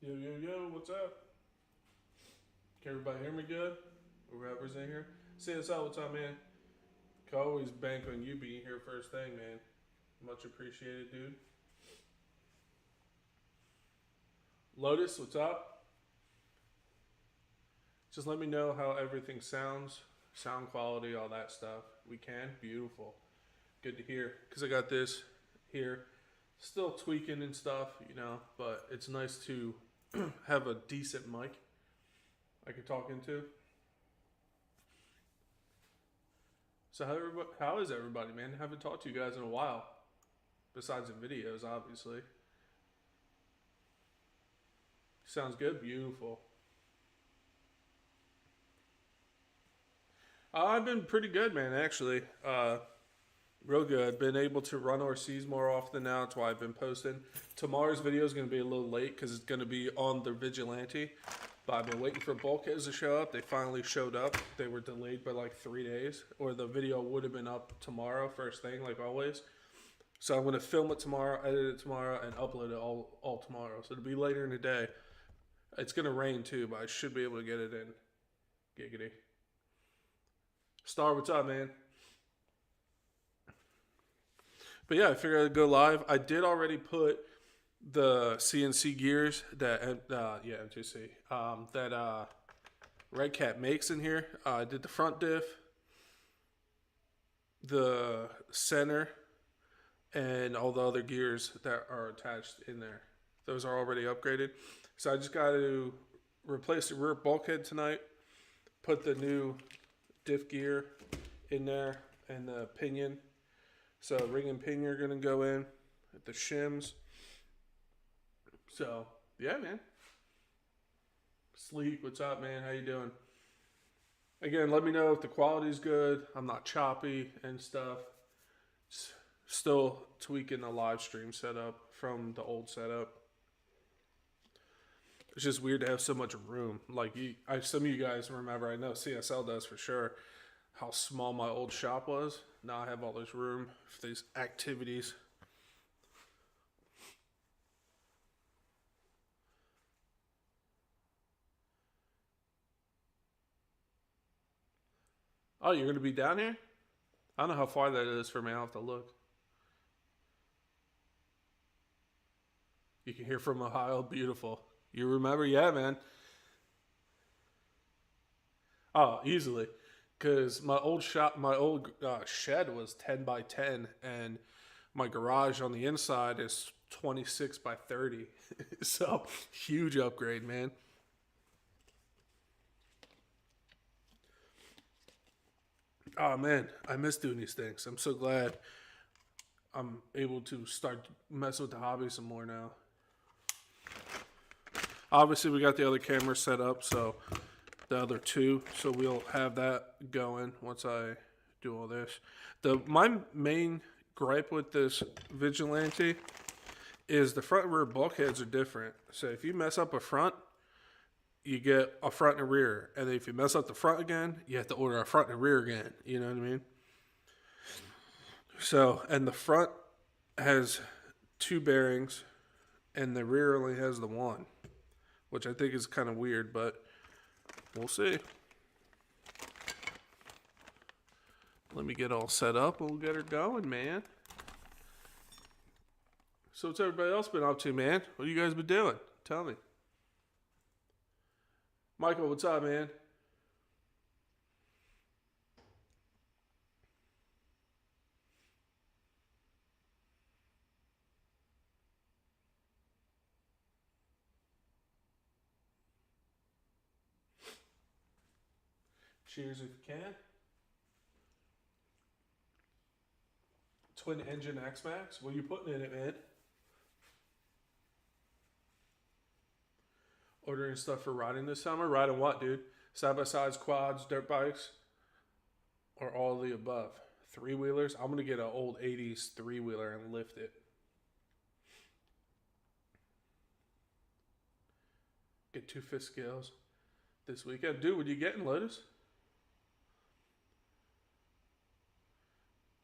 Yo, yo, yo, what's up? Can everybody hear me good? The rappers in here? See us out, what's up, man? Can always bank on you being here first thing, man. Much appreciated, dude. Lotus, what's up? Just let me know how everything sounds, sound quality, all that stuff. We can? Beautiful. Good to hear. Because I got this here. Still tweaking and stuff, but it's nice to have a decent mic I could talk into. So how is everybody, man? Haven't talked to you guys in a while. Besides in videos, obviously. Sounds good. Beautiful. I've been pretty good, man, actually. Real good. Been able to run overseas more often now. That's why I've been posting. Tomorrow's video is going to be a little late because it's going to be on the Vigilante. But I've been waiting for Bulkheads to show up. They finally showed up. They were delayed by like 3 days. Or the video would have been up tomorrow, first thing, like always. So I'm going to film it tomorrow, edit it tomorrow, and upload it all tomorrow. So it'll be later in the day. It's going to rain too, but I should be able to get it in. Giggity. Star, what's up, man? But yeah, I figured I'd go live. I did already put the CNC gears that MTC that Red Cat makes in here. I did the front diff, the center, and all the other gears that are attached in there. Those are already upgraded. So I just got to replace the rear bulkhead tonight, put the new diff gear in there, and the pinion. So ring and pinion are going to go in at the shims. So, yeah, man. Sleek, what's up, man? How you doing? Again, let me know if the quality's good. I'm not choppy and stuff. Still tweaking the live stream setup from the old setup. It's just weird to have so much room. Like, some of you guys remember, I know CSL does for sure, how small my old shop was. Now I have all this room for these activities. Oh, you're going to be down here? I don't know how far that is for me. I'll have to look. You can hear from Ohio. Beautiful. You remember? Yeah, man. Oh, easily. Because my old shed was 10 by 10, and my garage on the inside is 26 by 30. So, huge upgrade, man. Oh, man. I miss doing these things. I'm so glad I'm able to start messing with the hobby some more now. Obviously, we got the other camera set up, so the other two, so we'll have that going once I do all this. My main gripe with this Vigilante is the front and rear bulkheads are different. So if you mess up a front, you get a front and a rear, and then if you mess up the front again, you have to order a front and a rear again. You know what I mean? So, and the front has 2 bearings, and the rear only has the 1, which I think is kind of weird, but we'll see. Let me get all set up. We'll get her going, man. So what's everybody else been up to, man? What you guys been doing? Tell me. Michael, what's up, man? Cheers if you can. Twin engine X-Max? What are you putting in it, man? Ordering stuff for riding this summer? Riding what, dude? Side-by-sides, quads, dirt bikes? Or all of the above? 3-wheelers? I'm going to get an old 80s 3-wheeler and lift it. Get 2 fifth scales this weekend. Dude, what are you getting, Lotus?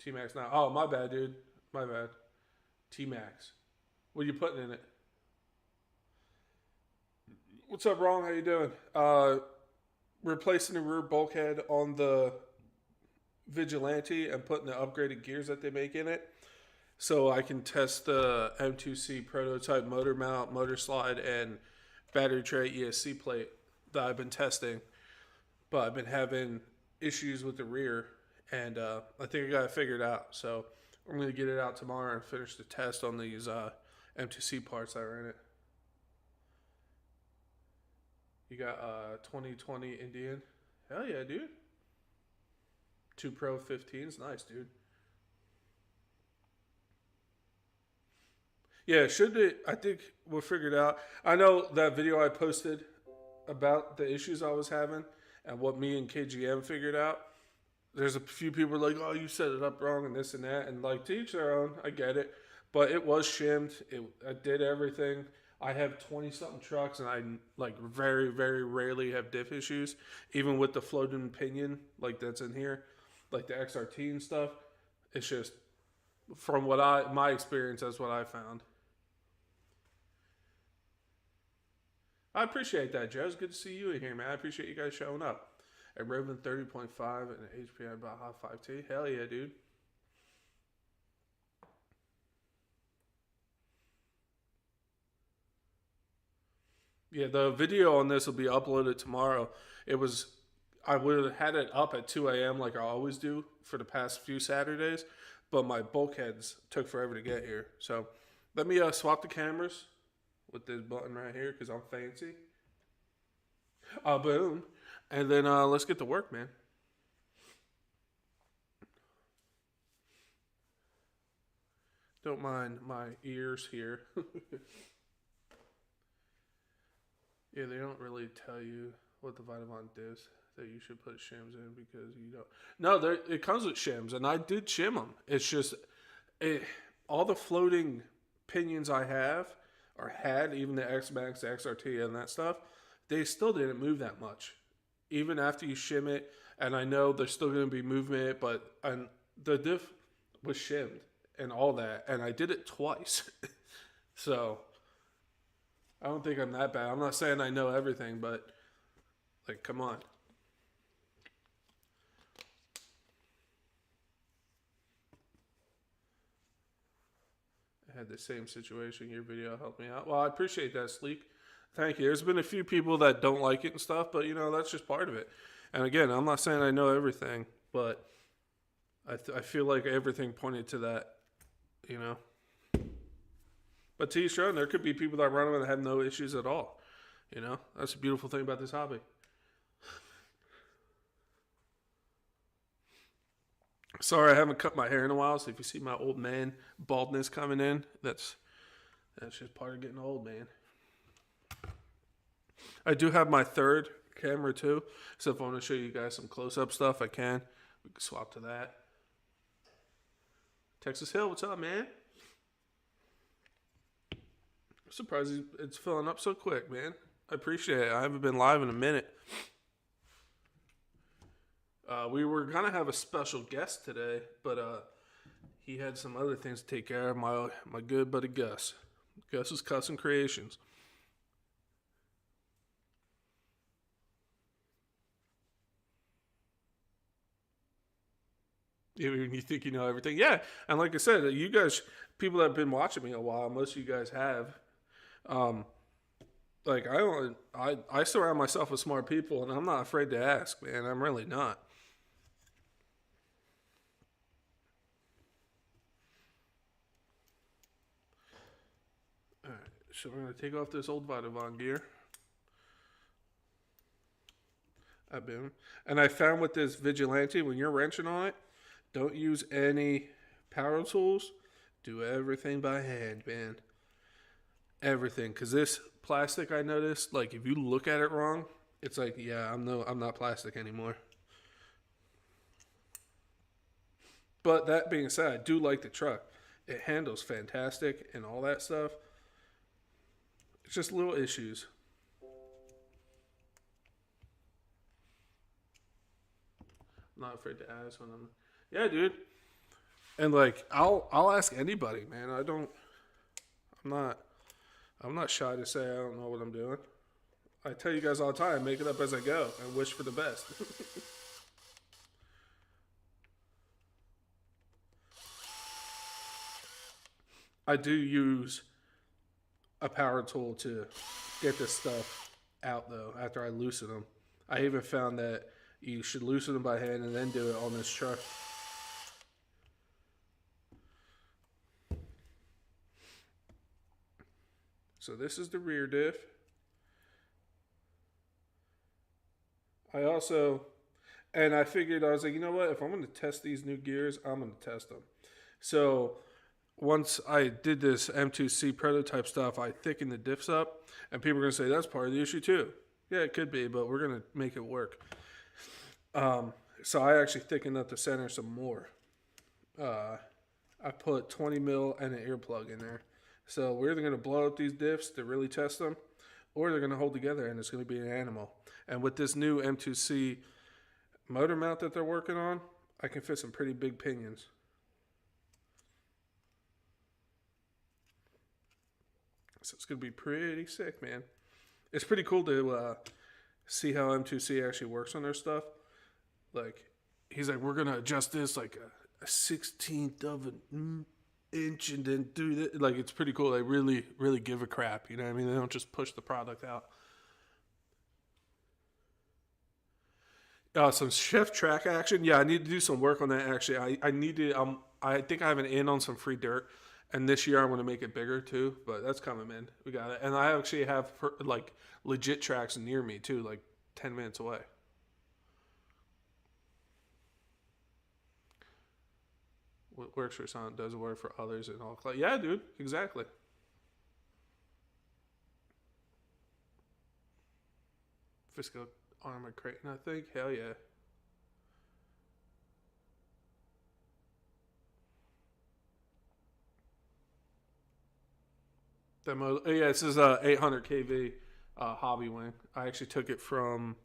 T-Max now. Oh, my bad, dude. My bad. T-Max. What are you putting in it? What's up, Ron? How you doing? Replacing the rear bulkhead on the Vigilante and putting the upgraded gears that they make in it, so I can test the M2C prototype motor mount, motor slide, and battery tray ESC plate that I've been testing. But I've been having issues with the rear, and I think I got it figured out. So I'm going to get it out tomorrow and finish the test on these M2C parts that are in it. You got 2020 Indian. Hell yeah, dude. 2 Pro 15s. Nice, dude. Yeah, should it? I think we'll figure it out. I know that video I posted about the issues I was having and what me and KGM figured out. There's a few people like, oh, you set it up wrong and this and that. And like, to each their own. I get it. But it was shimmed. I did everything. I have 20 something trucks, and I like very, very rarely have diff issues, even with the floating pinion like that's in here, like the XRT and stuff. It's just from my experience, that's what I found. I appreciate that, Joe. It's good to see you in here, man. I appreciate you guys showing up. At Raven 30.5 and an HPI Baja 5T. Hell yeah, dude. Yeah, the video on this will be uploaded tomorrow. I would have had it up at 2 a.m. like I always do for the past few Saturdays, but my bulkheads took forever to get here. So let me swap the cameras with this button right here because I'm fancy. Boom. And then let's get to work, man. Don't mind my ears here. Yeah, they don't really tell you what the Vitamin does that you should put shims in because you don't. No, it comes with shims, and I did shim them. It's just all the floating pinions I have or had, even the X-Max, the XRT, and that stuff, they still didn't move that much. Even after you shim it, and I know there's still going to be movement, but the diff was shimmed and all that, and I did it twice. So I don't think I'm that bad. I'm not saying I know everything, but like, come on. I had the same situation. Your video helped me out. Well, I appreciate that, Sleek. Thank you. There's been a few people that don't like it and stuff, but that's just part of it. And again, I'm not saying I know everything, but I feel like everything pointed to that, But to each their own, there could be people that run them and have no issues at all. That's a beautiful thing about this hobby. Sorry, I haven't cut my hair in a while, so if you see my old man baldness coming in, that's just part of getting old, man. I do have my third camera too, so if I want to show you guys some close-up stuff, I can. We can swap to that. Texas Hill, what's up, man? I'm surprised it's filling up so quick, man. I appreciate it. I haven't been live in a minute. We were gonna have a special guest today, but he had some other things to take care of. My good buddy Gus. Gus's Custom Creations. You think you know everything. Yeah, and like I said, you guys, people that have been watching me a while, most of you guys have. Like I surround myself with smart people, and I'm not afraid to ask, man. I'm really not. All right, so we're gonna take off this old Vitavan gear. Boom. And I found with this Vigilante, when you're wrenching on it, don't use any power tools. Do everything by hand, man. Everything. Because this plastic, I noticed, like, if you look at it wrong, it's like, yeah, I'm not plastic anymore. But that being said, I do like the truck. It handles fantastic and all that stuff. It's just little issues. I'm not afraid to ask when I'm... Yeah, dude. And like, I'll ask anybody, man. I'm not shy to say I don't know what I'm doing. I tell you guys all the time, make it up as I go and wish for the best. I do use a power tool to get this stuff out though after I loosen them. I even found that you should loosen them by hand and then do it on this truck. So this is the rear diff. And I figured, I was like, you know what? If I'm going to test these new gears, I'm going to test them. So once I did this M2C prototype stuff, I thickened the diffs up, and people are going to say that's part of the issue too. Yeah, it could be, but we're going to make it work. So I actually thickened up the center some more. I put 20 mil and an earplug in there. So we're either going to blow up these diffs to really test them, or they're going to hold together and it's going to be an animal. And with this new M2C motor mount that they're working on, I can fit some pretty big pinions. So it's going to be pretty sick, man. It's pretty cool to see how M2C actually works on their stuff. Like, he's like, we're going to adjust this like a 16th of an inch and then do that. Like, it's pretty cool. They really, really give a crap. You know what I mean? They don't just push the product out. Some shift track action. Yeah, I need to do some work on that. Actually, I need to. I think I have an in on some free dirt, and this year I'm going to make it bigger too. But that's coming, man. We got it. And I actually have like legit tracks near me too, like 10 minutes away. What works for some doesn't work for others, and all. Yeah, dude. Exactly. Fisco Armored Creighton, I think. Hell yeah. Yeah, this is a 800 kV hobby wing. I actually took it from.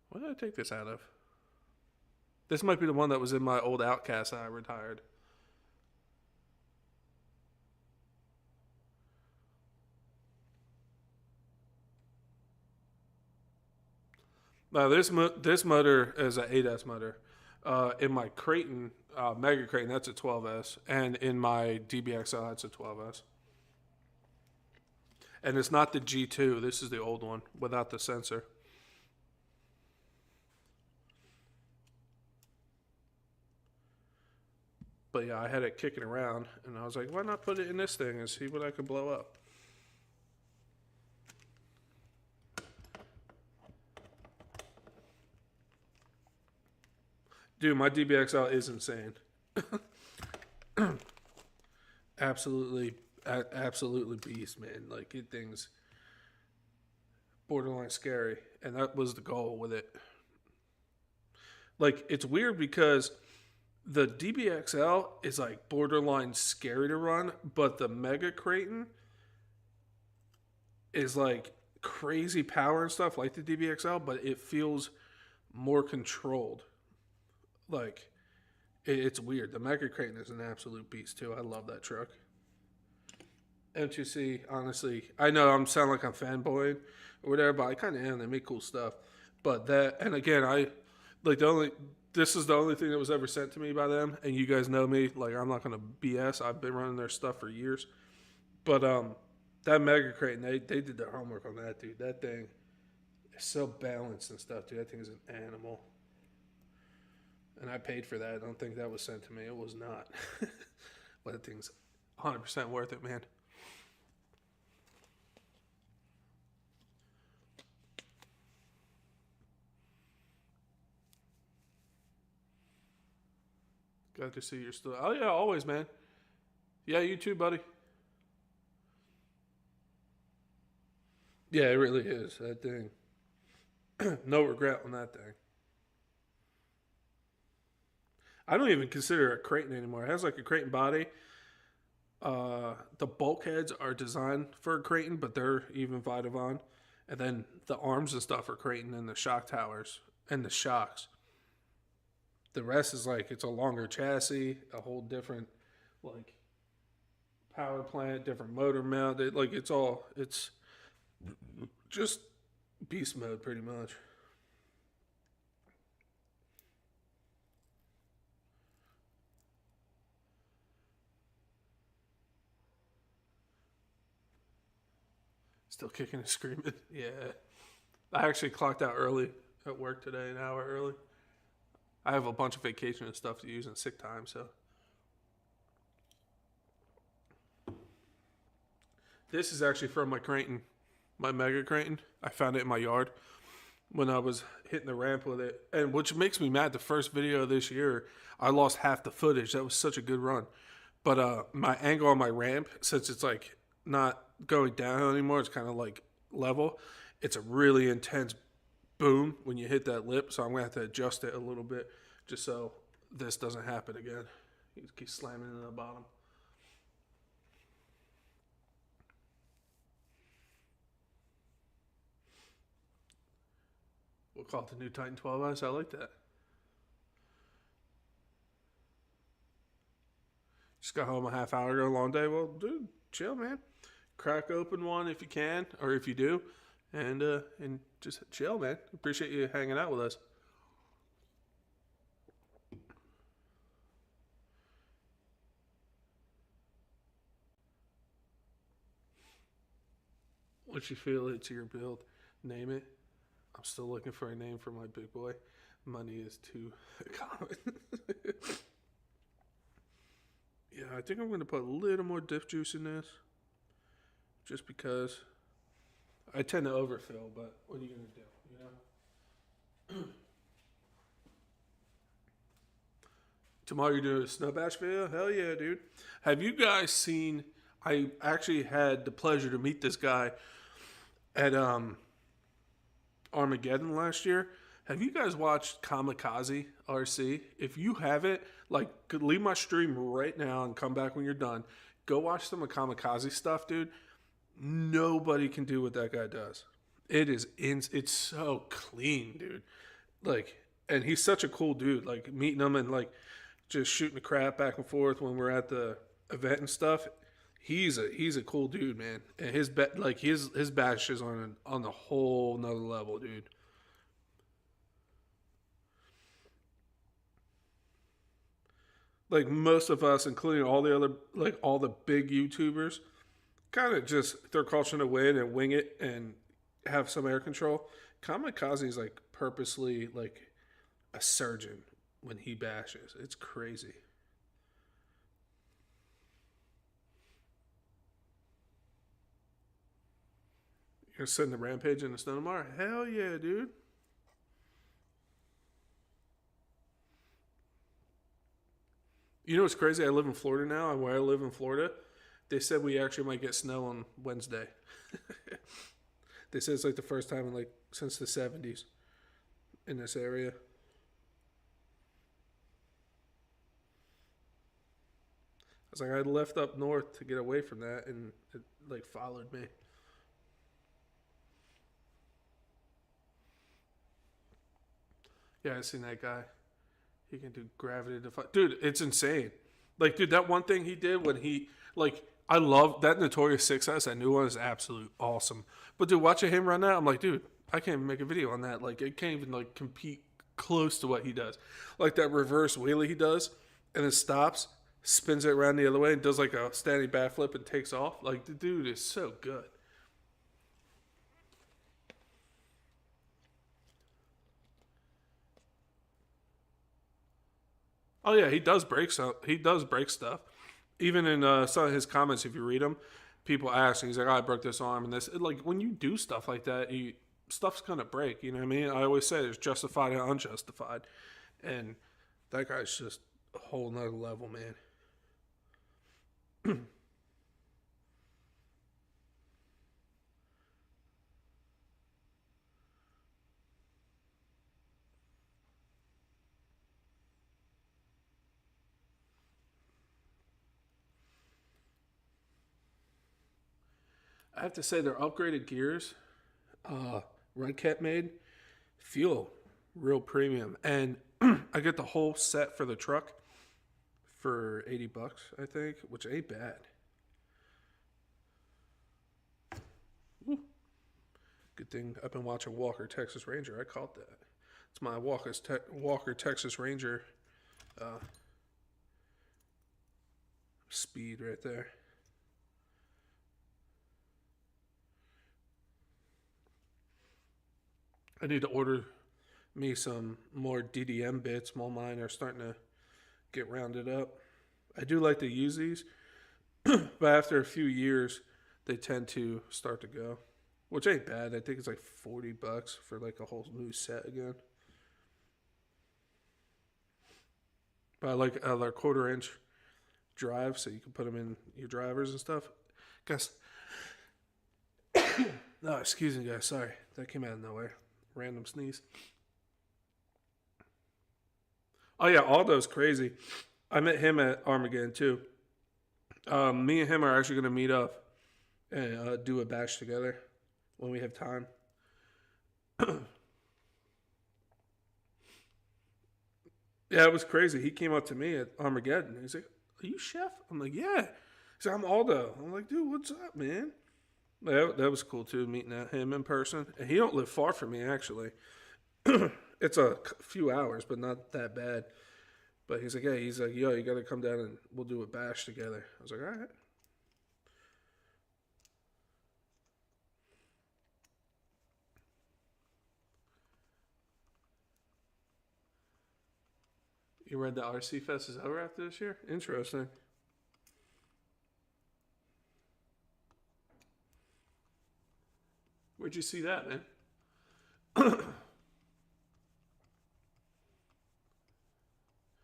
What did I take this out of? This might be the one that was in my old Outcast that I retired. Now this motor is an 8S motor. In my Creighton, Mega Creighton, that's a 12S, and in my DBXL, that's a 12S. And it's not the G2. This is the old one without the sensor. But yeah, I had it kicking around, and I was like, why not put it in this thing and see what I could blow up? Dude, my DBXL is insane. absolutely, absolutely beast, man. Like, it thing's borderline scary, and that was the goal with it. Like, it's weird because the DBXL is like borderline scary to run, but the Mega Creighton is like crazy power and stuff like the DBXL, but it feels more controlled. Like, it's weird. The Mega Creighton is an absolute beast too. I love that truck. M2C, honestly, I know I'm sound like I'm fanboying or whatever, but I kind of am. They make cool stuff. But that, and again, this is the only thing that was ever sent to me by them, and you guys know me. Like, I'm not gonna BS. I've been running their stuff for years. But that Mega Creighton, they did their homework on that, dude. That thing is so balanced and stuff, dude. That thing is an animal. And I paid for that. I don't think that was sent to me. It was not. But that thing's 100% worth it, man. Glad to see you're still. Oh yeah, always, man. Yeah, you too, buddy. Yeah, it really is that thing. No regret on that thing. I don't even consider it a Creighton anymore. It has like a Creighton body. The bulkheads are designed for a Creighton, but they're even Vitavon. And then the arms and stuff are Creighton, and the shock towers and the shocks. The rest is like it's a longer chassis, a whole different like power plant, different motor mount. Like it's Just beast mode, pretty much. Still kicking and screaming. Yeah. I actually clocked out early at work today, an hour early. I have a bunch of vacation and stuff to use in sick time, so. This is actually from my Creighton, my Mega Creighton. I found it in my yard when I was hitting the ramp with it. And which makes me mad, the first video of this year, I lost half the footage. That was such a good run. But my angle on my ramp, since it's like not going down anymore, it's kind of like level. It's a really intense boom when you hit that lip. So I'm going to have to adjust it a little bit just so this doesn't happen again. You keep slamming into the bottom. We'll call it the new Titan 12S. I like that. Just got home a half hour ago, long day. Well, dude, chill, man. Crack open one if you can, or if you do, and just chill, man. Appreciate you hanging out with us. Once you feel it's your build, name it. I'm still looking for a name for my big boy. Money is too common. Yeah, I think I'm going to put a little more diff juice in this. Just because I tend to overfill, but what are you going to do, you know? Tomorrow you're doing a snow bash video? Hell yeah, dude. Have you guys seen, I actually had the pleasure to meet this guy at Armageddon last year. Have you guys watched Kamikaze RC? If you haven't, like, leave my stream right now and come back when you're done. Go watch some of Kamikaze stuff, dude. Nobody can do what that guy does. It's so clean, dude. Like, and he's such a cool dude. Like, meeting him and like just shooting the crap back and forth when we're at the event and stuff. He's a cool dude, man. And his bash is on the whole nother level, dude. Like most of us, including all the other, like all the big YouTubers, kind of just they're caution to win and wing it and have some air control. Kamikaze is like purposely like a surgeon when he bashes. It's crazy. You're gonna send the rampage in the Stonemar? Hell yeah, dude. You know what's crazy? I live in Florida now, and where I live in Florida, they said we actually might get snow on Wednesday. They said it's like the first time in like since the 70s in this area. I was like, I left up north to get away from that, and it like followed me. Yeah, I seen that guy. He can do gravity defy. Dude, it's insane. Like, dude, that one thing he did when he like I love that Notorious 6S. That new one is absolute awesome. But dude, watching him run that, I'm like, dude, I can't even make a video on that. Like, it can't even like compete close to what he does. Like that reverse wheelie he does, and then stops, spins it around the other way, and does like a standing backflip and takes off. Like the dude is so good. Oh yeah, he does break stuff. He does break stuff. Even in some of his comments, if you read them, people ask, and he's like, oh, "I broke this arm and this." Like when you do stuff like that, stuff's gonna break. You know what I mean? I always say there's justified and unjustified, and that guy's just a whole nother level, man. I have to say their upgraded gears, Red Cat made, feel real premium, and I get the whole set for the truck for $80, I think, which ain't bad. Good Good thing I've been watching Walker Texas Ranger. I caught that. It's my Walker Texas Ranger speed right there. I need to order me some more DDM bits. All mine are starting to get rounded up. I do like to use these, but after a few years, they tend to start to go, which ain't bad. I think it's like $40 for like a whole new set again. But I like their 1/4-inch drive, so you can put them in your drivers and stuff. Guys, no, excuse me, guys. Sorry, that came out of nowhere. Random sneeze. Oh yeah, Aldo's crazy. I met him at Armageddon too. Me and him are actually going to meet up and do a bash together when we have time. Yeah, it was crazy. He came up to me at Armageddon. He's like, "Are you Chef?" I'm like, "Yeah." He's like, "I'm Aldo." I'm like, "Dude, what's up, man?" That was cool too, meeting him in person. And he don't live far from me actually. It's a few hours, but not that bad. But he's like, "Yeah." He's like, "Yo, you got to come down and we'll do a bash together." I was like, "All right." You read the RC Fest is over after this year? Interesting. Where'd you see that, man?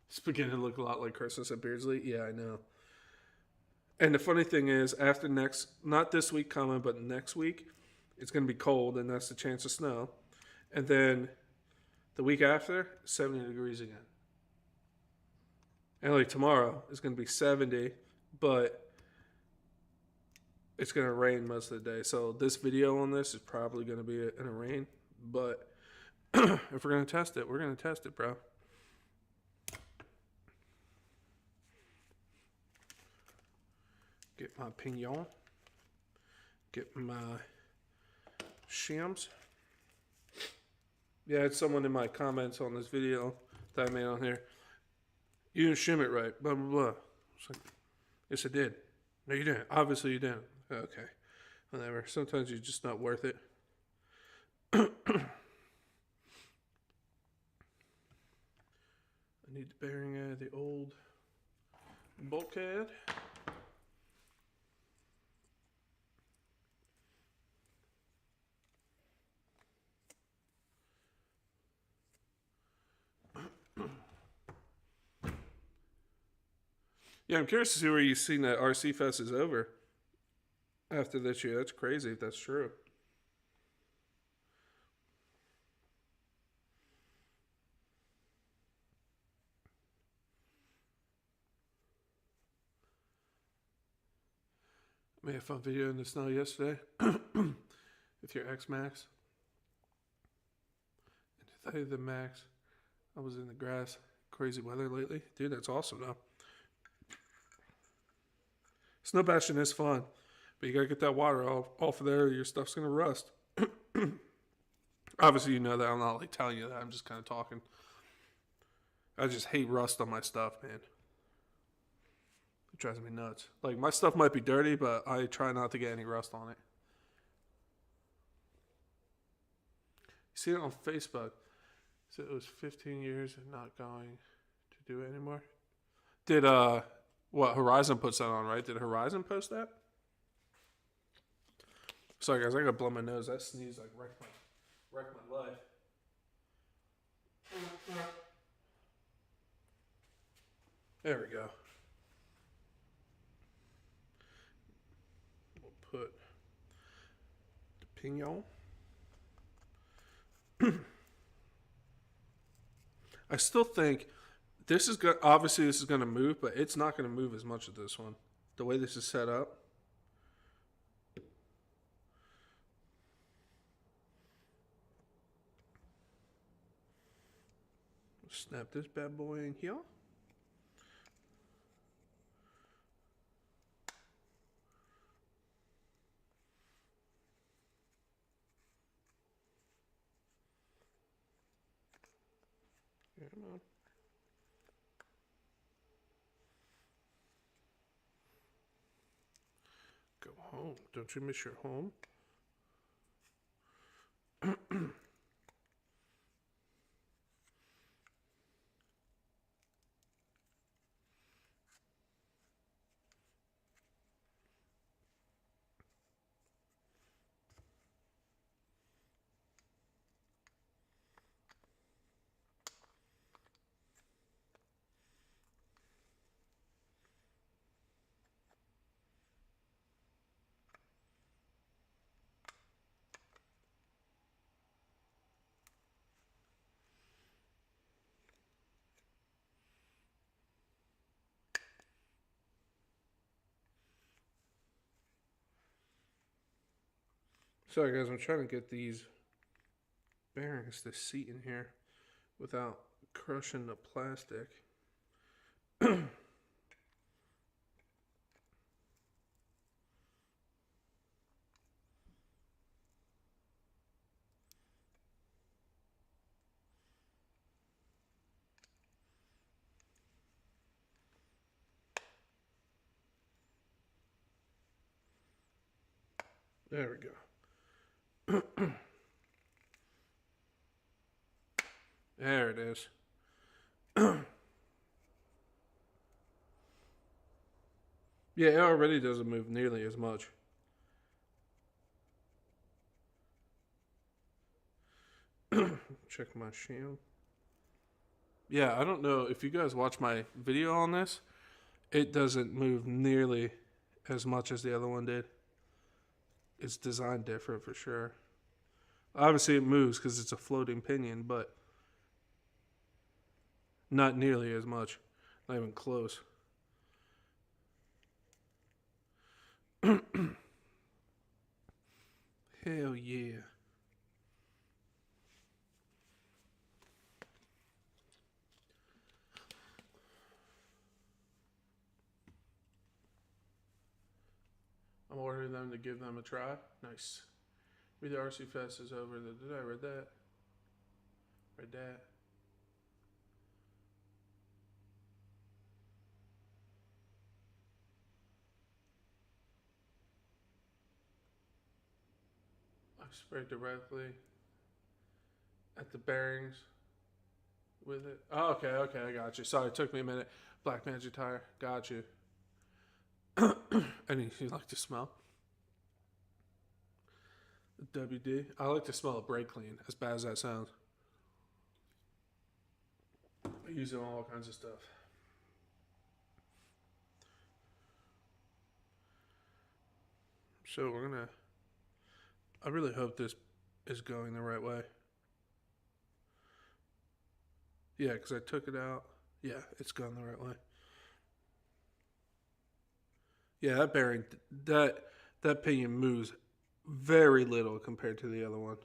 It's beginning to look a lot like Christmas at Beardsley. Yeah, I know. And the funny thing is, after not this week coming, but next week, it's going to be cold, and that's the chance of snow. And then the week after, 70 degrees again. And like tomorrow, it's going to be 70, but it's going to rain most of the day. So this video on this is probably going to be in a rain. But if we're going to test it, we're going to test it, bro. Get my pignon. Get my shims. Yeah, it's someone in my comments on this video that I made on here. You didn't shim it right, blah, blah, blah. It's like, yes, I did. No, you didn't. Obviously, you didn't. Okay. Whatever. Sometimes you're just not worth it. I need the bearing out of the old bulkhead. Yeah, I'm curious to see where you've seen that RC Fest is over after this year. That's crazy if that's true. I made a fun video in the snow yesterday with your X Max. And to tell you the Max, I was in the grass. Crazy weather lately. Dude, that's awesome though. Snow bashing is fun, but you gotta get that water off of there or your stuff's gonna rust. Obviously, you know that. I'm not like telling you that. I'm just kind of talking. I just hate rust on my stuff, man. It drives me nuts. Like, my stuff might be dirty, but I try not to get any rust on it. You see it on Facebook. So it was 15 years and not going to do it anymore. Did, what, Horizon puts that on, right? Did Horizon post that? Sorry, guys, I gotta blow my nose. That sneeze, like, wrecked my life. There we go. We'll put the pignon. I still think this is good. Obviously, this is going to move, but it's not going to move as much as this one. The way this is set up. Snap this bad boy in here. Come on. Go home. Don't you miss your home? Sorry guys, I'm trying to get these bearings to seat in here without crushing the plastic. There we go. There it is. Yeah, it already doesn't move nearly as much. Check my sham. Yeah, I don't know if you guys watch my video on this, it doesn't move nearly as much as the other one did. It's designed different for sure. Obviously it moves because it's a floating pinion, but not nearly as much. Not even close. Hell yeah. I'm ordering them to give them a try. Nice. Maybe the RC Fest is over. Did I read that? Read that. I sprayed directly at the bearings with it. Oh, okay, I got you. Sorry, it took me a minute. Black Magic Tire, got you. And you like to smell? WD. I like to smell a brake clean, as bad as that sounds. I use it on all kinds of stuff. So we're gonna. I really hope this is going the right way. Yeah, because I took it out. Yeah, it's going the right way. Yeah, that bearing, that pinion moves very little compared to the other one.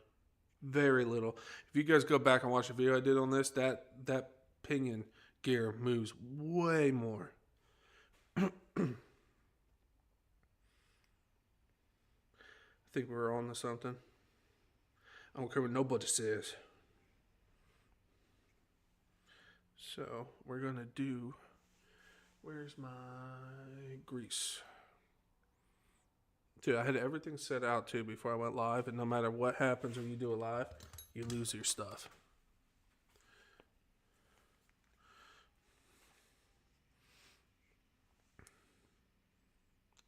Very little. If you guys go back and watch the video I did on this, that pinion gear moves way more. I think we're on to something. I don't care what nobody says. So we're gonna do. Where's my grease? Dude, I had everything set out too before I went live, and no matter what happens when you do a live, you lose your stuff.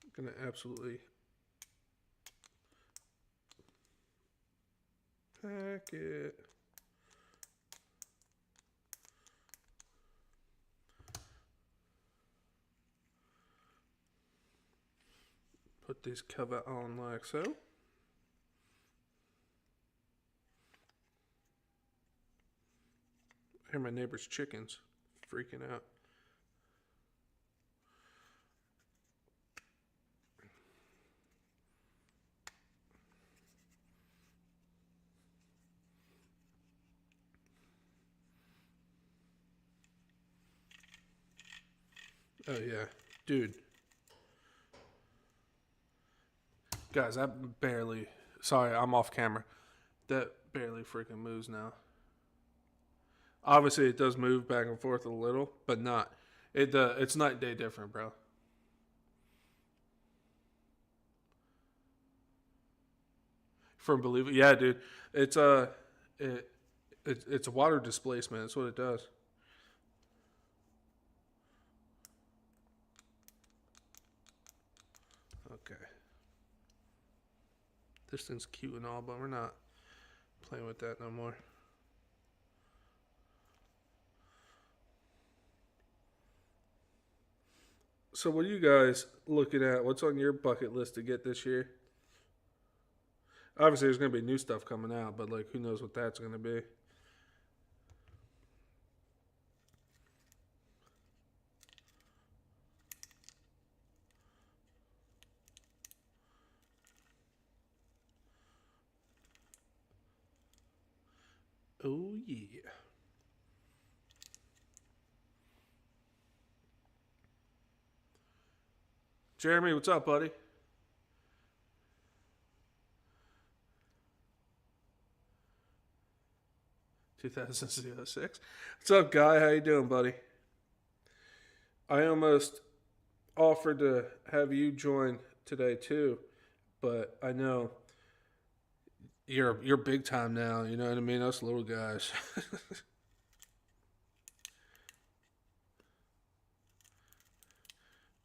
I'm gonna absolutely pack it. Put this cover on like so. I hear my neighbor's chickens freaking out. Oh yeah, dude. Guys, that barely. Sorry, I'm off camera. That barely freaking moves now. Obviously, it does move back and forth a little, but not. It's night and day different, bro. From believe it, yeah, dude. It's it, it's a water displacement. That's what it does. Okay. This thing's cute and all, but we're not playing with that no more. So, what are you guys looking at? What's on your bucket list to get this year? Obviously, there's going to be new stuff coming out, but like, who knows what that's going to be? Oh yeah, Jeremy, what's up, buddy? 2006. What's up, guy? How you doing, buddy? I almost offered to have you join today too, but I know you're big time now. You know what I mean? Us little guys.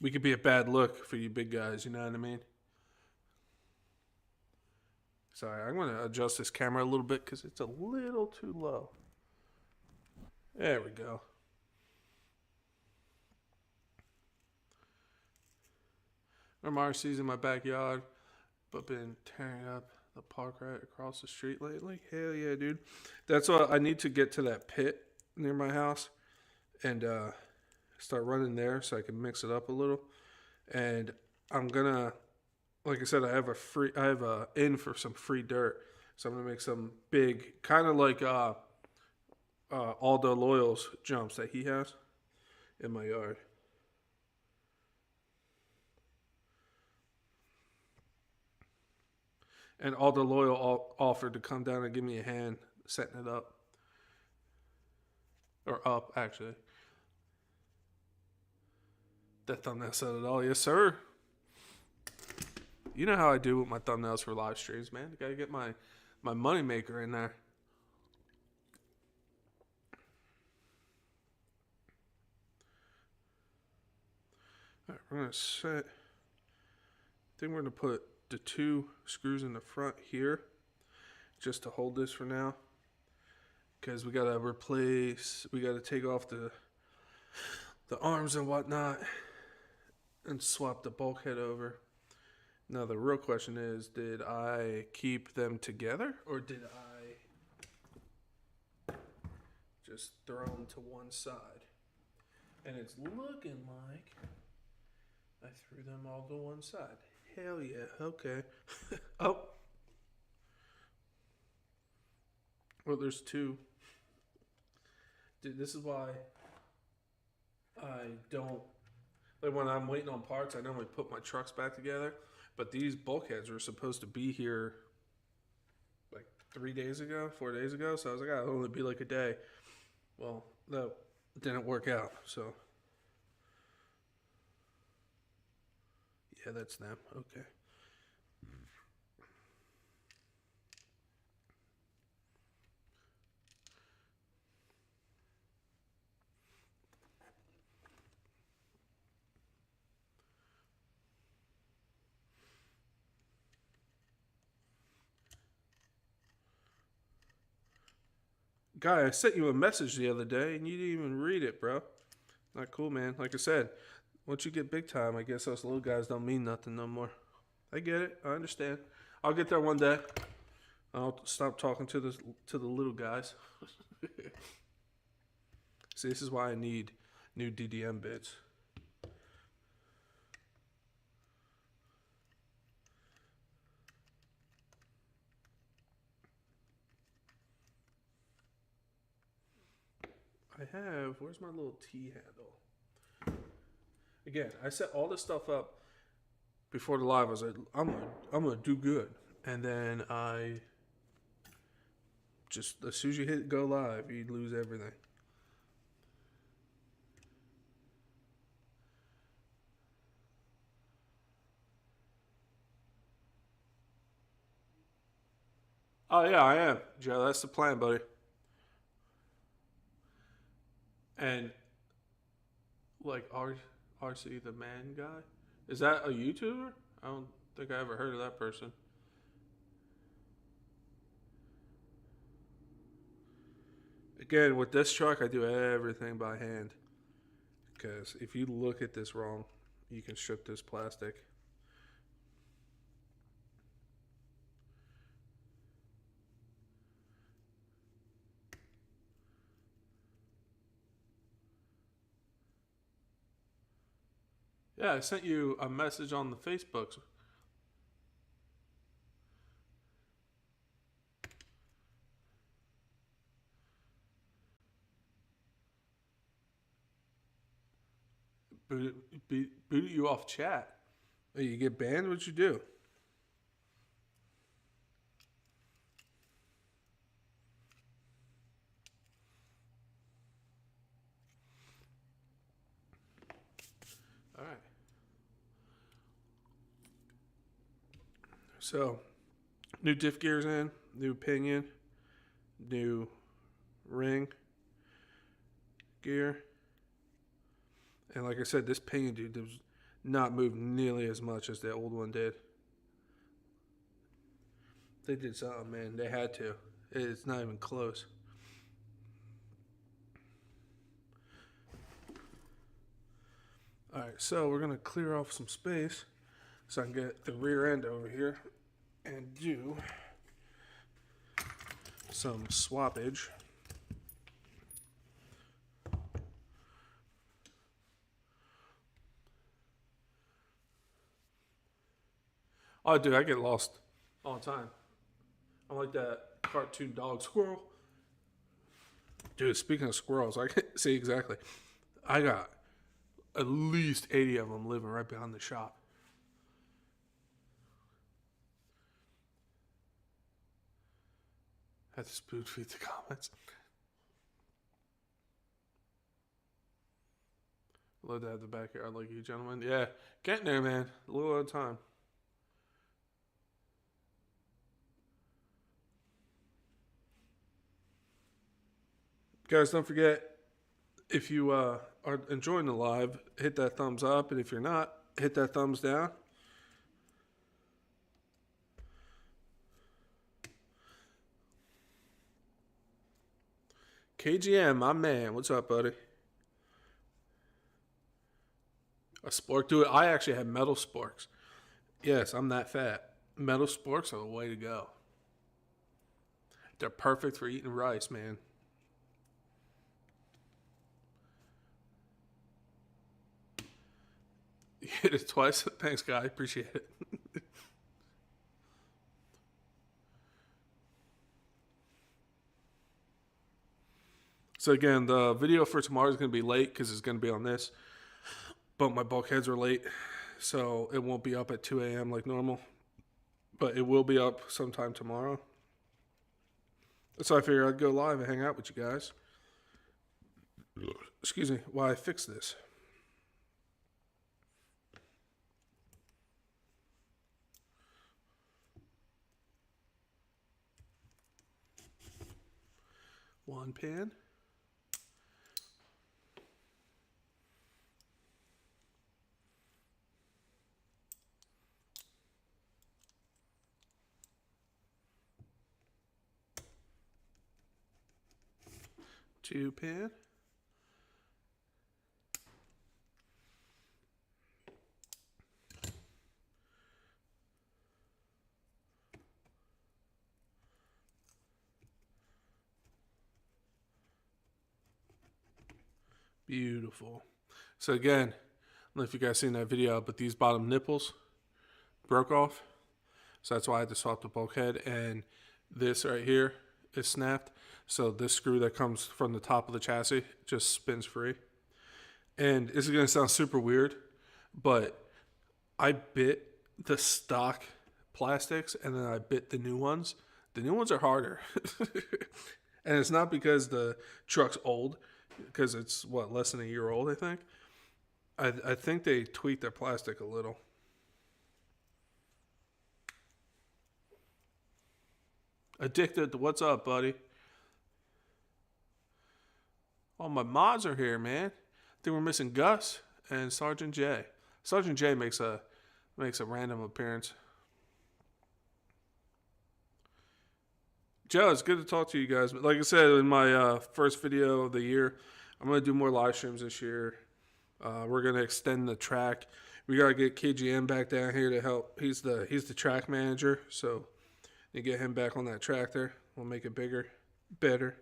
We could be a bad look for you big guys. You know what I mean? Sorry, I'm gonna adjust this camera a little bit because it's a little too low. There we go. RC's in my backyard, but been tearing up the park right across the street lately. Hell yeah, dude. That's what I need to get to that pit near my house and start running there so I can mix it up a little. And I'm gonna, like I said, I have a in for some free dirt, so I'm gonna make some big, kind of like Aldo Loyal's jumps that he has in my yard. And Aldo Loyal offered to come down and give me a hand setting it up, or up actually. That thumbnail said it all, yes sir. You know how I do with my thumbnails for live streams, man. Gotta get my money maker in there. All right, we're gonna set. I think we're gonna put the 2 screws in the front here, just to hold this for now. Because we gotta take off the arms and whatnot, and swap the bulkhead over. Now the real question is, did I keep them together or did I just throw them to one side? And it's looking like I threw them all to one side. Hell yeah, okay. Oh. Well, there's 2. Dude, this is why I don't, like when I'm waiting on parts, I normally put my trucks back together. But these bulkheads were supposed to be here like 3 days ago, 4 days ago. So I was like, it'll only be like a day. Well, that didn't work out. So, yeah, that's them. Okay. Guy, I sent you a message the other day and you didn't even read it, bro. Not cool, man. Like I said, once you get big time, I guess us little guys don't mean nothing no more. I get it. I understand. I'll get there one day. I'll stop talking to the little guys. See, this is why I need new DDM bits. Where's my little T handle? Again, I set all this stuff up before the live. I was like, I'm gonna do good. And then I just, as soon as you hit go live, you lose everything. Oh yeah, I am, Joe. That's the plan, buddy. And like RC the man guy, is that a YouTuber? I don't think I ever heard of that person. Again, with this truck, I do everything by hand. Because if you look at this wrong, you can strip this plastic. Yeah, I sent you a message on the Facebook. Booted you off chat. Hey, you get banned? What'd you do? All right. So, new diff gears in, new pinion, new ring gear. And like I said, this pinion dude does not move nearly as much as the old one did. They did something, man. They had to. It's not even close. All right, so we're gonna clear off some space so I can get the rear end over here and do some swappage. Oh, dude, I get lost all the time. I'm like that cartoon dog squirrel. Dude, speaking of squirrels, I can see exactly. I got at least 80 of them living right behind the shop. Had to spoon feed the comments. Love to have the backyard like you gentlemen. Yeah, getting there, man. A little at a time. Guys, don't forget, if you are enjoying the live, hit that thumbs up. And if you're not, hit that thumbs down. KGM, my man. What's up, buddy? A spork? Dude, I actually have metal sporks. Yes, I'm that fat. Metal sporks are the way to go. They're perfect for eating rice, man. You hit it twice. Thanks, guy. Appreciate it. So again, the video for tomorrow is going to be late because it's going to be on this. But my bulkheads are late, so it won't be up at 2 a.m. like normal. But it will be up sometime tomorrow. So I figured I'd go live and hang out with you guys. Excuse me, while I fix this. One pan. Two pan. Beautiful. So again, I don't know if you guys seen that video, but these bottom nipples broke off. So that's why I had to swap the bulkhead. And this right here is snapped. So this screw that comes from the top of the chassis just spins free. And this is going to sound super weird, but I bit the stock plastics and then I bit the new ones. The new ones are harder. And it's not because the truck's old, because it's what, less than a year old, I think. I think they tweaked their plastic a little. Addicted to what's up, buddy? Oh, my mods are here, man. I think we're missing Gus and Sergeant J. Sergeant J makes a random appearance. Joe, it's good to talk to you guys. But like I said in my first video of the year, I'm gonna do more live streams this year. We're gonna extend the track. We gotta get KGM back down here to help. He's the track manager, so you get him back on that track there. We'll make it bigger, better.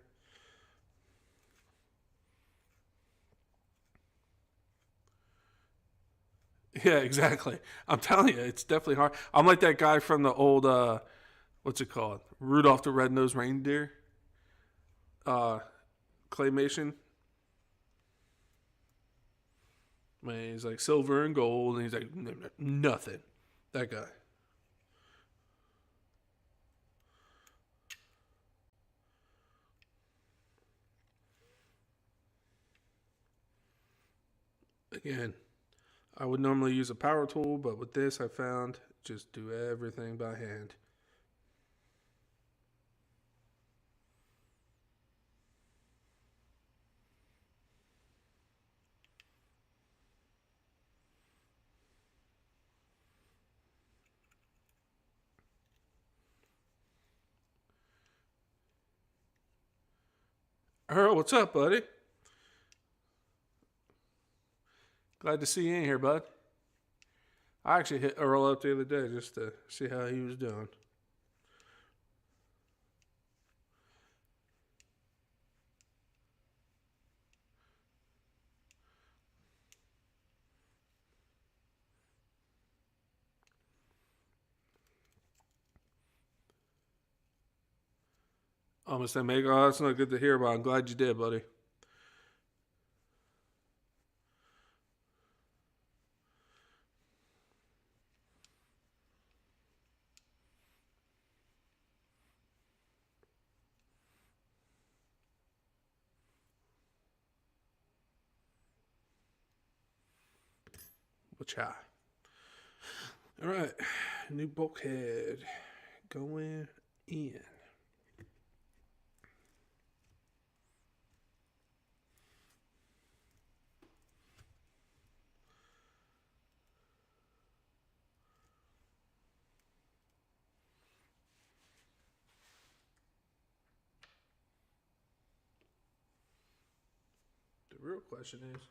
Yeah, exactly. I'm telling you, it's definitely hard. I'm like that guy from the old what's it called? Rudolph the Red-Nosed Reindeer. Uh, claymation. Man, he's like silver and gold, and he's like nothing. That guy. Again, I would normally use a power tool, but with this, I found just do everything by hand. Earl, what's up, buddy? Glad to see you in here, bud. I actually hit Earl up the other day just to see how he was doing. Almost said, Meg, oh, that's not good to hear, but I'm glad you did, buddy. Wacha. All right, new bulkhead going in. The real question is,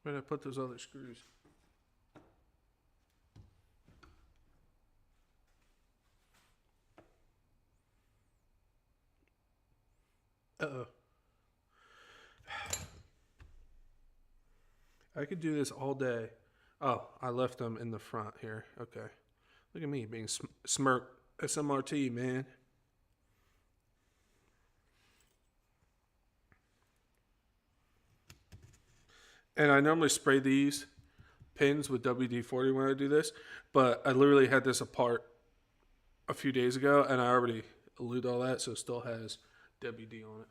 where did I put those other screws? Uh-oh. I could do this all day. Oh, I left them in the front here. Okay. Look at me being smirk SMRT, man. And I normally spray these pins with WD-40 when I do this, but I literally had this apart a few days ago, and I already glued all that, so it still has WD on it.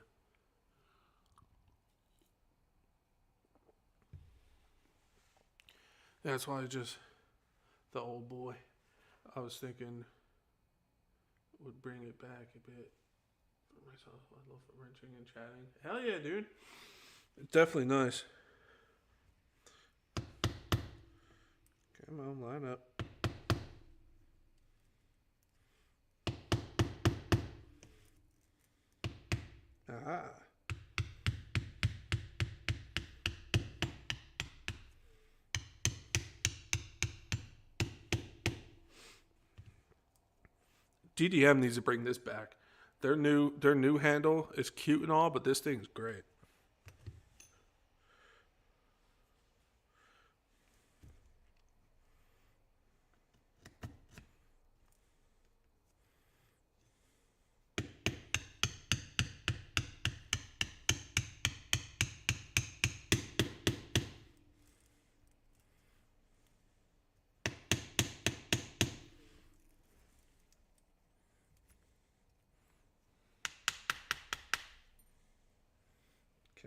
That's why the old boy, I was thinking would bring it back a bit for myself. I love wrenching and chatting. Hell yeah, dude. It's definitely nice. Come on, line up. Aha. DDM needs to bring this back. Their new handle is cute and all, but this thing's great.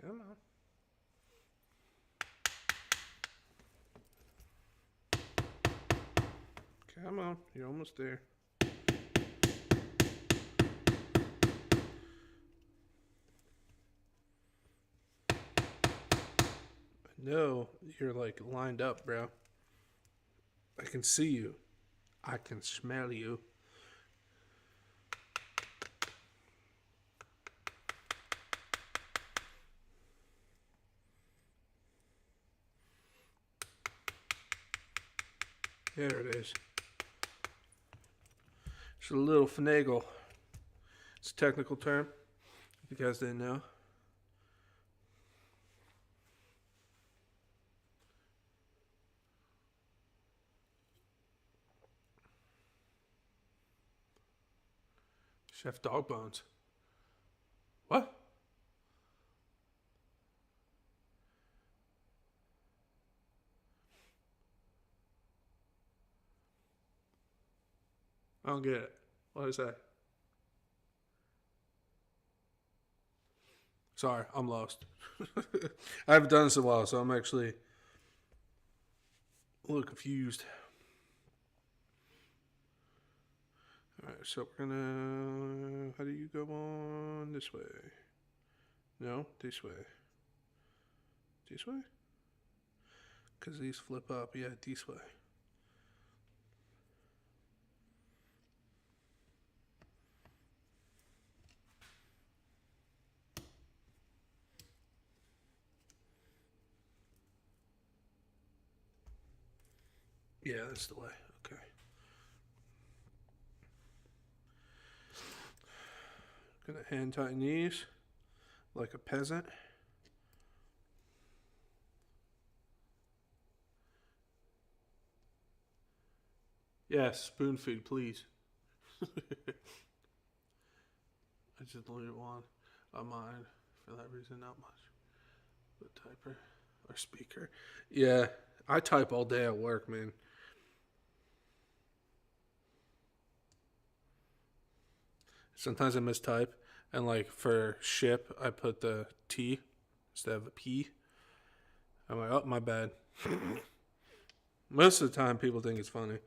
Come on. Come on, you're almost there. No, you're like lined up, bro. I can see you. I can smell you. There it is. It's a little finagle. It's a technical term. If you guys didn't know. Chef Dog Bones. What? I don't get it. What is that? Sorry, I'm lost. I haven't done this in a while, so I'm actually a little confused. Alright, so we're gonna. How do you go on? This way. No, this way. This way? Because these flip up. Yeah, this way. Yeah, that's the way. Okay. Gonna hand tighten these like a peasant. Yes, spoon feed, please. I just deleted one of mine for that reason, not much. The typer or speaker. Yeah, I type all day at work, man. Sometimes I mistype, and like for ship, I put the T instead of a P. I'm like, oh, my bad. Most of the time, people think it's funny.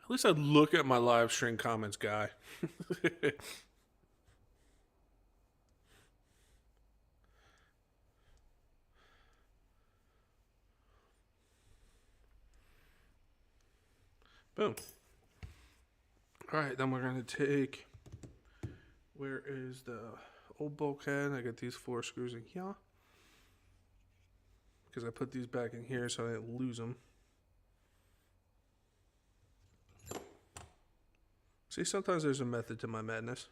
At least I look at my live stream comments, guy. Boom. All right, then we're gonna take. Where is the old bulkhead? I got these 4 screws in here because I put these back in here so I didn't lose them. See, sometimes there's a method to my madness.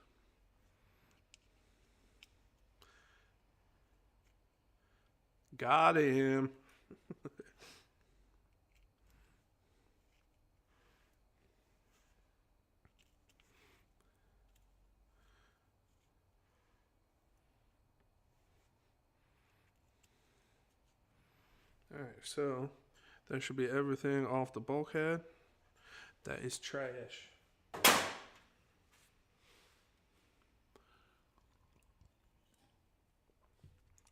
Got him. Alright, so that should be everything off the bulkhead. That is trash.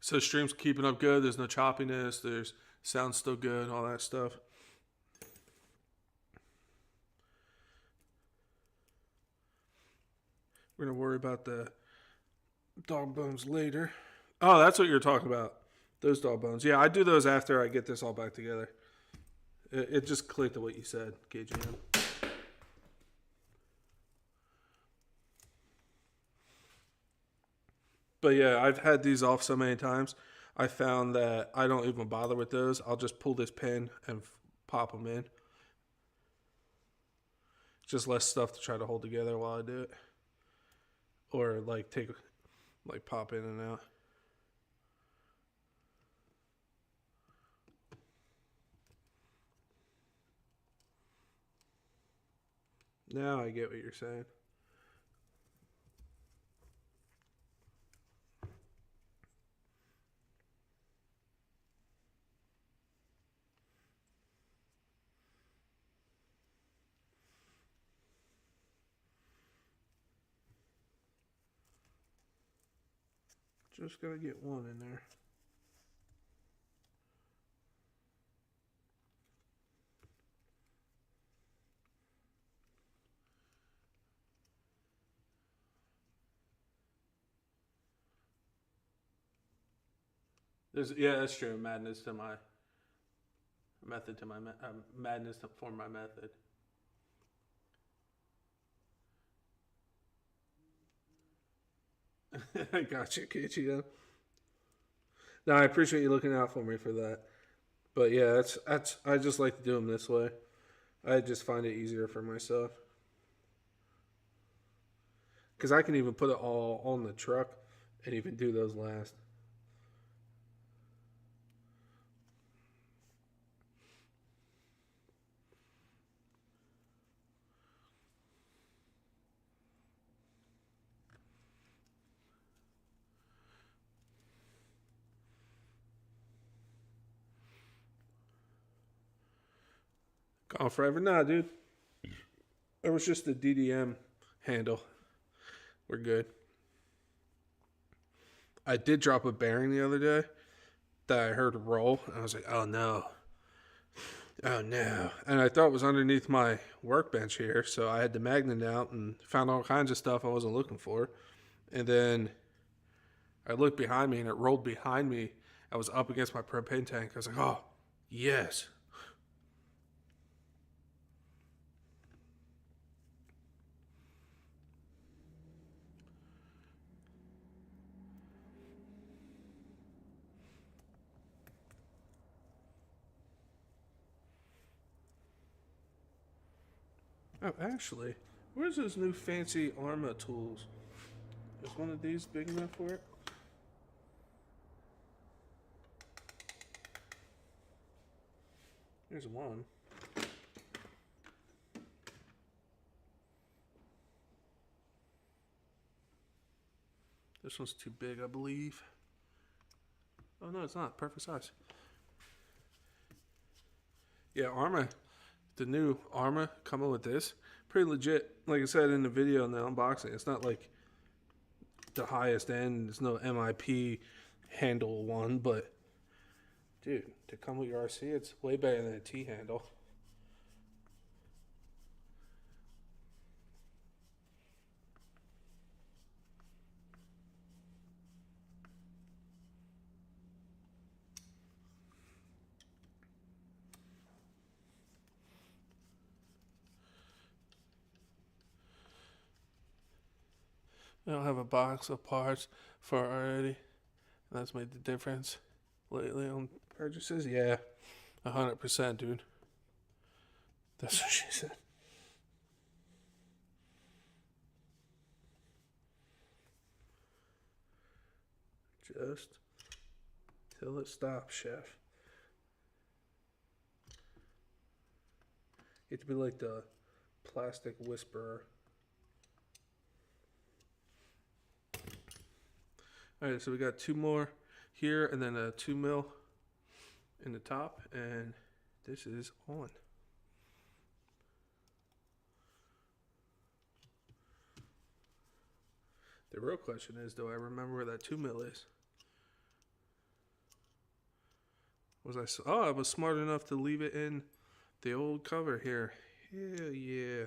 So stream's keeping up good. There's no choppiness. There's sound still good. All that stuff. We're gonna worry about the dog bones later. Oh, that's what you're talking about. Those dog bones. Yeah, I do those after I get this all back together. It just clicked to what you said, KGM. But yeah, I've had these off so many times. I found that I don't even bother with those. I'll just pull this pin and pop them in. Just less stuff to try to hold together while I do it. Or like pop in and out. Now I get what you're saying. Just gotta get one in there. Yeah, that's true. Madness to my method to my madness to form my method. I got you, Kichi. No, I appreciate you looking out for me for that. But yeah, that's I just like to do them this way. I just find it easier for myself because I can even put it all on the truck and even do those last. Gone forever, nah, dude. It was just the DDM handle. We're good. I did drop a bearing the other day that I heard roll, and I was like, oh no. Oh no. And I thought it was underneath my workbench here, so I had the magnet out and found all kinds of stuff I wasn't looking for. And then I looked behind me and it rolled behind me. I was up against my propane tank. I was like, oh, yes. Oh, actually, where's those new fancy Arma tools? Is one of these big enough for it? There's one. This one's too big, I believe. Oh no, it's not. Perfect size. Yeah, Arma, the new Arma coming with this, pretty legit. Like I said in the video in the unboxing, it's not like the highest end. There's no MIP handle one, but dude, to come with your RC, it's way better than a T handle. I don't have a box of parts for it already. And that's made the difference lately on purchases. Yeah, 100%, dude. That's what she said. Just till it stops, chef. You have to be like the plastic whisperer. Alright, so we got two more here and then a 2 mil in the top, and this is on. The real question is, do I remember where that 2 mil is? I was smart enough to leave it in the old cover here. Hell yeah.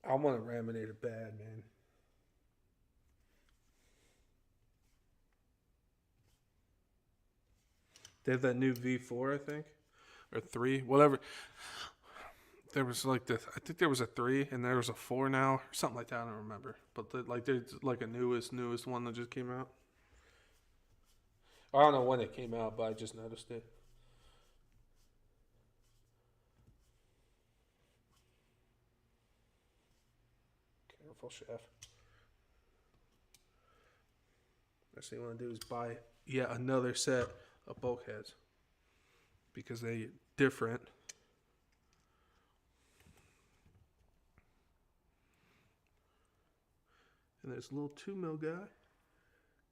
I want to laminate it bad, man. They have that new V4, I think, or 3, whatever. There was like I think there was a 3 and there was a 4 now, or something like that. I don't remember, but there's like a newest one that just came out. I don't know when it came out, but I just noticed it. Careful, chef. Next thing you want to do is buy yet another set of bulkheads because they're different. And this little 2mm guy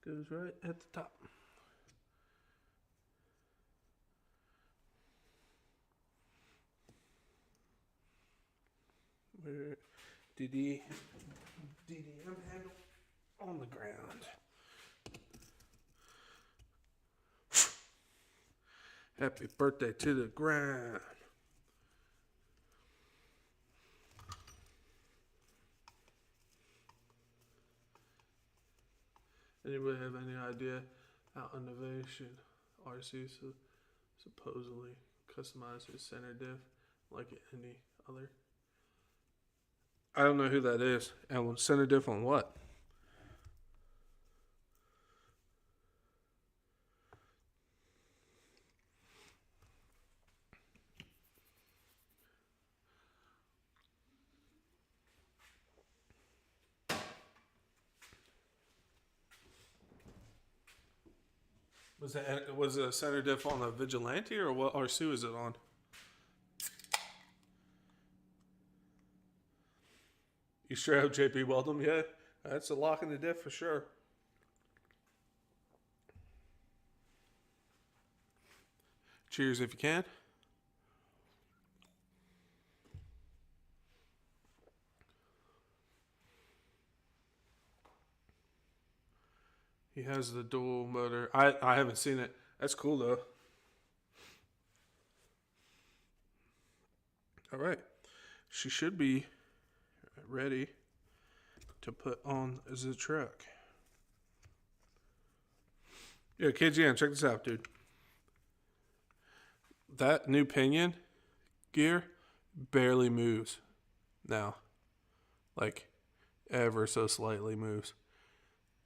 goes right at the top. Where DDM handle on the ground. Happy birthday to the ground. Anybody have any idea how Innovation RC supposedly customizes center diff like any other? I don't know who that is. And center diff on what? Was it a center diff on a Vigilante or what RC is it on? You sure have JP Weldon? Yeah, that's a lock in the diff for sure. Cheers if you can. He has the dual motor. I haven't seen it. That's cool though. All right. She should be ready to put on the truck. Yeah, KGN, check this out, dude. That new pinion gear barely moves now. Like, ever so slightly moves.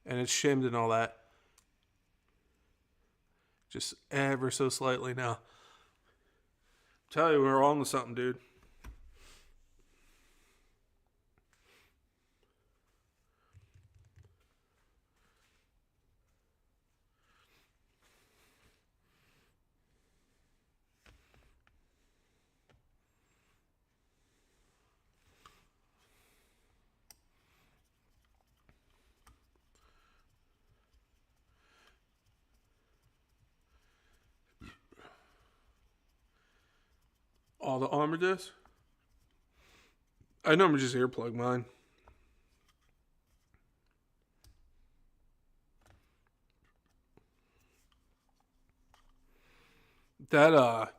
And it's shimmed and all that. Just ever so slightly now. Tell you, we're on to something, dude. All the armor discs? I normally just earplug mine. That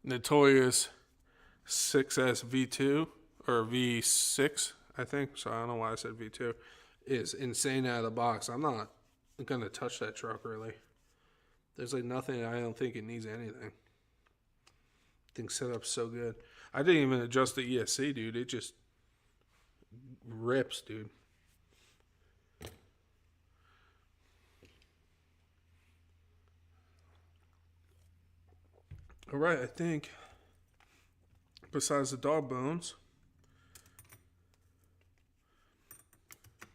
Notorious 6S V2 or V6, I think. So I don't know why I said V2. Is insane out of the box. I'm not gonna touch that truck really. There's like nothing. I don't think it needs anything. Thing's set up so good. I didn't even adjust the ESC, dude. It just rips, dude. All right, I think besides the dog bones,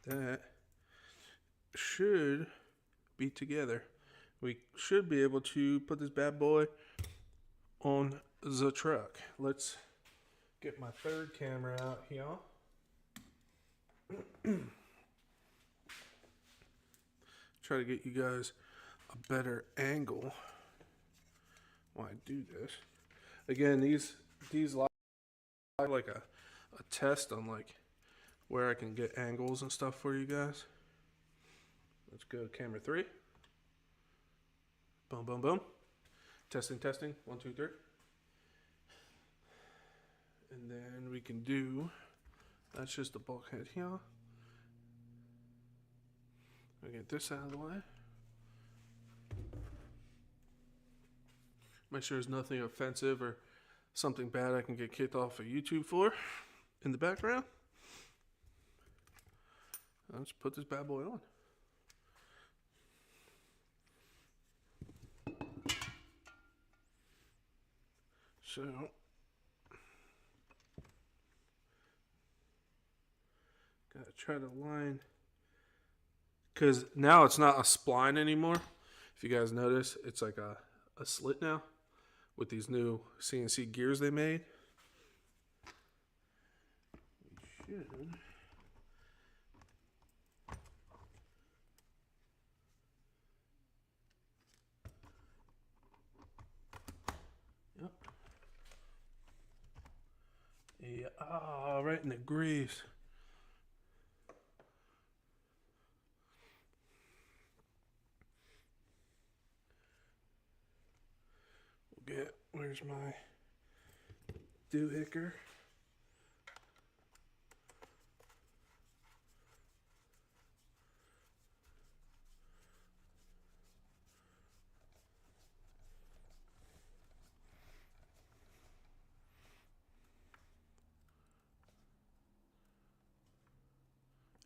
that should be together. We should be able to put this bad boy on the truck. Let's get my third camera out here. Try to get you guys a better angle while I do this. Again, these are like a test on like where I can get angles and stuff for you guys. Let's go camera 3. Boom, boom, boom. Testing, testing. 1, 2, 3. And then we can do, that's just the bulkhead here. I'll get this out of the way. Make sure there's nothing offensive or something bad I can get kicked off of YouTube for in the background. Let's put this bad boy on. So, gotta try to line, because now it's not a spline anymore. If you guys notice, it's like a slit now with these new CNC gears they made. We should Yeah, oh, right in the grease. We'll get, where's my doohicker?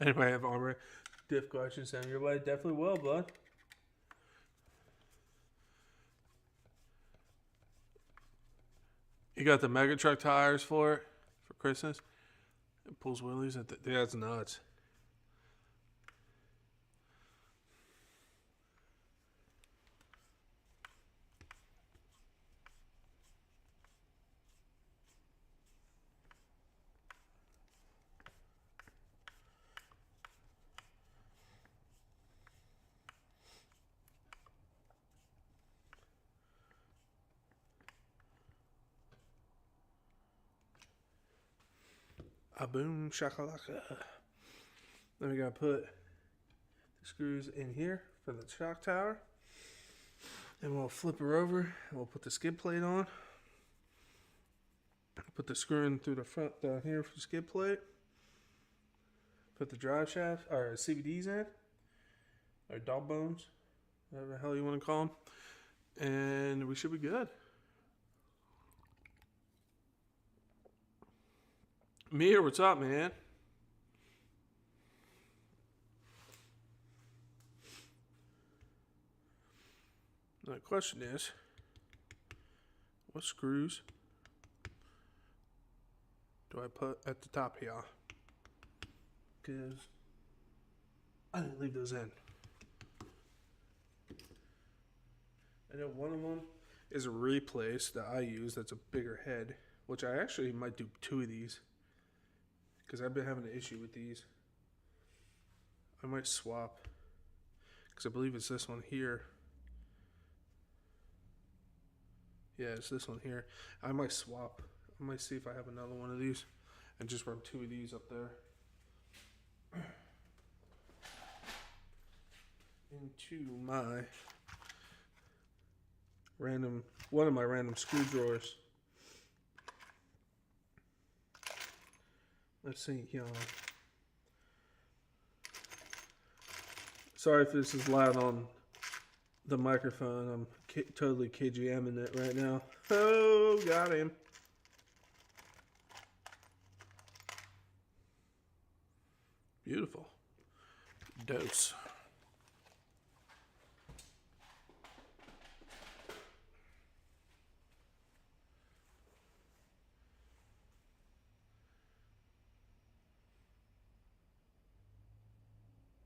Anybody have armor diff questions down your way? Definitely will, bud. You got the Mega Truck tires for it for Christmas? It pulls wheelies. That's nuts. A boom shakalaka. Then we gotta put the screws in here for the shock tower. And we'll flip her over and we'll put the skid plate on. Put the screw in through the front down here for the skid plate. Put the drive shaft or CVDs in, or dog bones, whatever the hell you want to call them, and we should be good. Mir, what's up, man? The question is, what screws do I put at the top here? Because I didn't leave those in. I know one of them is a replace that I use that's a bigger head, which I actually might do 2 of these because I've been having an issue with these. I might swap because I believe it's this one here. Yeah, it's this one here. I might swap. I might see if I have another one of these and just run 2 of these up there. Into my one of my random screw drawers. Let's see here. Sorry if this is loud on the microphone. I'm totally KGMing it right now. Oh, got him. Beautiful. Dose.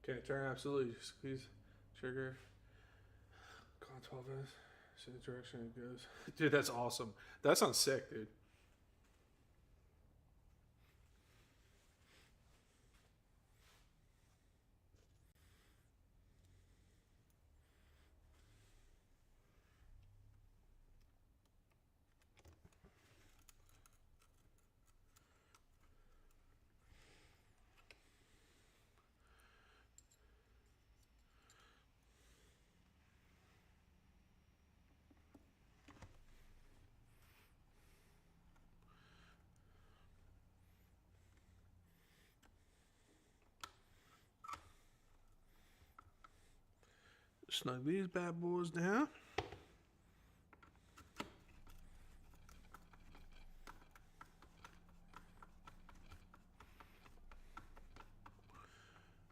Okay, turn absolutely. Squeeze trigger. Call 12 minutes. See the direction it goes. Dude, that's awesome. That sounds sick, dude. Snug these bad boys down.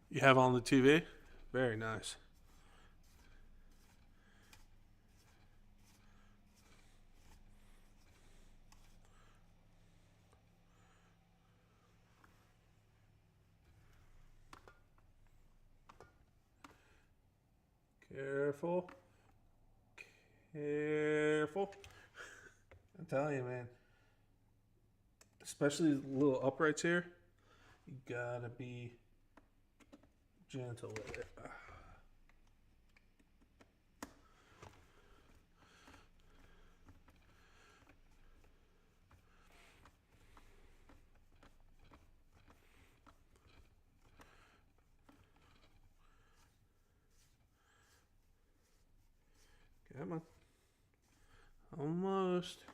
You have on the TV? Very nice. Careful. Careful. I'm telling you, man. Especially the little uprights here. You gotta be gentle with it. Come on. Almost.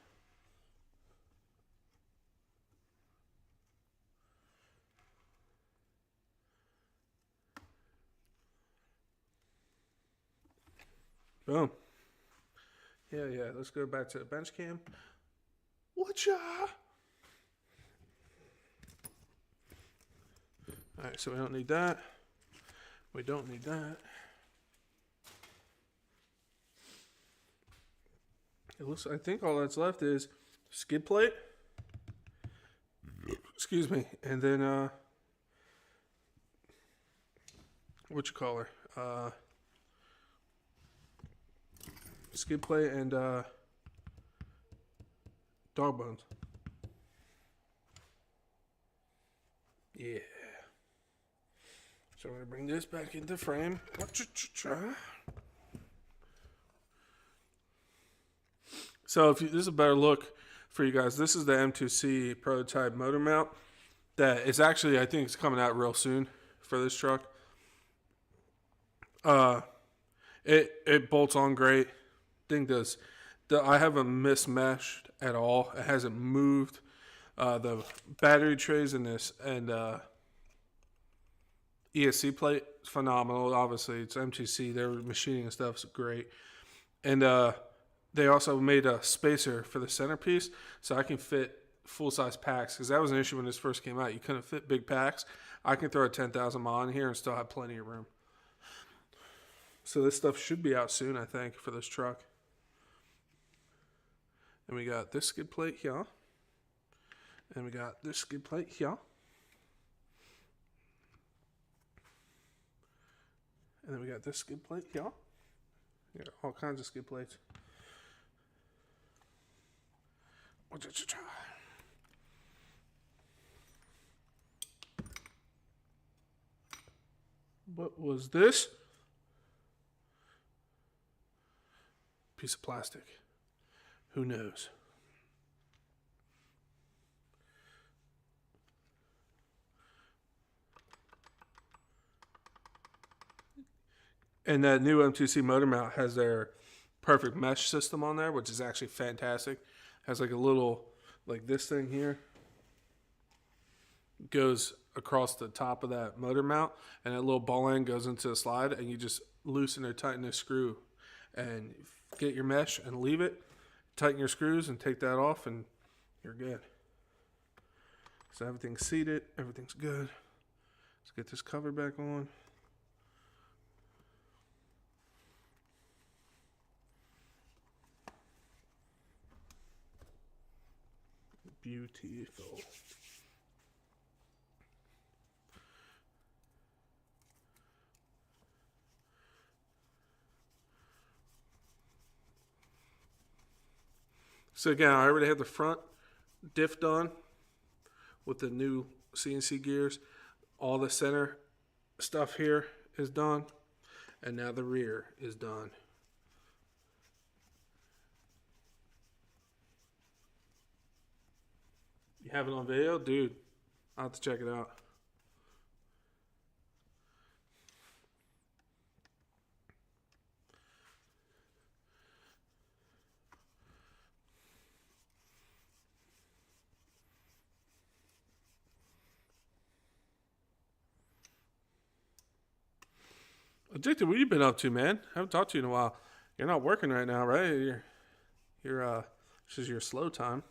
Boom. Yeah. Let's go back to the bench cam. Whatcha? Alright, so we don't need that. We don't need that. I think all that's left is skid plate. Excuse me. And then, what you call her? Skid plate and, dog bones. Yeah. So we're going to bring this back into frame. So this is a better look for you guys. This is the M2C prototype motor mount that is actually, I think it's coming out real soon for this truck. It bolts on great. I haven't mismeshed at all. It hasn't moved. The battery trays in this and ESC plate, phenomenal. Obviously, it's M2C. Their machining and stuff is great. And they also made a spacer for the centerpiece, so I can fit full-size packs. Because that was an issue when this first came out. You couldn't fit big packs. I can throw a 10,000 mile in here and still have plenty of room. So this stuff should be out soon, I think, for this truck. And we got this skid plate here. And we got this skid plate here. And then we got this skid plate here. We got all kinds of skid plates. What was this? Piece of plastic. Who knows? And that new M2C motor mount has their perfect mesh system on there, which is actually fantastic. Has like a little, like this thing here, goes across the top of that motor mount, and that little ball end goes into the slide, and you just loosen or tighten the screw, and get your mesh and leave it. Tighten your screws and take that off, and you're good. So everything's seated, everything's good. Let's get this cover back on. Beautiful. So again, I already have the front diff done with the new CNC gears. All the center stuff here is done. And now the rear is done. You have it on video? Dude, I'll have to check it out. Addicted, what have you been up to, man? I haven't talked to you in a while. You're not working right now, right? This is your slow time.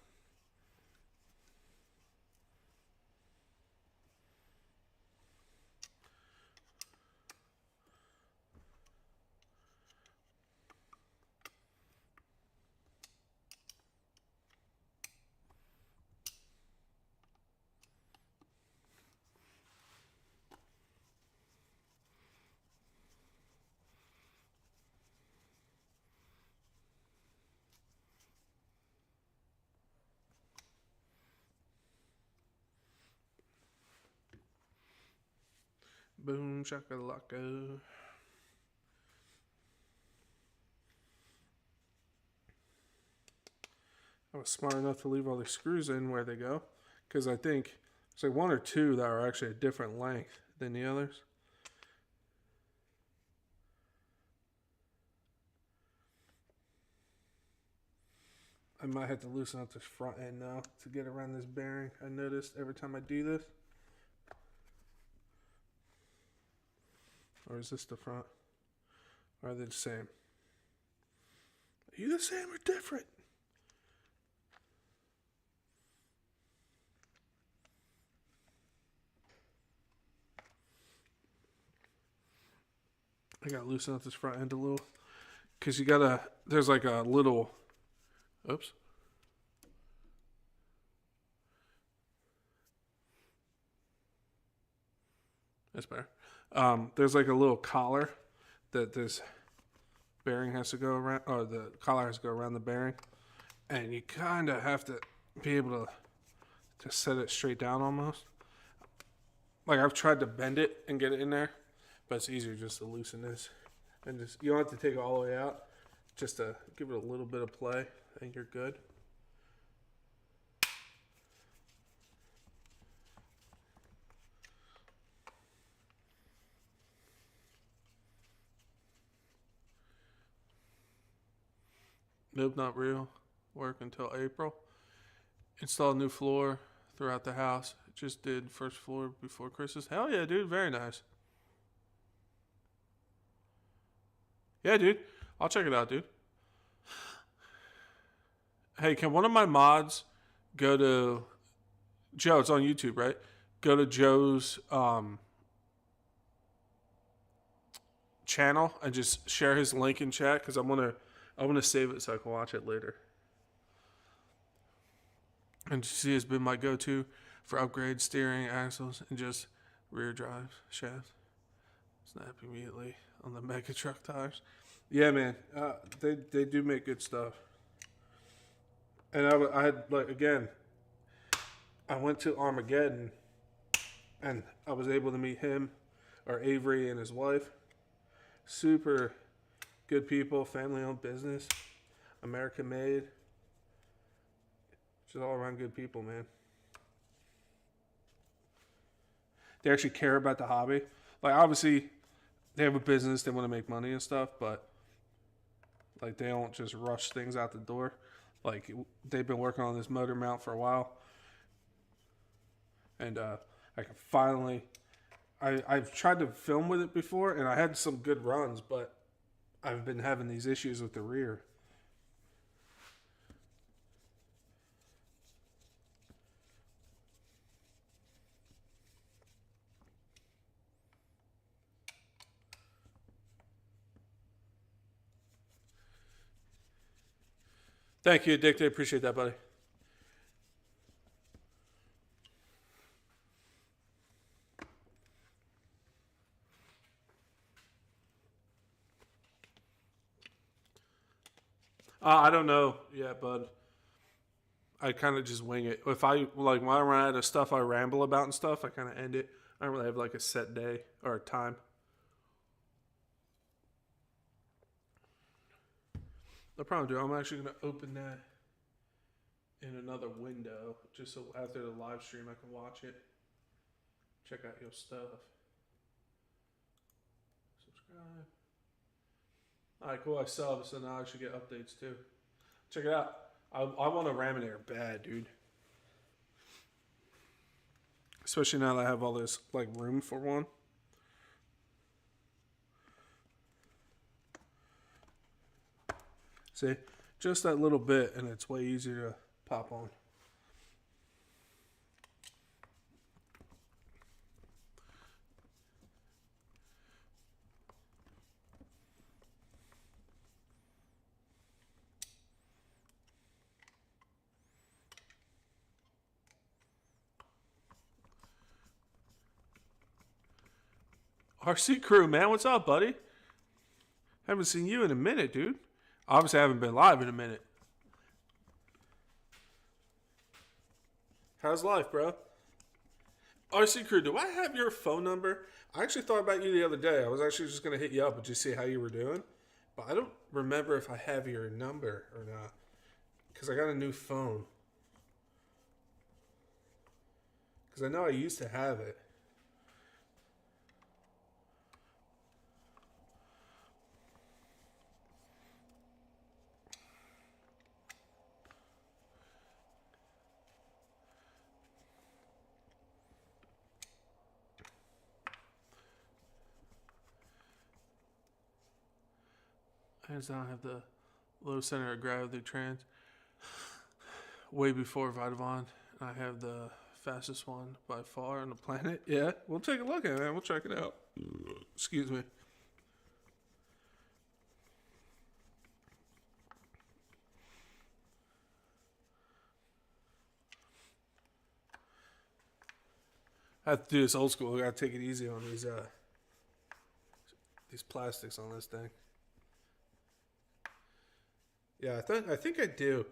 Boom, shakalaka. I was smart enough to leave all the screws in where they go, because I think there's like one or two that are actually a different length than the others. might have to loosen up this front end now to get around this bearing. I noticed every time I do this. Or is this the front? Or are they the same? Are you the same or different? I gotta loosen up this front end a little. Because you gotta, there's like a little, oops. That's better. There's like a little collar that this bearing has to go around, or the collar has to go around the bearing. And you kind of have to be able to set it straight down almost. Like I've tried to bend it and get it in there, but it's easier just to loosen this. And just, you don't have to take it all the way out, just to give it a little bit of play, and you're good. Nope, not real. Work until April. Install a new floor throughout the house. Just did first floor before Christmas. Hell yeah, dude. Very nice. Yeah, dude. I'll check it out, dude. Hey, can one of my mods go to Joe? It's on YouTube, right? Go to Joe's channel and just share his link in chat, because I want to save it so I can watch it later. And see, has been my go-to for upgrade steering, axles, and just rear drive shaft. Snap immediately on the mega truck tires. Yeah, man, they do make good stuff. And I had, like, again, I went to Armageddon, and I was able to meet him, or Avery and his wife. Super good people, family-owned business, American made. Just all around good people, man. They actually care about the hobby. Like, obviously, they have a business, they want to make money and stuff, but like, they don't just rush things out the door. Like, they've been working on this motor mount for a while, and I can finally. I've tried to film with it before, and I had some good runs, but I've been having these issues with the rear. Thank you, Addicted. Appreciate that, buddy. I don't know yet, bud. I kind of just wing it. If I, like, when I run out of stuff I ramble about and stuff, I kind of end it. I don't really have like a set day or a time. No problem, dude. I'm actually going to open that in another window just so after the live stream I can watch it. Check out your stuff. Subscribe. Alright, cool. I sub, so now I should get updates too. Check it out. I want a Raminator bad, dude. Especially now that I have all this like room for one. See, just that little bit, and it's way easier to pop on. RC Crew, man, what's up, buddy? Haven't seen you in a minute, dude. Obviously, I haven't been live in a minute. How's life, bro? RC Crew, do I have your phone number? I actually thought about you the other day. I was actually just going to hit you up and just see how you were doing. But I don't remember if I have your number or not. Because I got a new phone. Because I know I used to have it. Hands down, I have the low center of gravity trans. Way before Vitavon. I have the fastest one by far on the planet. Yeah, we'll take a look at it, man. We'll check it out. Excuse me. I have to do this old school. I gotta take it easy on these plastics on this thing. Yeah, I think I do,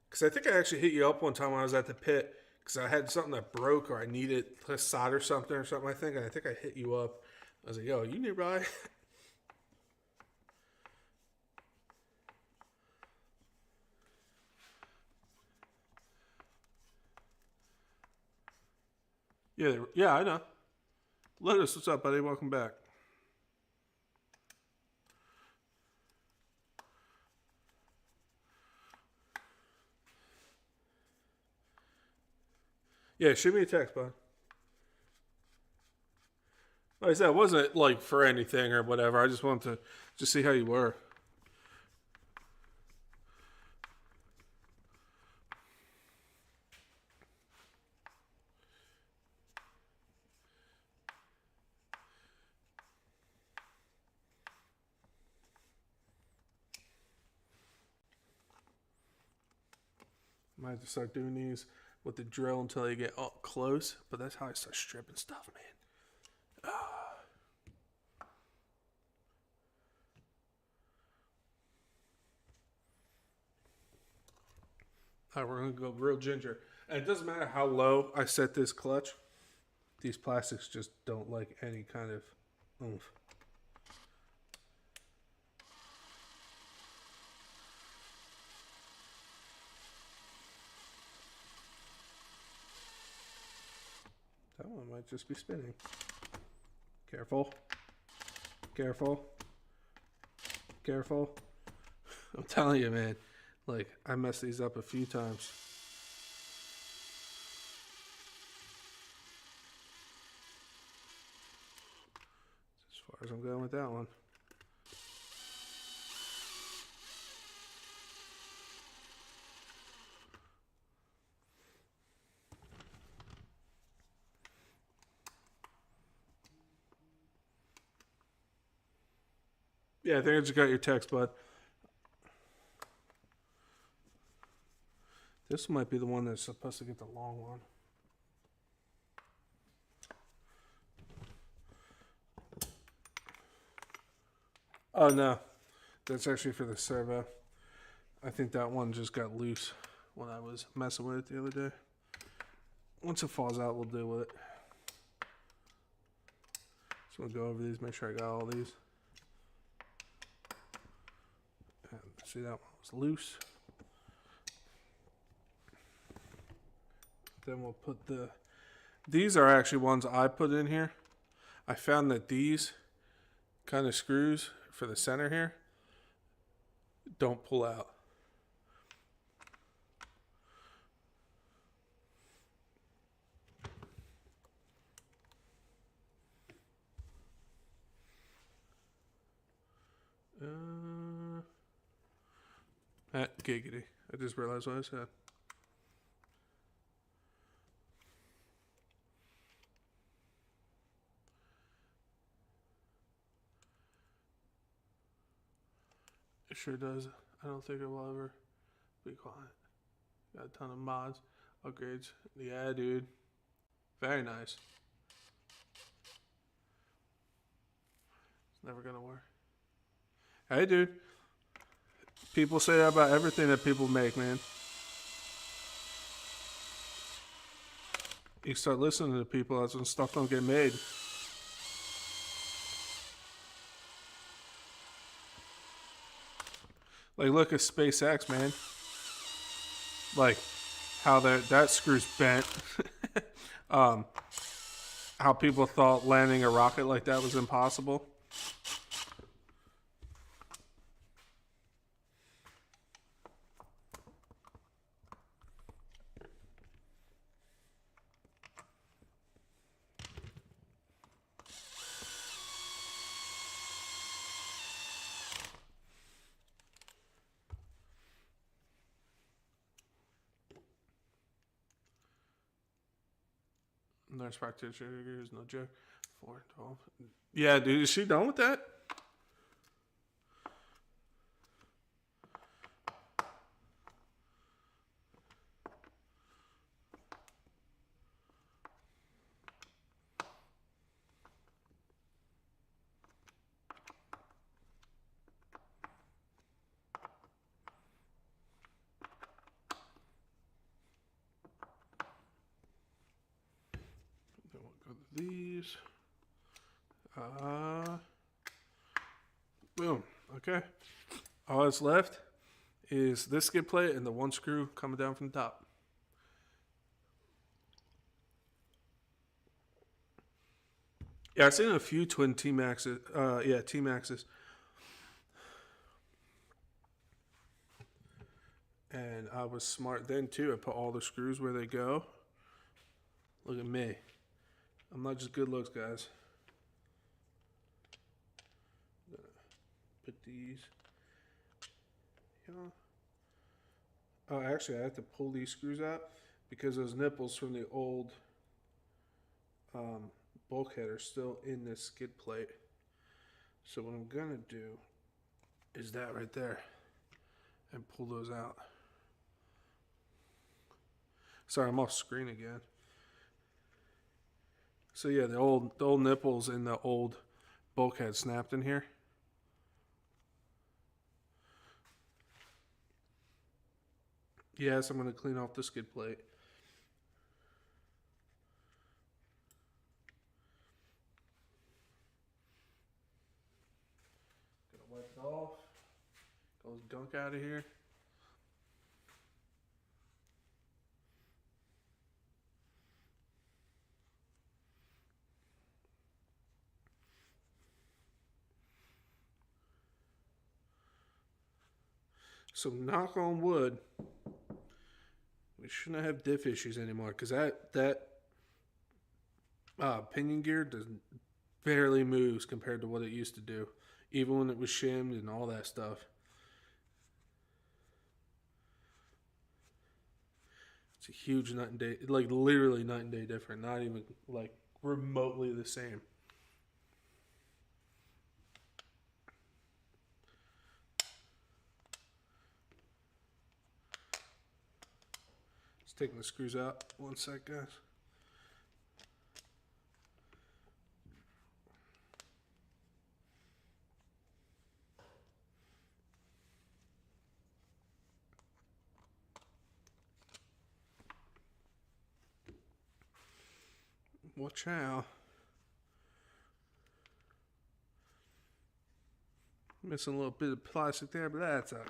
because I think I actually hit you up one time when I was at the pit, because I had something that broke or I needed to solder something or something. I think I hit you up. I was like, "Yo, you nearby?" Yeah, I know. Lotus, what's up, buddy? Welcome back. Yeah, shoot me a text, bud. Like I said, it wasn't like for anything or whatever. I just wanted to just see how you were. Might have to start doing these with the drill until they get up close, but that's how I start stripping stuff, man. All right, we're gonna go real ginger, and it doesn't matter how low I set this clutch. These plastics just don't like any kind of oomph. That one might just be spinning. Careful. Careful. Careful. I'm telling you, man. Like, I messed these up a few times. As far as I'm going with that one. Yeah, I think I just got your text, bud. This might be the one that's supposed to get the long one. Oh, no. That's actually for the servo. I think that one just got loose when I was messing with it the other day. Once it falls out, we'll deal with it. So we'll go over these, make sure I got all these. And see, that one was loose. Then we'll put these are actually ones I put in here. I found that these kind of screws for the center here don't pull out. Giggity. I just realized what I said. It sure does. I don't think it will ever be quiet. Got a ton of mods, upgrades. Yeah, dude. Very nice. It's never gonna work. Hey, dude. People say that about everything that people make, man. You start listening to people, that's when stuff don't get made. Like, look at SpaceX, man. Like, how that screw's bent. How people thought landing a rocket like that was impossible. Nurse practitioner is no joke. 412. Yeah, dude, is she done with that? Then we'll go to these. Boom. Okay. All that's left is this skid plate and the one screw coming down from the top. Yeah, I've seen a few twin T-Maxes. T-Maxes. And I was smart then, too. I put all the screws where they go. Look at me. I'm not just good looks, guys. Put these. Oh, actually, I have to pull these screws out because those nipples from the old bulkhead are still in this skid plate. So what I'm gonna do is that right there and pull those out. Sorry, I'm off screen again. So yeah, the old nipples in the old bulkhead snapped in here. Yes, I'm gonna clean off the skid plate. Gonna wipe it off. Get all this gunk out of here. So knock on wood, we shouldn't have diff issues anymore because that pinion gear barely moves compared to what it used to do, even when it was shimmed and all that stuff. It's a huge night and day, like literally night and day different, not even like remotely the same. Just taking the screws out. One sec, guys. Watch out. Missing a little bit of plastic there, but that's okay.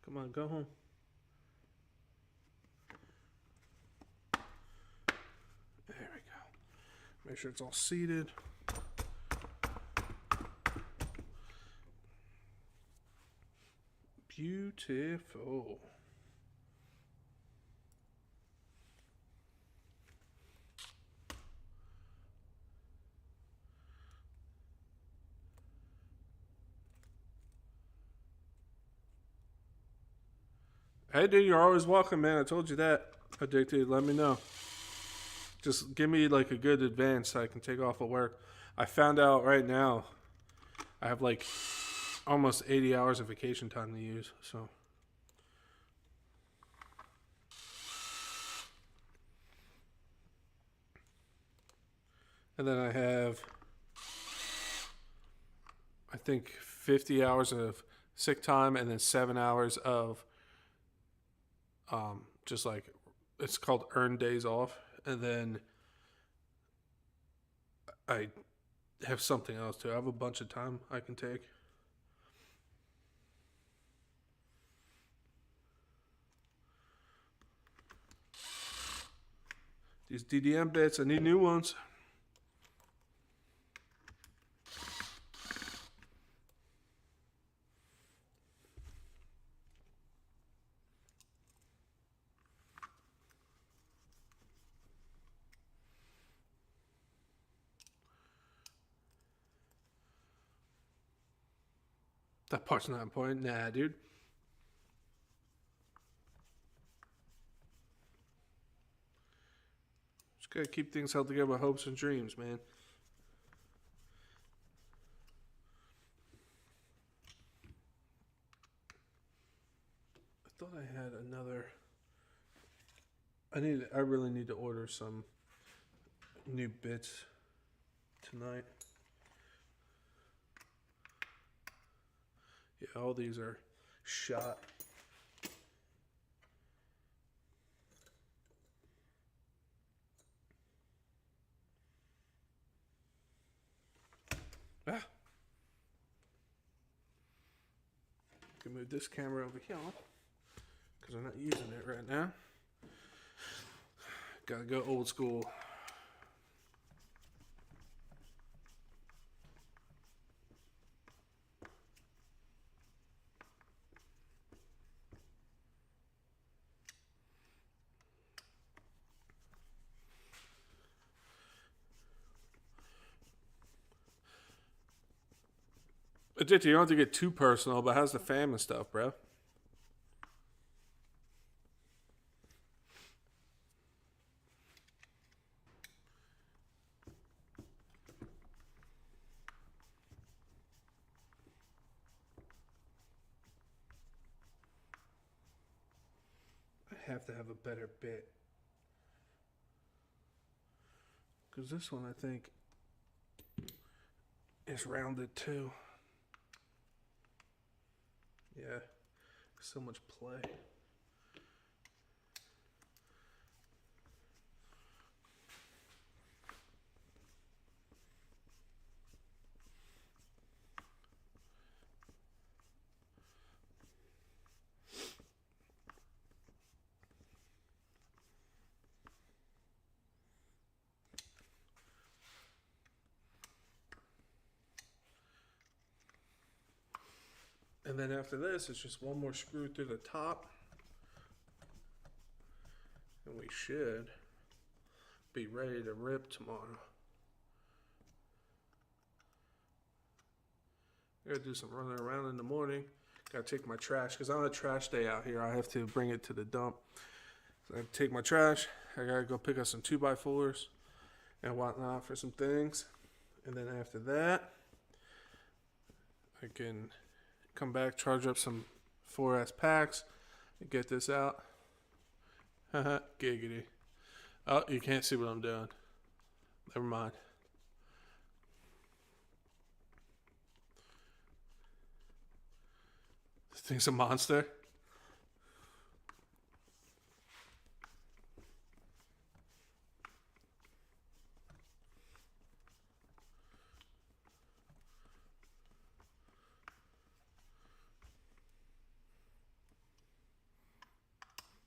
Come on, go home. There we go. Make sure it's all seated. Beautiful. Hey, dude, you're always welcome, man. I told you that. Addicted, let me know. Just give me like a good advance so I can take off of work. I found out right now I have like almost 80 hours of vacation time to use, so. And then I have, I think, 50 hours of sick time and then 7 hours of just like, it's called earned days off. And then I have something else too. I have a bunch of time I can take. These DDM bits, I need new ones. That part's not important. Nah, dude. Just gotta keep things held together with hopes and dreams, man. I thought I had another. I really need to order some new bits tonight. Yeah, all these are shot. Ah. Can move this camera over here because I'm not using it right now. Gotta go old school. But you don't have to get too personal, but how's the fam and stuff, bro? I have to have a better bit. Because this one, I think, is rounded too. Yeah, so much play. And then after this, it's just one more screw through the top. And we should be ready to rip tomorrow. I gotta do some running around in the morning. Gotta take my trash, because on a trash day out here, I have to bring it to the dump. So I take my trash, I gotta go pick up some 2x4s and whatnot for some things. And then after that, I can come back, charge up some 4S packs, and get this out. Haha, giggity. Oh, you can't see what I'm doing. Never mind. This thing's a monster.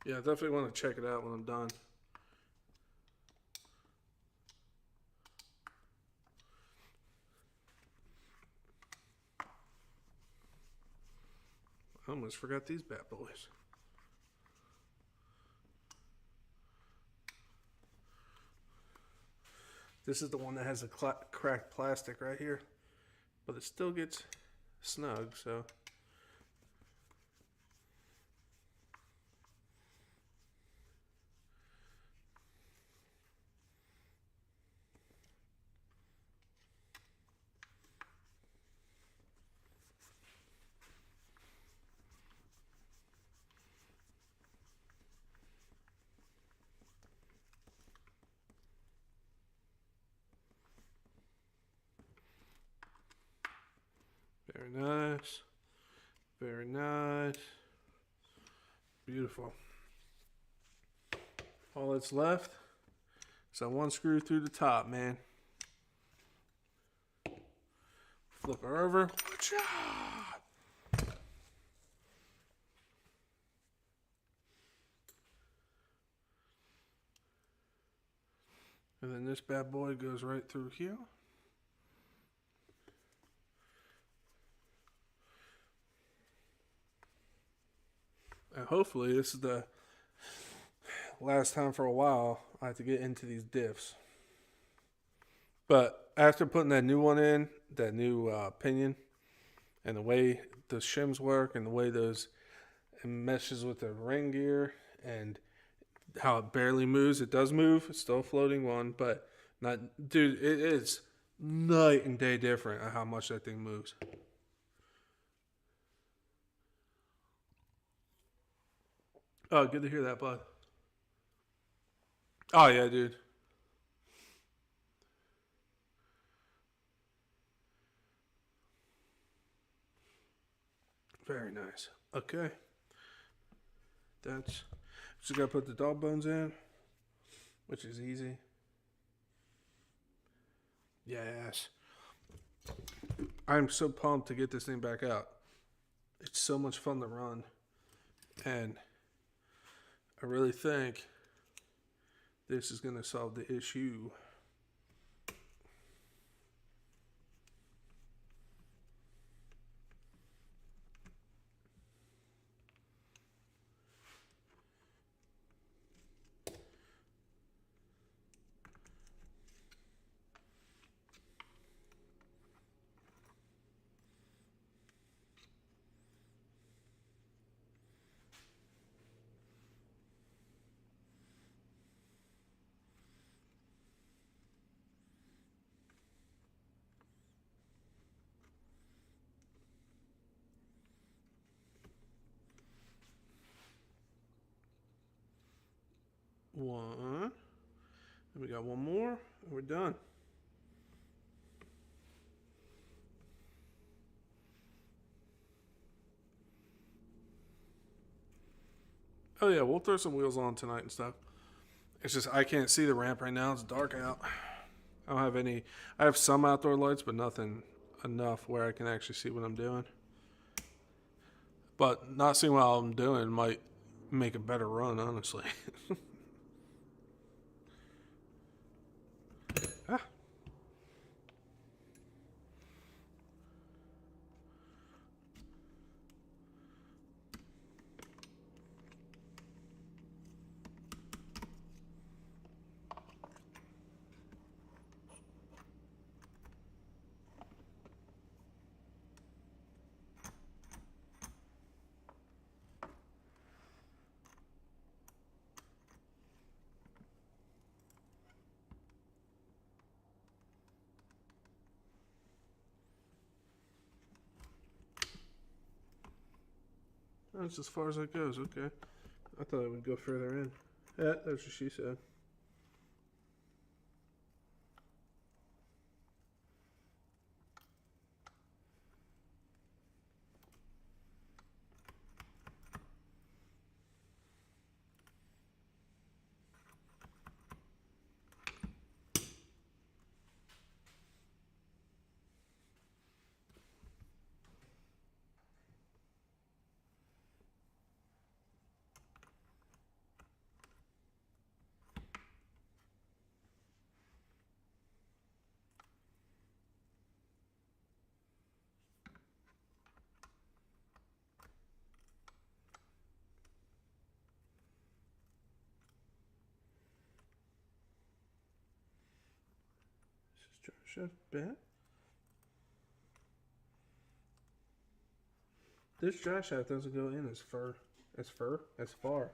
Yeah, I definitely want to check it out when I'm done. I almost forgot these bad boys. This is the one that has a cracked plastic right here, but it still gets snug, so. Very nice. Very nice. Beautiful. All that's left is that one screw through the top, man. Flip her over. And then this bad boy goes right through here. And hopefully this is the last time for a while I have to get into these diffs. But after putting that new one in, that new pinion, And the way the shims work and the way those it meshes with the ring gear and how it barely moves. It does move. It's still a floating one, but not, dude, it is night and day different on how much that thing moves. Oh, good to hear that, bud. Oh, yeah, dude. Very nice. Okay. That's just gotta put the dog bones in, which is easy. Yes. I'm so pumped to get this thing back out. It's so much fun to run. And I really think this is gonna solve the issue. One. And we got one more, and we're done. Oh yeah, we'll throw some wheels on tonight and stuff. It's just I can't see the ramp right now. It's dark out. I don't have any. I have some outdoor lights, but nothing enough where I can actually see what I'm doing. But not seeing what I'm doing might make a better run, honestly. Ah, that's as far as that goes. Okay. I thought it would go further in. Yeah, that's what she said. This is drive shaft bent. This drive shaft doesn't go in as far. As far.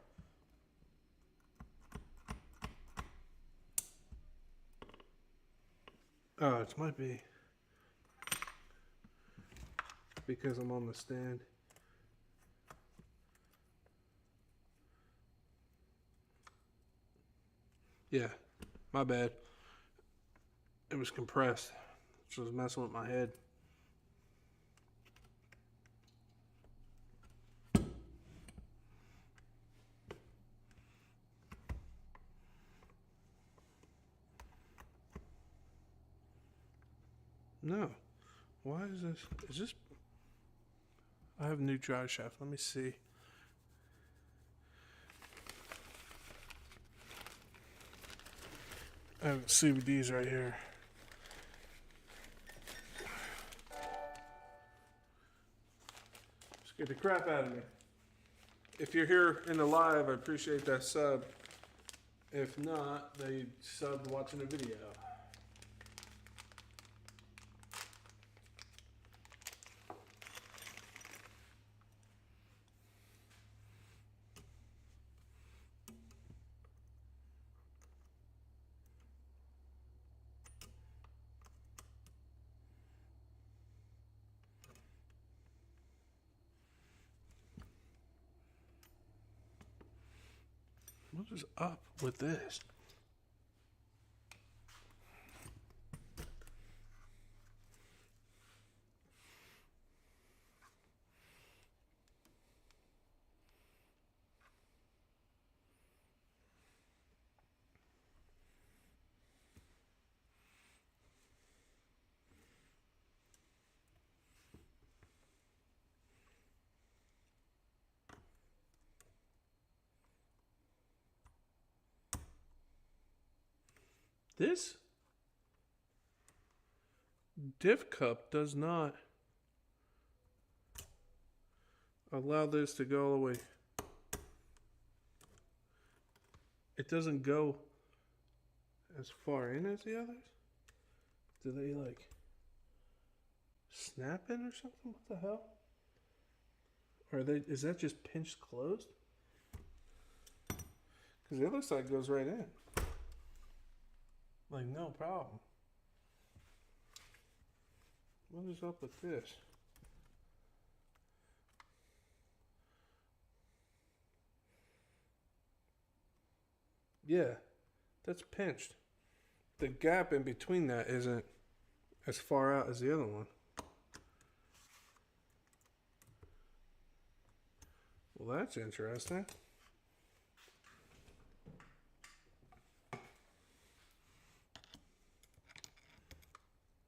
Oh, it might be because I'm on the stand. Yeah, my bad. It was compressed, which was messing with my head. No. Why is this? Is this? I have a new drive shaft. Let me see. I have CVDs right here. Scared the crap out of me. If you're here in the live, I appreciate that sub. If not, they subbed watching the video. What is up with this? This diff cup does not allow this to go all the way. It doesn't go as far in as the others. Do they like snap in or something? What the hell? Or are they? Is that just pinched closed? Because the other side goes right in. Like, no problem. What is up with this? Yeah, that's pinched. The gap in between that isn't as far out as the other one. Well, that's interesting.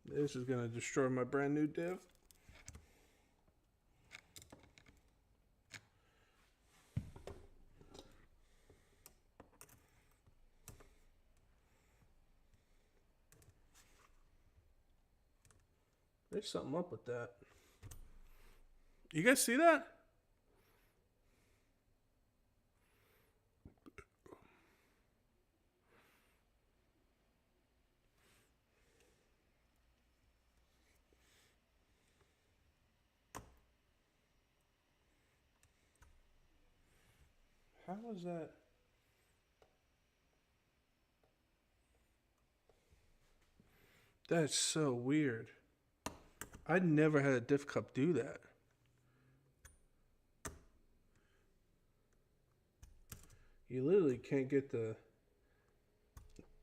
This is going to destroy my brand new diff. There's something up with that. You guys see that? How is that? That's so weird. I never had a diff cup do that. You literally can't get the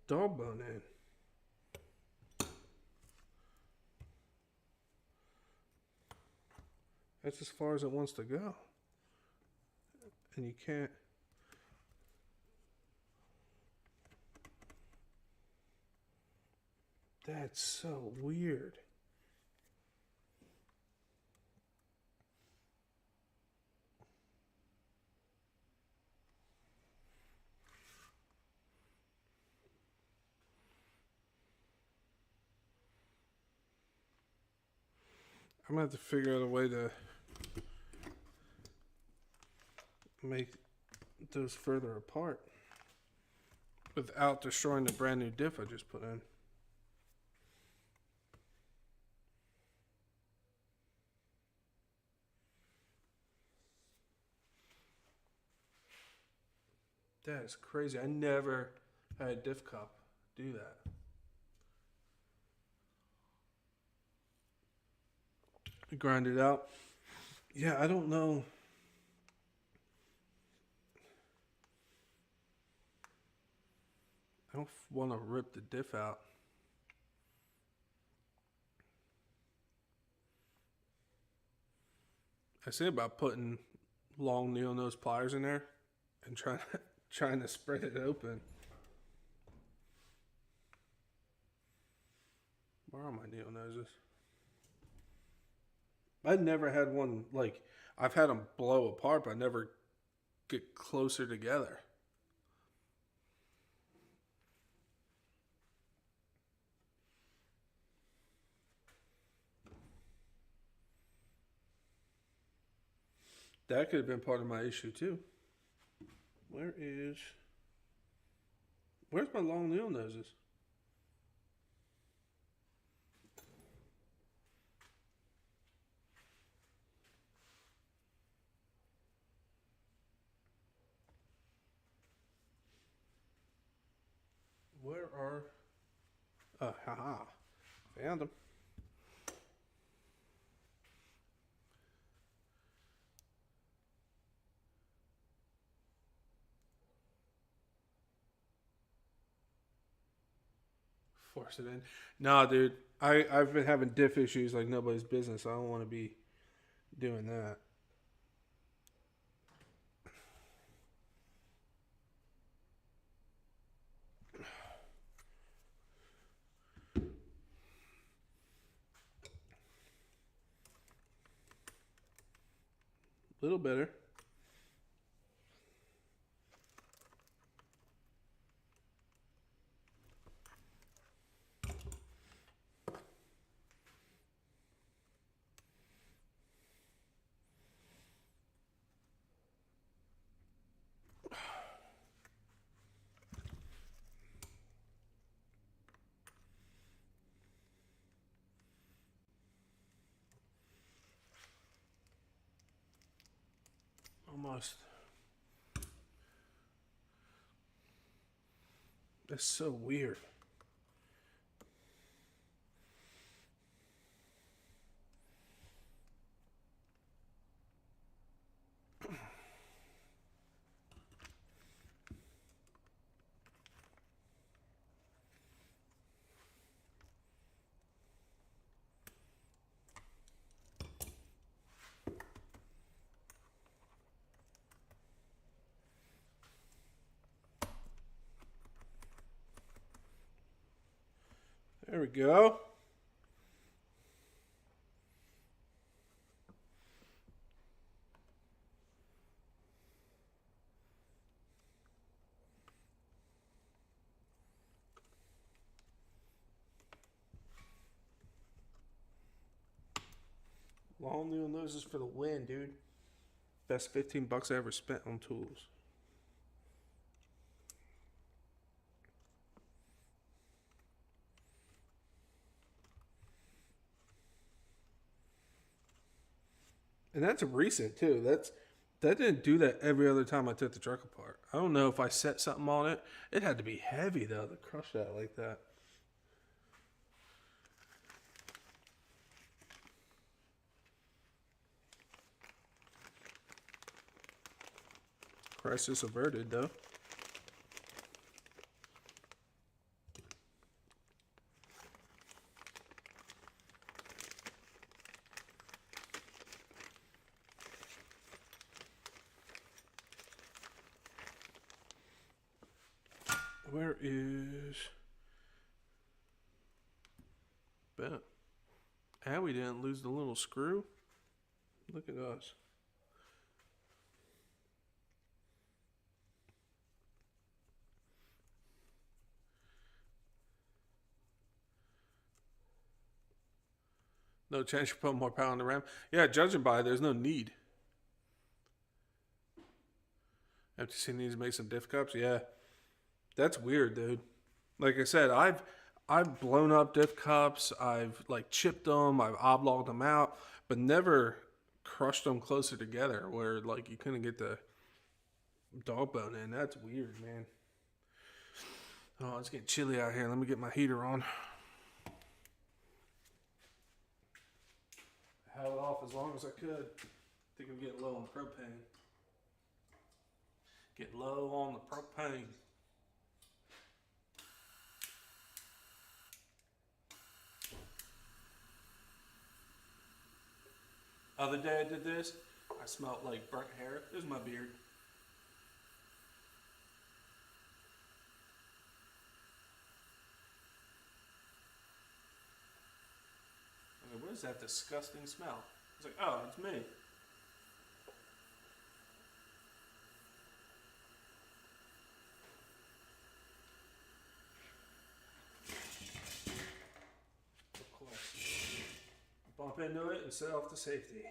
dog bone in. That's as far as it wants to go. And you can't. That's so weird. I'm going to have to figure out a way to make those further apart without destroying the brand new diff I just put in. That is crazy. I never had a diff cup do that. Grind it out. Yeah, I don't know. I don't want to rip the diff out. I say about putting long needle nose pliers in there and trying to spread it open. Where are my needle noses? I never had one, like, I've had them blow apart, but I never get closer together. That could have been part of my issue too. Where's my long needle noses? Where are... haha. Found them. Force it in. Nah, dude. I've been having diff issues like nobody's business. I don't want to be doing that. A little better. Almost. That's so weird. There we go. Long needle noses for the win, dude. Best $15 I ever spent on tools. And that's recent too. That didn't do that every other time I took the truck apart. I don't know if I set something on it. It had to be heavy though to crush that like that. Crisis averted though. Where is Ben? And we didn't lose the little screw. Look at us. No chance you put more power on the ram. Yeah, judging by there's no need. FTC needs to make some diff cups. Yeah, that's weird, dude. Like I said, I've blown up diff cups. I've like chipped them. I've oblonged them out, but never crushed them closer together where like you couldn't get the dog bone in. That's weird, man. Oh, it's getting chilly out here. Let me get my heater on. I held off as long as I could. I think I'm getting low on propane. Get low on the propane. Other day I did this, I smelled like burnt hair. This is my beard. I mean, what is that disgusting smell? It's like, oh, it's me. Of course. Bump into it and set off to safety.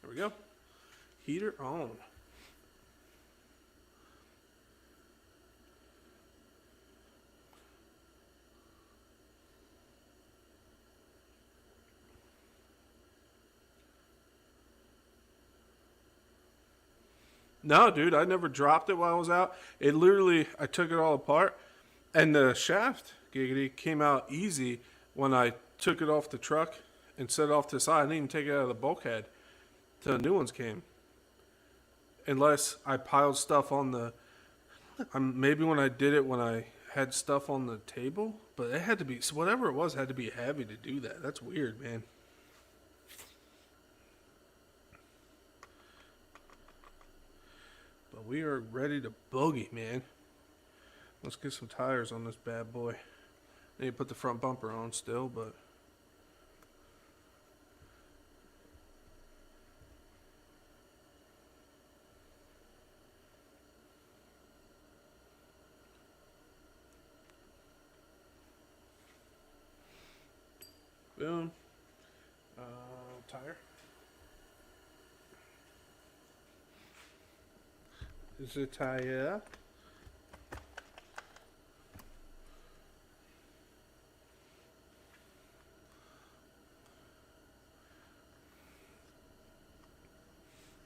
There we go. Heater on. No, dude, I never dropped it while I was out. It literally, I took it all apart, and the shaft giggity came out easy when I took it off the truck and set it off to the side. I didn't even take it out of the bulkhead till the new ones came. Unless I piled stuff on the... maybe when I did it when I had stuff on the table, but it had to be... whatever it was had to be heavy to do that. That's weird, man. But we are ready to boogie, man. Let's get some tires on this bad boy. I need to put the front bumper on still, but... boom. Tire. Is it tire?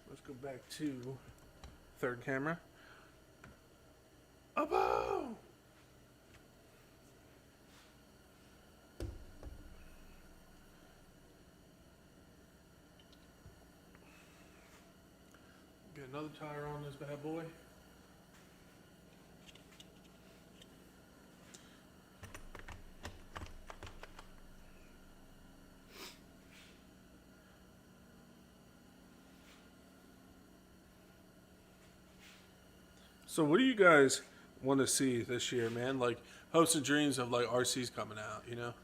Let's go back to third camera. Abo! Get another tire on this bad boy. So what do you guys want to see this year, man? Like hopes and dreams of like RCs coming out, you know?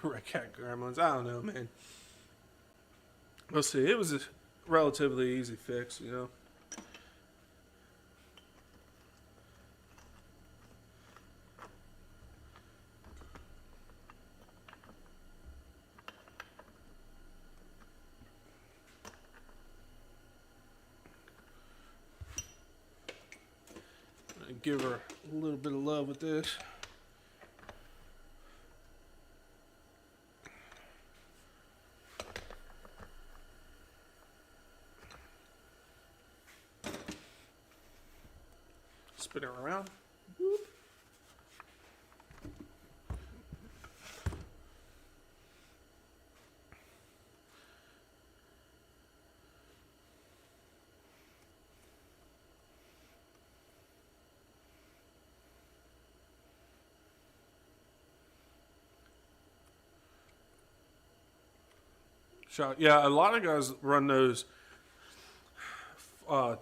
Red Cat Gremlins. I don't know, man. We'll see. It was a relatively easy fix, you know. Give her a little bit of love with this. Spin her around. Whoop. Shot. Yeah, a lot of guys run those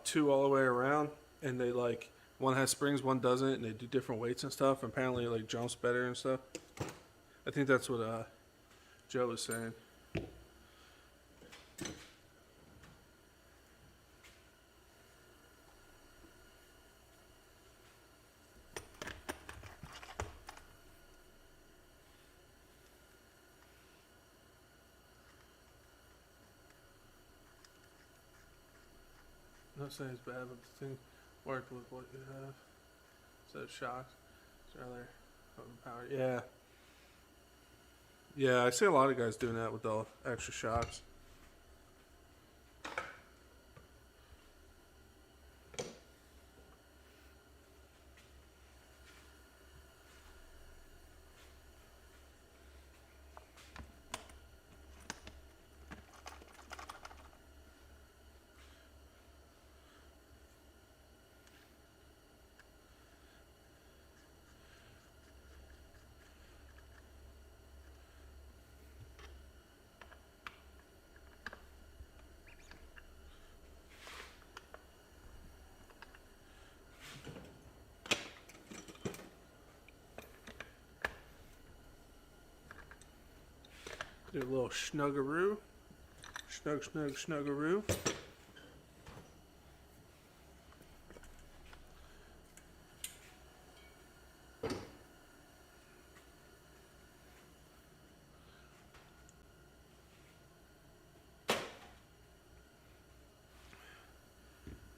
two all the way around, and they like one has springs, one doesn't, and they do different weights and stuff. And apparently, it, like jumps better and stuff. I think that's what Joe was saying. Not saying it's bad, but the thing worked with what you have. So shocks. It's rather overpowered. Yeah. Yeah, I see a lot of guys doing that with the extra shocks. Do a little snuggaroo. Snuggaroo.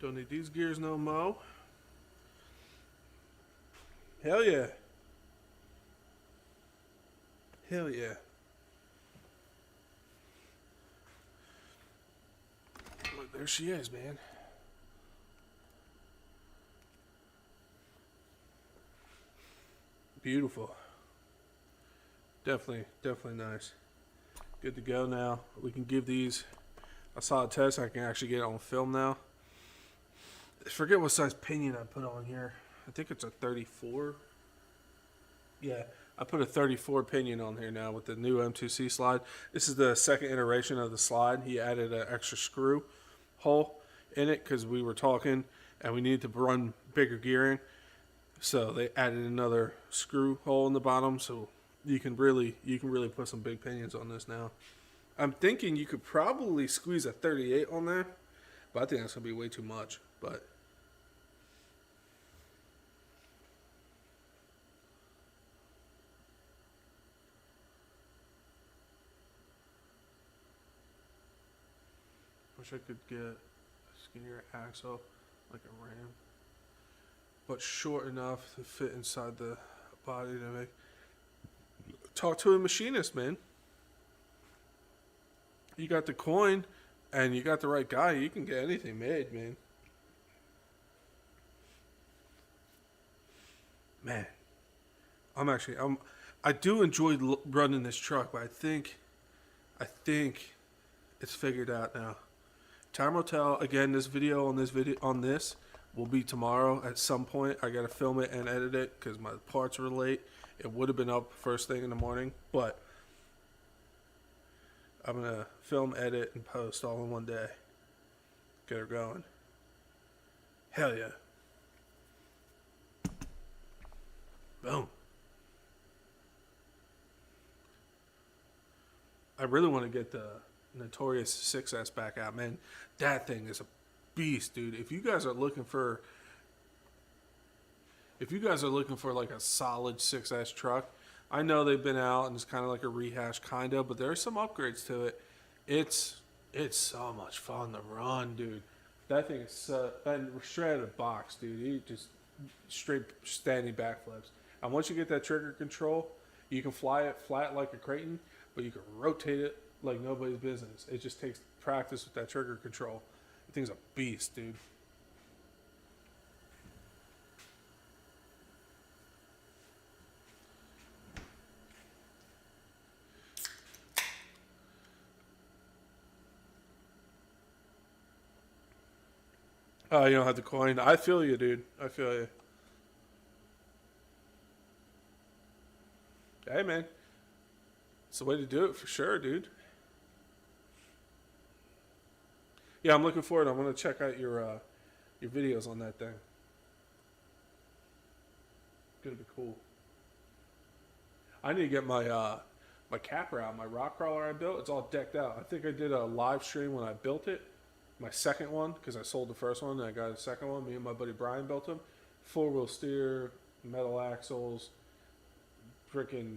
Don't need these gears no mo. Hell yeah. Hell yeah. Look, there she is, man. Beautiful. Definitely nice. Good to go now. We can give these a solid test. I can actually get it on film now. I forget what size pinion I put on here. I think it's a 34. Yeah, I put a 34 pinion on here now with the new M2C slide. This is the second iteration of the slide. He added an extra screw hole in it because we were talking and we needed to run bigger gearing. So they added another screw hole in the bottom, so you can really put some big pinions on this now. I'm thinking you could probably squeeze a 38 on there, but I think that's gonna be way too much. But wish I could get a skinnier axle like a Ram, but short enough to fit inside the body to make. Talk to a machinist, man. You got the coin and you got the right guy, you can get anything made, man. Man, I do enjoy running this truck, but I think it's figured out now. Time will tell. Again, this video on this will be tomorrow at some point. I gotta film it and edit it because my parts were late. It would have been up first thing in the morning, but I'm gonna film, edit, and post all in one day. Get her going. Hell yeah. Boom. I really want to get the Notorious 6S back out, man. That thing is a beast, dude. If you guys are looking for like a solid 6S truck, I know they've been out and it's kind of like a rehash kind of, but there are some upgrades to it. It's so much fun to run, dude. That thing is straight out of the box, dude. You just straight standing backflips. And once you get that trigger control, you can fly it flat like a Creighton, but you can rotate it like nobody's business. It just takes practice with that trigger control. The thing's a beast, dude. Oh, you don't have the coin. I feel you, dude. I feel you. Hey, man. It's the way to do it for sure, dude. Yeah, I'm looking forward. I'm gonna check out your videos on that thing. Gonna be cool. I need to get my my capper out, my rock crawler I built. It's all decked out. I think I did a live stream when I built it. My second one, because I sold the first one and I got a second one. Me and my buddy Brian built them. 4-wheel steer, metal axles, freaking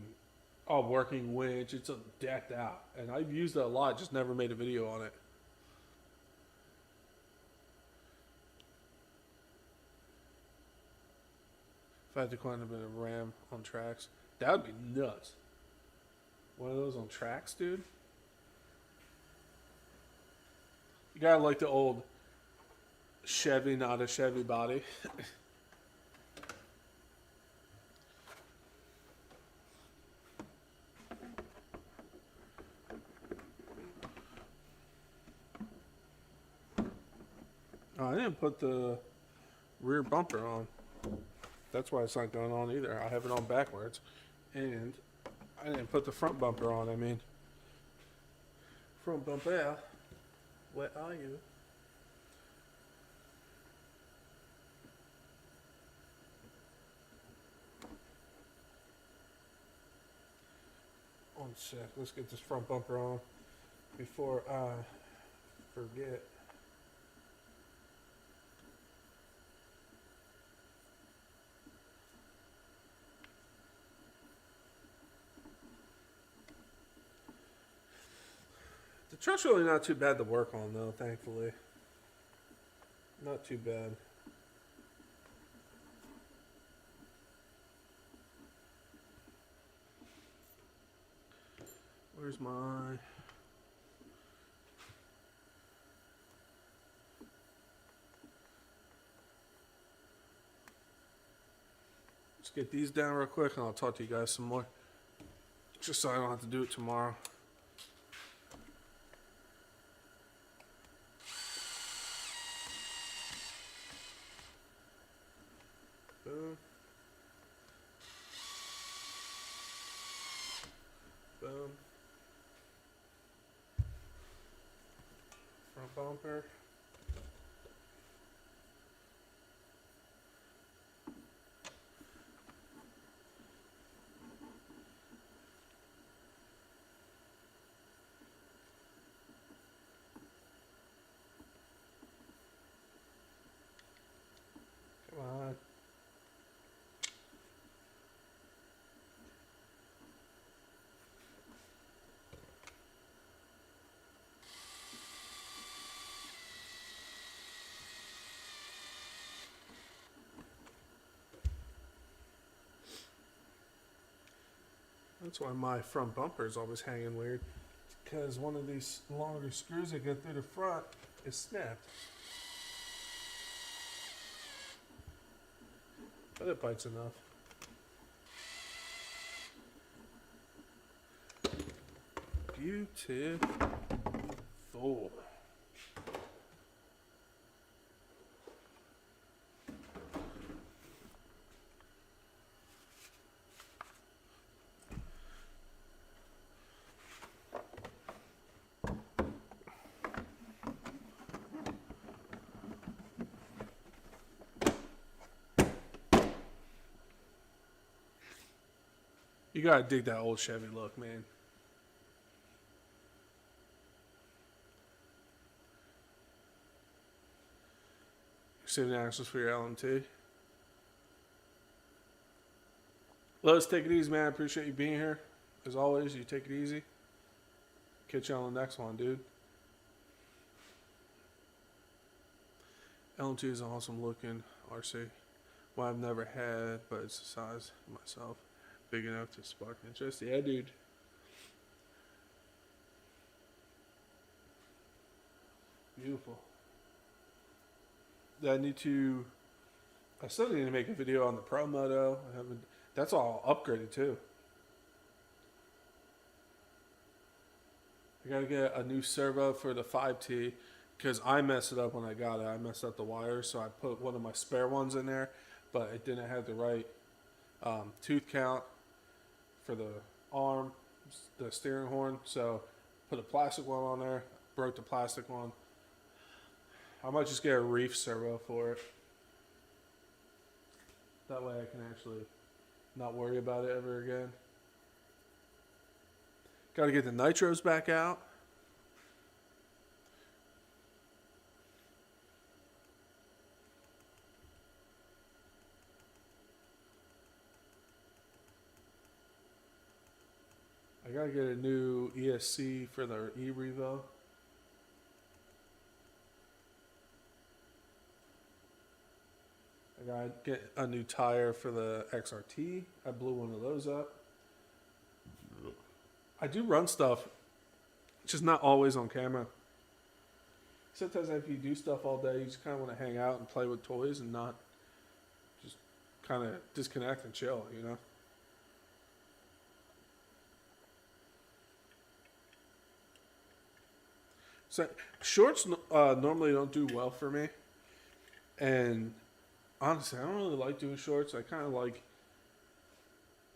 all working winch. It's decked out, and I've used it a lot. Just never made a video on it. If I had to climb a bit of Ram on tracks, that would be nuts. One of those on tracks, dude. You gotta like the old Chevy, not a Chevy body. Oh, I didn't put the rear bumper on. That's why it's not going on either. I have it on backwards. And I didn't put the front bumper on. I mean, front bumper. Where are you? One sec. Let's get this front bumper on before I forget. The truck's really not too bad to work on, though, thankfully. Not too bad. Where's my... Let's get these down real quick and I'll talk to you guys some more. Just so I don't have to do it tomorrow. Boom. Boom. Front bumper. Come on. That's why my front bumper is always hanging weird. Because one of these longer screws that go through the front is snapped. But it bites enough. Beautiful. You gotta dig that old Chevy look, man. Saving axles for your LMT. Let's take it easy, man. I appreciate you being here. As always, you take it easy. Catch you on the next one, dude. LMT is an awesome looking RC. One I've never had, but it's the size of myself. Big enough to spark interest. Yeah, dude. Beautiful. I still need to make a video on the Pro Moto. That's all upgraded too. I gotta get a new servo for the 5T because I messed it up when I got it. I messed up the wires, so I put one of my spare ones in there, but it didn't have the right tooth count for the arm, the steering horn. So put a plastic one on there, broke the plastic one. I might just get a reef servo for it. That way I can actually not worry about it ever again. Got to get the nitros back out. I got to get a new ESC for the E-Revo. I gotta get a new tire for the XRT. I blew one of those up. I do run stuff, just not always on camera. Sometimes if you do stuff all day, you just kind of want to hang out and play with toys and not just kind of disconnect and chill, you know? So shorts normally don't do well for me, and honestly, I don't really like doing shorts. I kind of like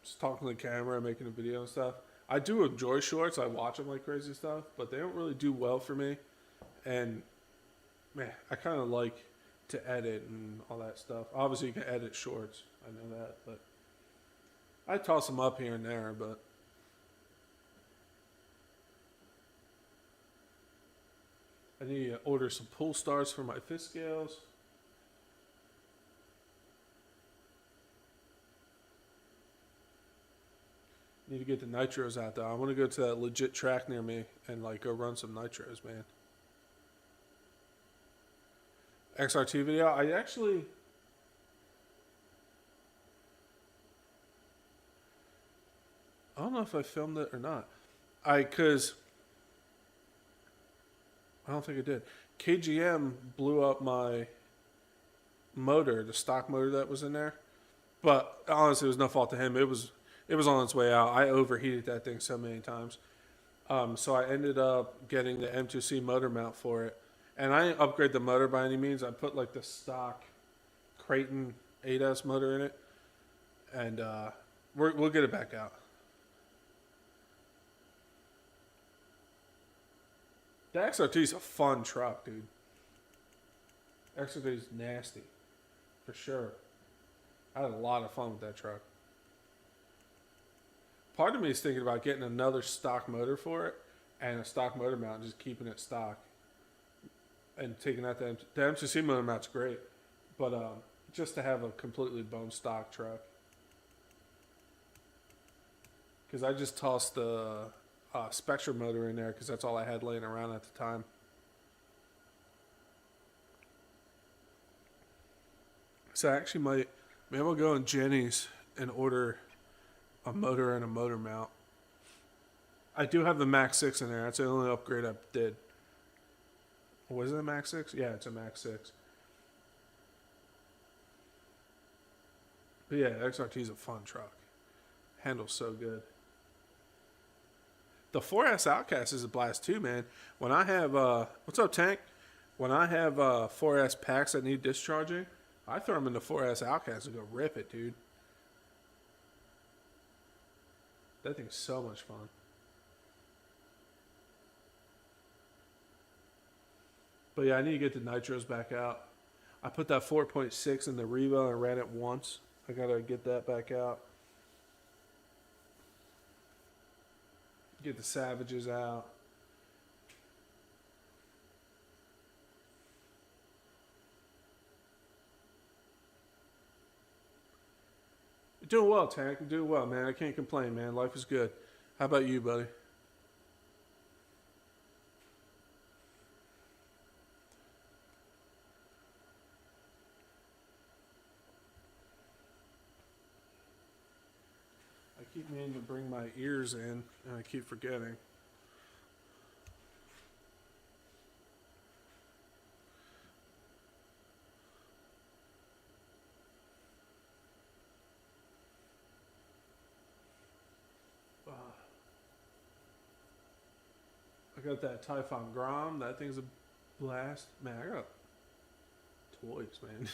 just talking to the camera, making a video and stuff. I do enjoy shorts. I watch them like crazy stuff, but they don't really do well for me. And man, I kind of like to edit and all that stuff. Obviously, you can edit shorts. I know that, but I toss them up here and there. But I need to order some pull stars for my fifth scales. Need to get the nitros out though. I want to go to that legit track near me and like go run some nitros, man. XRT video. I don't know if I filmed it or not. Cause I don't think I did. KGM blew up my motor, the stock motor that was in there, But honestly, it was no fault to him. It was on its way out. I overheated that thing so many times. So I ended up getting the M2C motor mount for it, and I didn't upgrade the motor by any means. I put like the stock Creighton 8S motor in it, and we'll get it back out. The XRT is a fun truck, dude. XRT is nasty, for sure. I had a lot of fun with that truck. Part of me is thinking about getting another stock motor for it and a stock motor mount and just keeping it stock and taking out the M2C motor mount's great, but just to have a completely bone stock truck. Because I just tossed the Spectra motor in there because that's all I had laying around at the time. So I actually maybe I'll go in Jenny's and order a motor and a motor mount. I do have the Max 6 in there. That's the only upgrade I did. Was it a Max 6? Yeah, it's a Max 6. But yeah, XRT is a fun truck. Handles so good. The 4S Outcast is a blast too, man. When I have, what's up, Tank? When I have 4S packs that need discharging, I throw them in the 4S Outcast and go rip it, dude. That thing's so much fun. But yeah, I need to get the nitros back out. I put that 4.6 in the Revo and ran it once. I gotta get that back out. Get the Savages out. You're doing well, Tank. You're doing well, man. I can't complain, man. Life is good. How about you, buddy? I keep meaning to bring my ears in, and I keep forgetting. I got that Typhon Grom. That thing's a blast. Man, I got toys, man.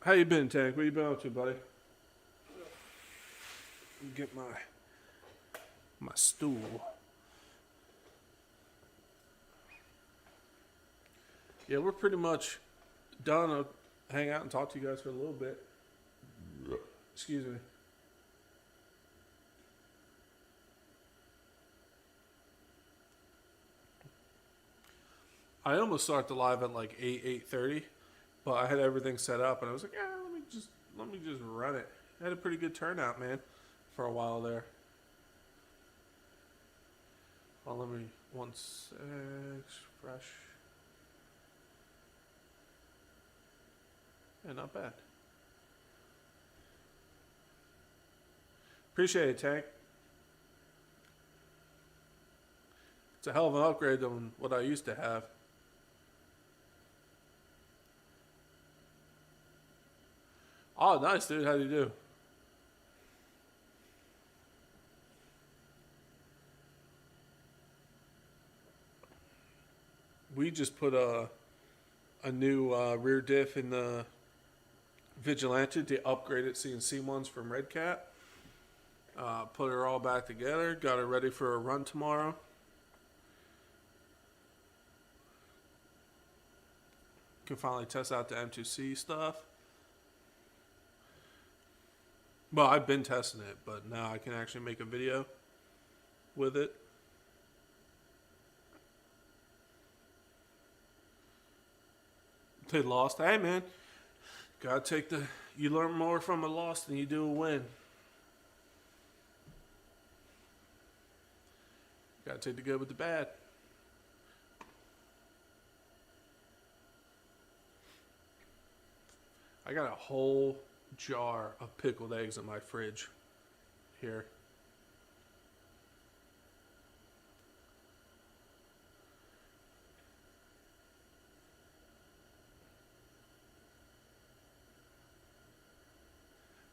How you been, Tank? What you been up to, buddy? Get my stool. Yeah, we're pretty much done. I'll hang out and talk to you guys for a little bit. Excuse me. I almost started the live at like 8:30, but I had everything set up and I was like, yeah, let me just run it. I had a pretty good turnout, man, for a while there. Well, let me 1 sec, fresh. Yeah, not bad. Appreciate it, Tank. It's a hell of an upgrade than what I used to have. Oh, nice, dude. How do you do? We just put a new rear diff in the Vigilante to upgrade it CNC ones from Red Cat. Put her all back together. Got her ready for a run tomorrow. Can finally test out the M2C stuff. Well, I've been testing it, but now I can actually make a video with it. They lost. Hey, man. Gotta take you learn more from a loss than you do a win. Gotta take the good with the bad. I got a whole jar of pickled eggs in my fridge here.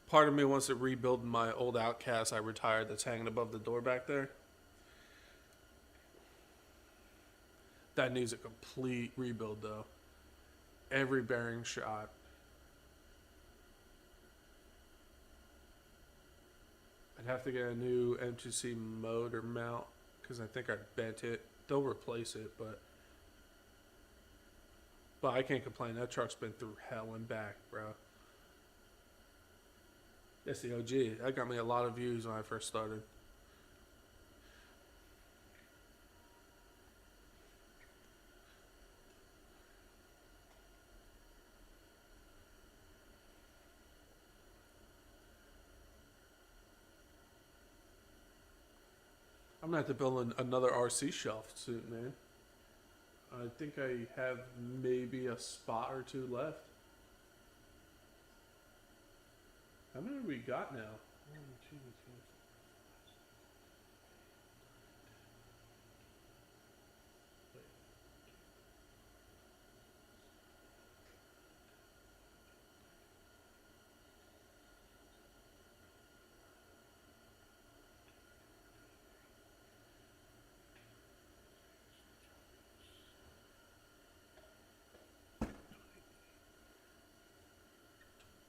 Part of me wants to rebuild my old Outcast I retired that's hanging above the door back there. That needs a complete rebuild though. Every bearing shot. I'd have to get a new M2C motor mount because I think I bent it. They'll replace it, but I can't complain. That truck's been through hell and back, bro. That's the OG. That got me a lot of views when I first started. I'm gonna have to build another RC shelf soon, man. I think I have maybe a spot or two left. How many we got now? 1, 2, 3,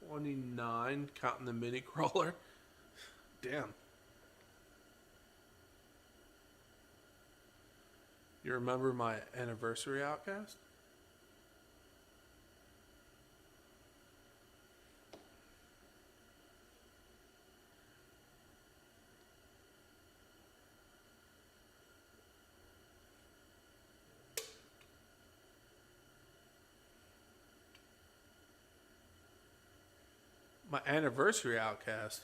29, counting the mini crawler. Damn. You remember my anniversary Outcast? My anniversary Outcast.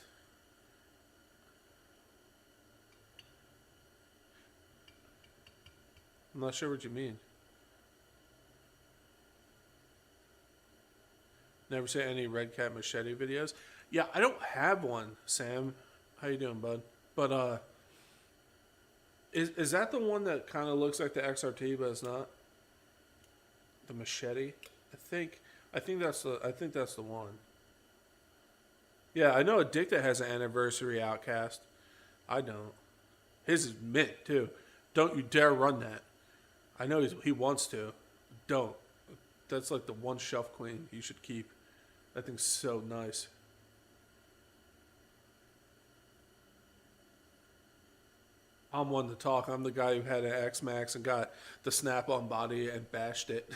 I'm not sure what you mean. Never seen any Red Cat Machete videos. Yeah, I don't have one, Sam. How you doing, bud? But is that the one that kind of looks like the XRT, but it's not? The Machete? I think that's the one. Yeah, I know a dick that has an anniversary Outcast. I don't. His is mint too. Don't you dare run that. I know he wants to. Don't. That's like the one shelf queen you should keep. That thing's so nice. I'm one to talk. I'm the guy who had an X-Max and got the snap-on body and bashed it.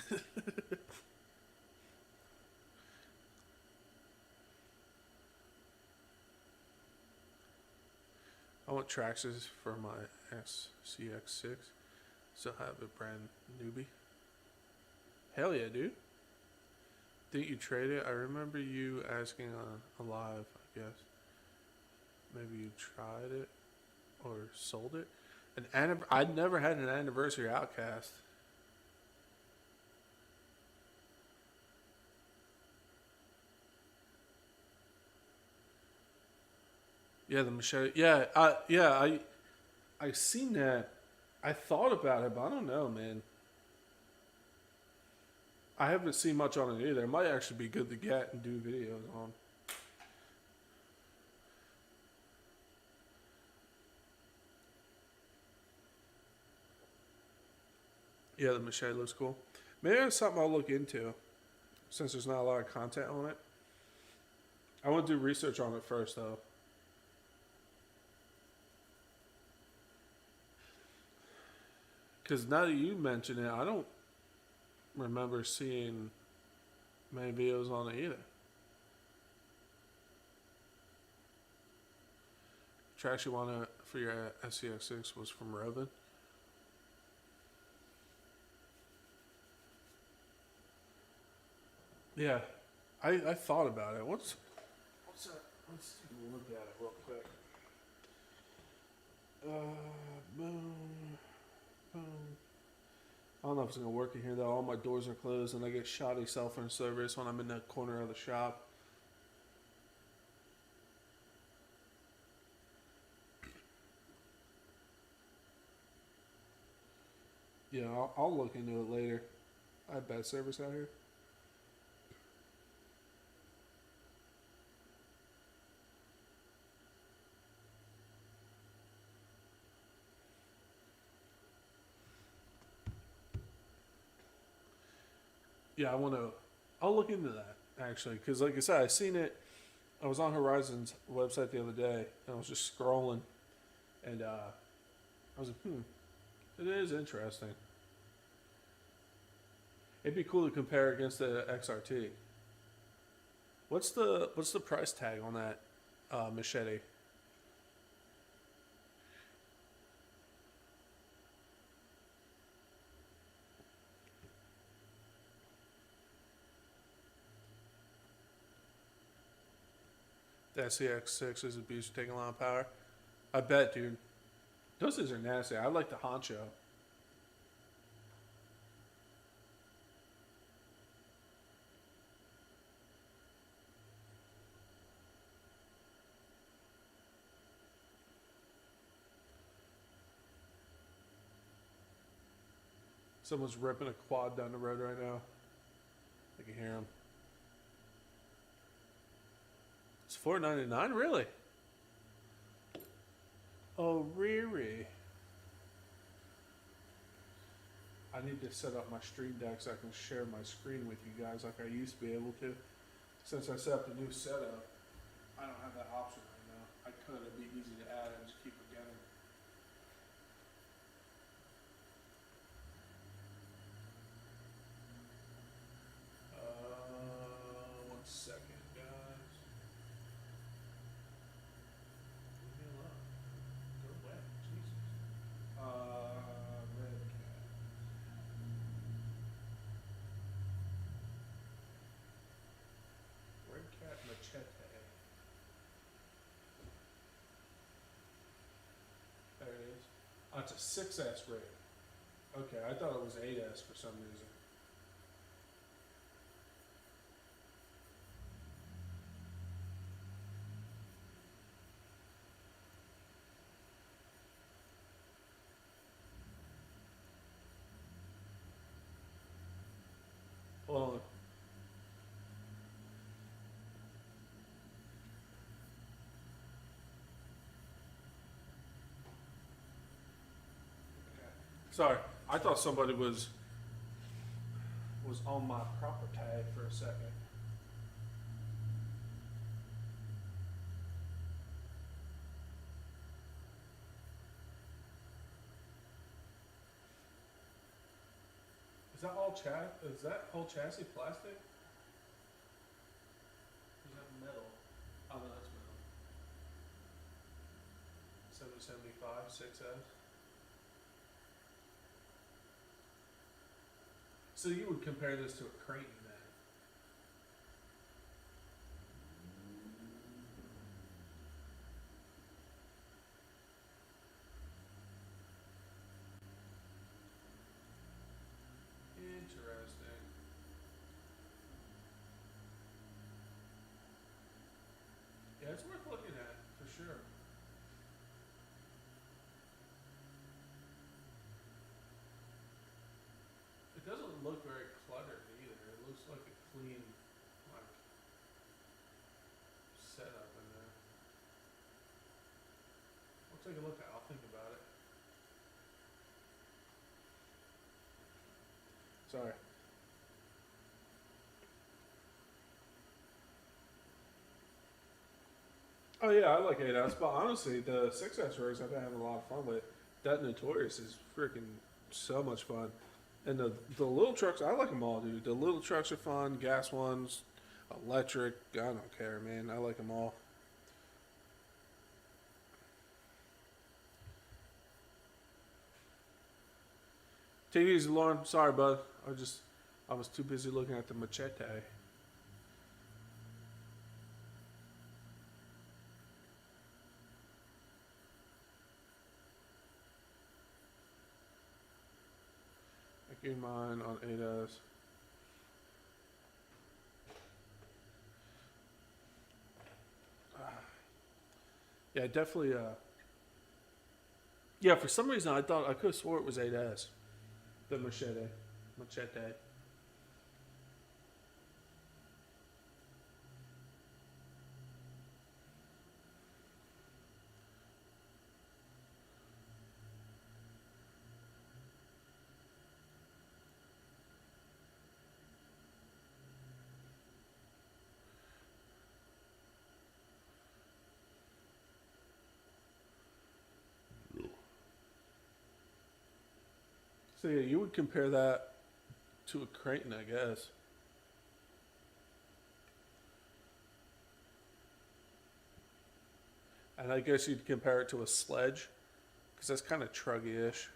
I want Traxxas for my SCX6. Still have a brand newbie. Hell yeah, dude. Think you trade it? I remember you asking on a live, I guess. Maybe you tried it or sold it. I'd never had an anniversary Outcast. Yeah, the Machete. Yeah, I seen that. I thought about it, but I don't know, man. I haven't seen much on it either. It might actually be good to get and do videos on. Yeah, the Machete looks cool. Maybe that's something I'll look into, since there's not a lot of content on it. I want to do research on it first, though. Because now that you mention it, I don't remember seeing many videos on it either. Trash you want for your SCX6 was from Robin. Yeah, I thought about it. What's that? Let's take a look at it real quick. Boom. I don't know if it's gonna work in here though. All my doors are closed and I get shoddy cell phone service when I'm in the corner of the shop. Yeah, I'll look into it later. I have bad service out here. Yeah, I want to. I'll look into that actually, because like I said, I seen it. I was on Horizon's website the other day, and I was just scrolling, and I was like, it is interesting. It'd be cool to compare against the XRT. What's the price tag on that machete? The SCX6 is a beast, taking a lot of power. I bet, dude. Those things are nasty. I like the Honcho. Someone's ripping a quad down the road right now. I can hear him. It's $4.99, really? Oh, really? I need to set up my stream deck so I can share my screen with you guys like I used to be able to. Since I set up the new setup, I don't have that option right now. I could, it'd be easy to add and just keep forgetting. One second, guys. Leave me alone. Go away, Jesus. Red cat. Red cat machete. There it is. Oh, it's a 6S rig. Okay, I thought it was 8S for some reason. Hold on. Sorry, I thought somebody was on my property for a second. Is that all Is that whole chassis plastic? Is that metal? Oh no, that's metal. 775 6S. So you would compare this to a Creighton then? Interesting. Yeah, it's worth looking at for sure. It doesn't look very cluttered either. It looks like a clean, like, setup in there. I'll take a look at it. I'll think about it. Sorry. Oh yeah, I like 8S, but honestly, the 6S rigs I've been having a lot of fun with. That Notorious is freaking so much fun. And the little trucks, I like them all, dude. The little trucks are fun, gas ones, electric. I don't care, man. I like them all. Take it easy, Lauren. Sorry, bud. I was too busy looking at the machete. I gave mine on 8S. Yeah, definitely. Yeah, for some reason I thought I could have swore it was 8S. The machete. Machete. So yeah, you would compare that to a Creighton, I guess. And I guess you'd compare it to a Sledge, because that's kind of truggy-ish.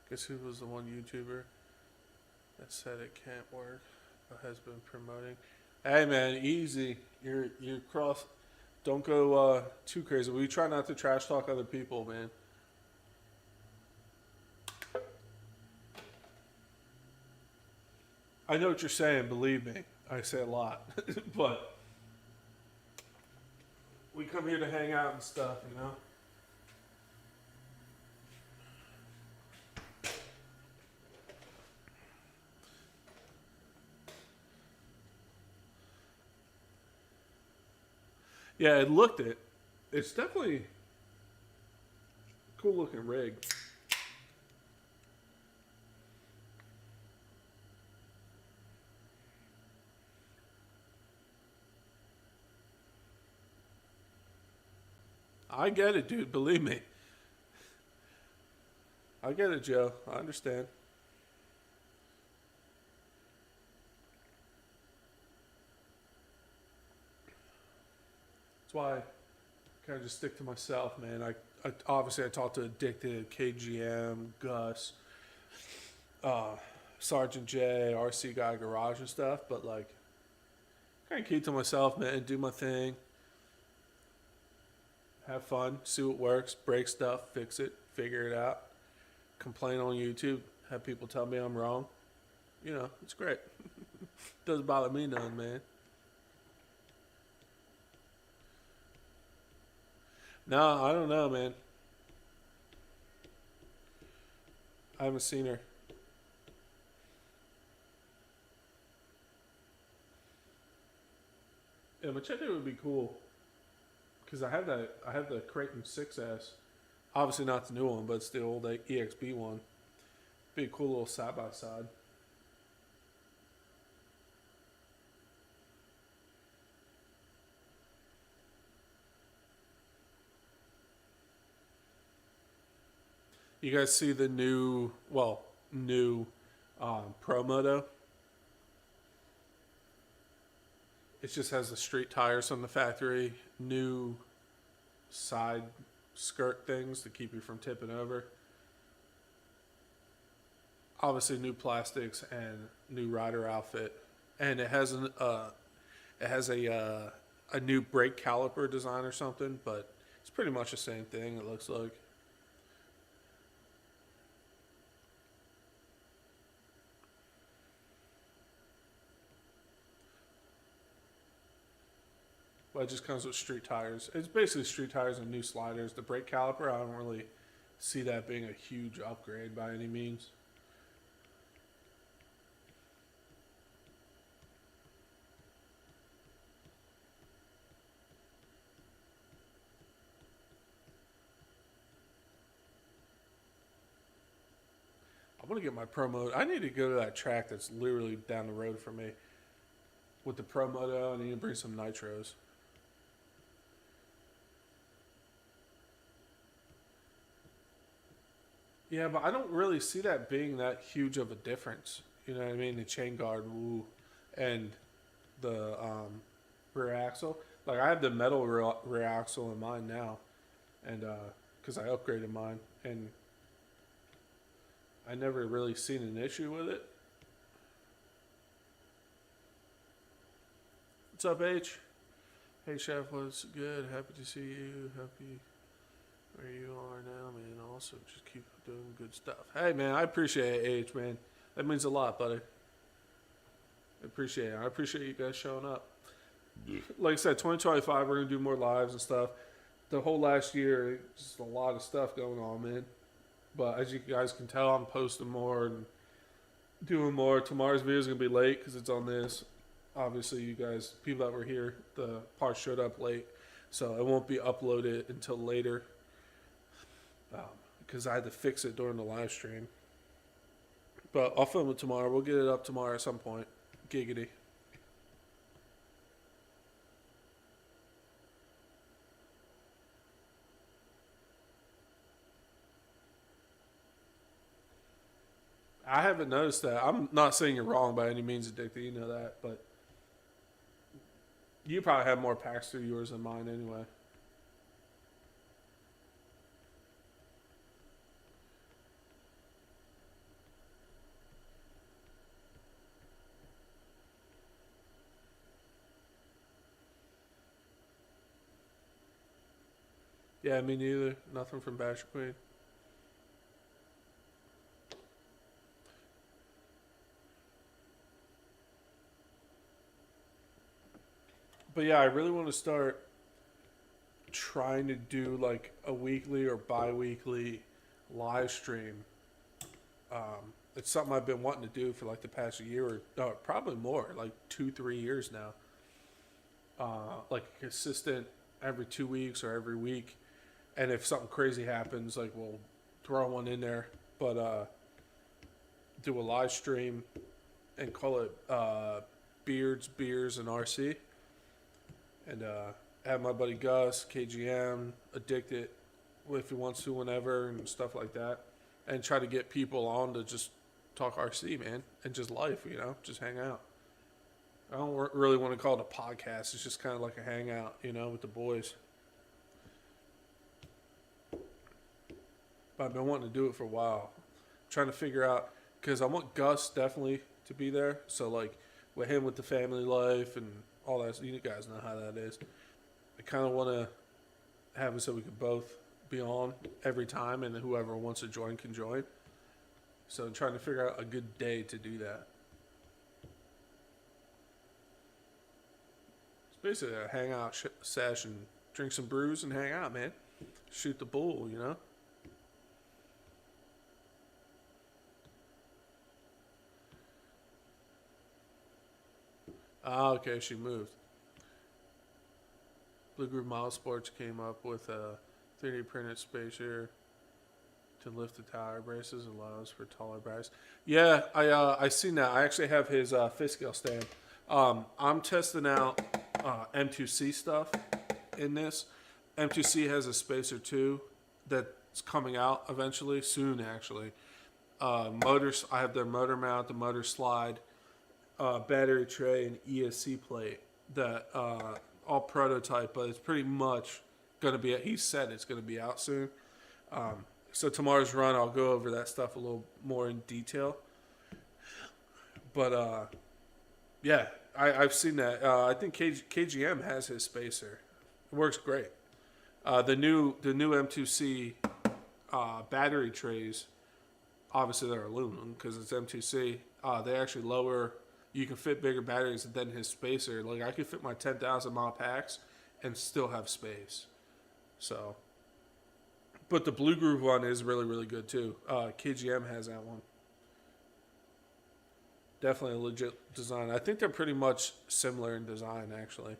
Guess who was the one YouTuber that said it can't work, but has been promoting? Hey man, easy. You're cross. Don't go too crazy. We try not to trash talk other people, man. I know what you're saying. Believe me, I say a lot, but we come here to hang out and stuff, you know. Yeah, it looked it. It's definitely a cool looking rig. I get it, dude. Believe me. I get it, Joe. I understand. That's why I kind of just stick to myself, man. I obviously I talk to Addicted, KGM, Gus, uh, Sergeant J, RC Guy Garage and stuff, but like kind of keep to myself, man. Do my thing, have fun, see what works, break stuff, fix it, figure it out. Complain on YouTube, have people tell me I'm wrong. You know, it's great. Doesn't bother me none, man. No, I don't know, man. I haven't seen her. Yeah, Machete would be cool because I have that. I have the Creighton 6S. Obviously not the new one, but it's the old EXB one. Be a cool little side by side. You guys see the new Pro Moto? It just has the street tires on the factory, new side skirt things to keep you from tipping over. Obviously, new plastics and new rider outfit, and it has a new brake caliper design or something, but it's pretty much the same thing. It looks like. But it just comes with street tires. It's basically street tires and new sliders. The brake caliper, I don't really see that being a huge upgrade by any means. I want to get my Pro Moto. I need to go to that track that's literally down the road from me with the Pro Moto. I need to bring some nitros. Yeah, but I don't really see that being that huge of a difference. You know what I mean? The chain guard, woo, and the rear axle. Like I have the metal rear axle in mine now, and because I upgraded mine, and I never really seen an issue with it. What's up, H? Hey, Chef. What's good? Happy to see you. Happy. where you are now, man. Also, just keep doing good stuff. Hey, man, I appreciate it, H, man. That means a lot, buddy. I appreciate it. I appreciate you guys showing up. Like I said, 2025, we're going to do more lives and stuff. The whole last year, just a lot of stuff going on, man. But as you guys can tell, I'm posting more and doing more. Tomorrow's video is going to be late because it's on this. Obviously, you guys, people that were here, the parts showed up late. So it won't be uploaded until later. Because I had to fix it during the live stream. But I'll film it tomorrow. We'll get it up tomorrow at some point. Giggity. I haven't noticed that. I'm not saying you're wrong by any means, Addicted. You know that. But you probably have more packs through yours than mine anyway. Yeah, me neither. Nothing from Basher Queen. But yeah, I really want to start trying to do like a weekly or bi-weekly live stream. It's something I've been wanting to do for like the past year or probably more, like 2-3 years now. Like consistent every 2 weeks or every week. And if something crazy happens, like we'll throw one in there. But do a live stream and call it Beards, Beers, and RC. And have my buddy Gus, KGM, Addicted, if he wants to, whenever, and stuff like that. And try to get people on to just talk RC, man, and just life, you know, just hang out. I don't really want to call it a podcast. It's just kind of like a hangout, you know, with the boys. But I've been wanting to do it for a while. Trying to figure out, because I want Gus definitely to be there. So, like, with him with the family life and all that, you guys know how that is. I kind of want to have it so we could both be on every time, and whoever wants to join can join. So I'm trying to figure out a good day to do that. It's basically a hangout session. Drink some brews and hang out, man. Shoot the bull, you know? Ah, okay, she moved. Blue Groove Mile Sports came up with a 3D printed spacer to lift the tower braces, allows for taller brackets. Yeah, I seen that. I actually have his fifth scale stand. I'm testing out M2C stuff in this. M2C has a spacer too that's coming out eventually, soon actually. Motors, I have their motor mount, the motor slide, battery tray, and ESC plate that all prototype, but it's pretty much going to be, he said it's going to be out soon. So tomorrow's run, I'll go over that stuff a little more in detail. But yeah, I've seen that. I think KGM has his spacer. It works great. The new M2C battery trays, obviously they're aluminum because it's M2C. They actually lower. You can fit bigger batteries than his spacer. Like I could fit my 10,000 mile packs and still have space. So, but the Blue Groove one is really, really good too. KGM has that one. Definitely a legit design. I think they're pretty much similar in design, actually.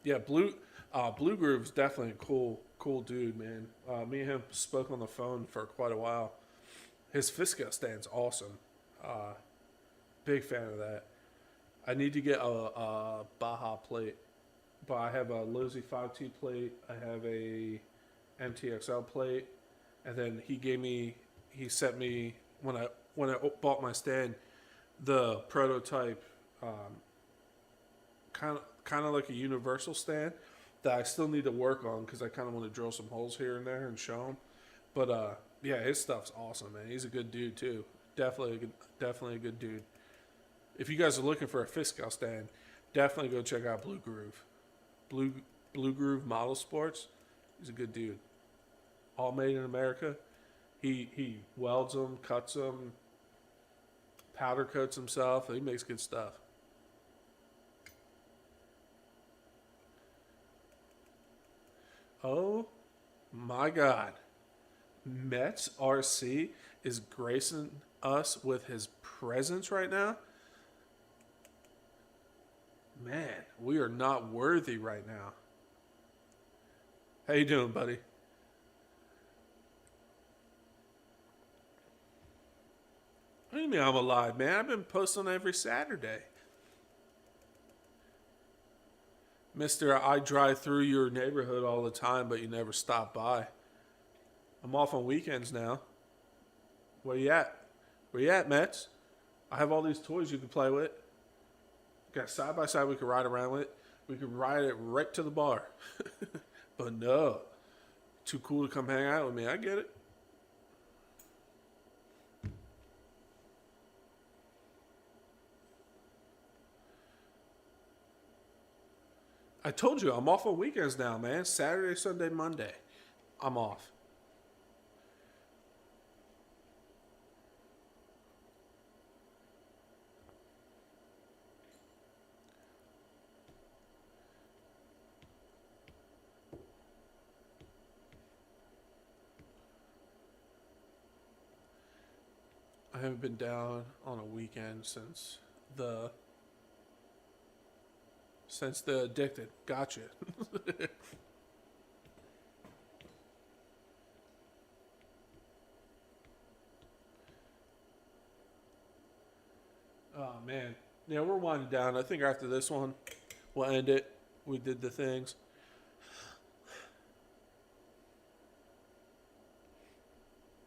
Yeah, Blue Groove's definitely a cool dude, man. Me and him spoke on the phone for quite a while. His Fisca stand's awesome. Big fan of that. I need to get a Baja plate, but I have a Losi 5T plate. I have a MTXL plate, and then he sent me when I bought my stand, the prototype, kind of like a universal stand, that I still need to work on because I kind of want to drill some holes here and there and show him. But yeah, his stuff's awesome, man. He's a good dude too. Definitely a good dude. If you guys are looking for a Fiscal stand, definitely go check out Blue Groove. Blue Groove Model Sports. He's a good dude. All made in America. He welds them, cuts them, powder coats himself. He makes good stuff. Oh my God. Mets RC is gracing us with his presence right now. Man, we are not worthy right now. How you doing, buddy? What do you mean I'm alive, man? I've been posting every Saturday. Mister, I drive through your neighborhood all the time, but you never stop by. I'm off on weekends now. Where you at? Where you at, Mets? I have all these toys you can play with. Got side by side we could ride around with. We could ride it right to the bar. But no. Too cool to come hang out with me. I get it. I told you, I'm off on weekends now, man. Saturday, Sunday, Monday. I'm off. I haven't been down on a weekend since the Addicted. Gotcha. Oh man. Yeah, we're winding down. I think after this one, we'll end it. We did the things.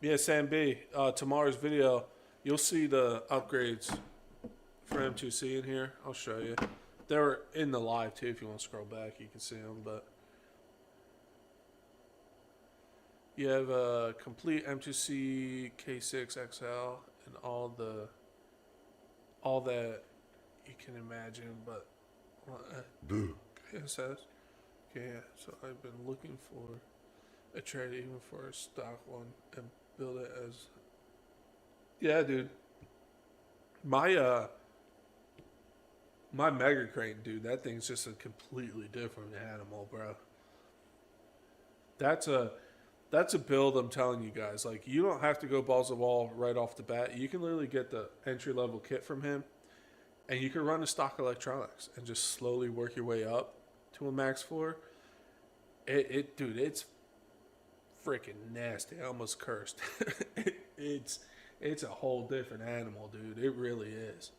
Yeah, Sam B. Tomorrow's video, you'll see the upgrades for M2C in here. I'll show you. They were in the live too. If you want to scroll back, you can see them. But you have a complete M2C K6 XL and all that you can imagine. But it says, okay, yeah. So I've been looking for a trade even for a stock one and build it as. Yeah, dude. My Mega Crane, dude, that thing's just a completely different animal, bro. That's a build I'm telling you guys. Like, you don't have to go balls to wall right off the bat. You can literally get the entry level kit from him, and you can run the stock electronics and just slowly work your way up to a max 4. Dude, it's freaking nasty. I almost cursed. It's a whole different animal, dude. It really is.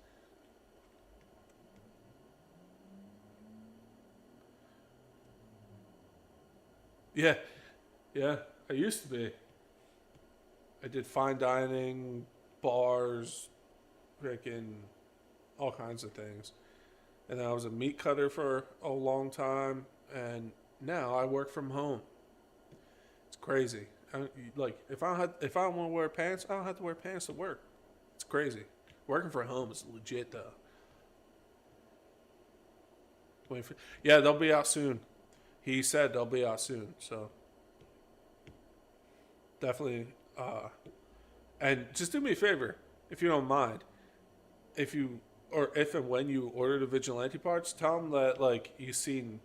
Yeah, yeah. I used to be. I did fine dining, bars, freaking all kinds of things. And I was a meat cutter for a long time, and now I work from home. It's crazy. Like if I don't want to wear pants, I don't have to wear pants to work. It's crazy. Working from home is legit though. Yeah, they'll be out soon. He said they'll be out soon, so definitely. And just do me a favor, if you don't mind, if you or if and when you order the vigilante parts, tell them that like you seen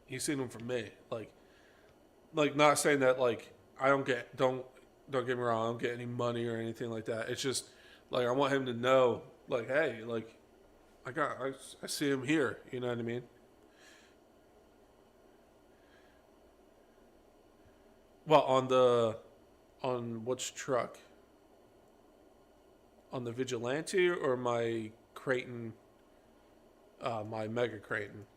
them from me, like not saying that like I don't get me wrong, I don't get any money or anything like that. It's just like I want him to know, like, hey, like I see him here. You know what I mean? Well, on which truck? On the Vigilante or my Creighton, my Mega Creighton?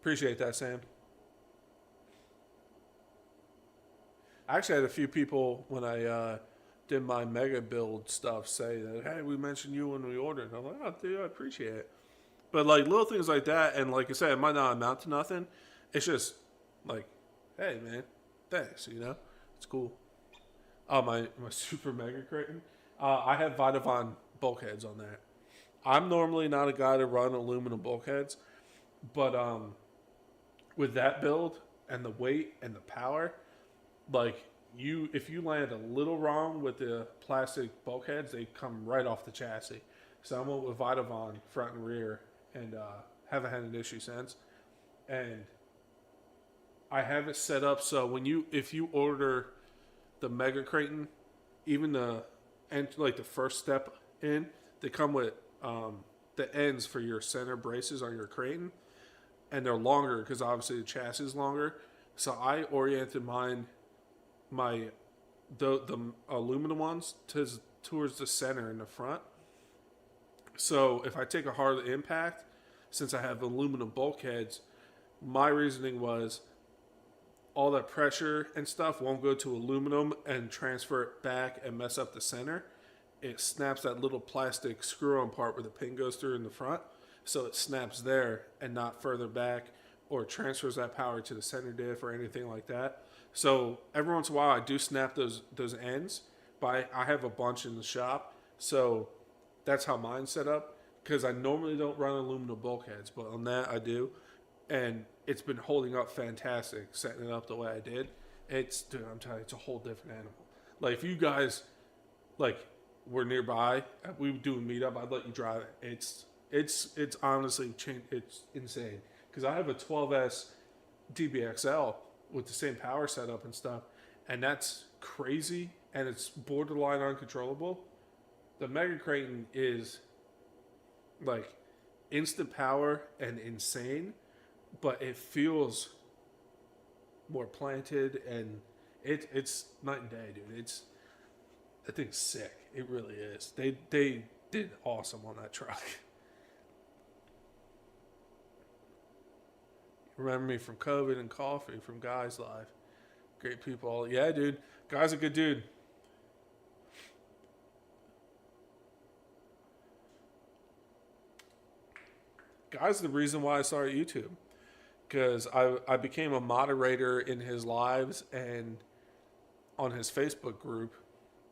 Appreciate that, Sam. I actually had a few people when I did my mega build stuff say that, hey, we mentioned you when we ordered. And I'm like, oh, dude, I appreciate it. But like little things like that, and like I said, it might not amount to nothing. It's just like, hey, man, thanks. It's cool. My super mega Kraton. I have Vitavon bulkheads on that. I'm normally not a guy to run aluminum bulkheads, but with that build and the weight and the power, like if you land a little wrong with the plastic bulkheads, they come right off the chassis. So I went with Vitavon front and rear, and haven't had an issue since. And I have it set up so if you order the Mega Kraton, even the first step in, they come with the ends for your center braces on your Kraton, and they're longer because obviously the chassis is longer. So I oriented the aluminum ones towards the center in the front. So if I take a hard impact, since I have aluminum bulkheads, my reasoning was all that pressure and stuff won't go to aluminum and transfer it back and mess up the center. It snaps that little plastic screw-on part where the pin goes through in the front, so it snaps there and not further back, or transfers that power to the center diff or anything like that. So every once in a while I do snap those ends, but I have a bunch in the shop, so that's how mine's set up, because I normally don't run aluminum bulkheads, but on that I do, and it's been holding up fantastic setting it up the way I did. Dude, I'm telling you, it's a whole different animal. Like if you guys were nearby, we would do a meetup, I'd let you drive it. It's honestly it's insane, because I have a 12S DBXL with the same power setup and stuff, and that's crazy, and it's borderline uncontrollable. The Mega Kraton is like instant power and insane, but it feels more planted, and it's night and day, dude. That thing's sick. It really is. They did awesome on that truck. Remember me from COVID and coffee from Guy's Live. Great people. Yeah, dude. Guy's a good dude. Guy's the reason why I started YouTube. Because I became a moderator in his lives and on his Facebook group.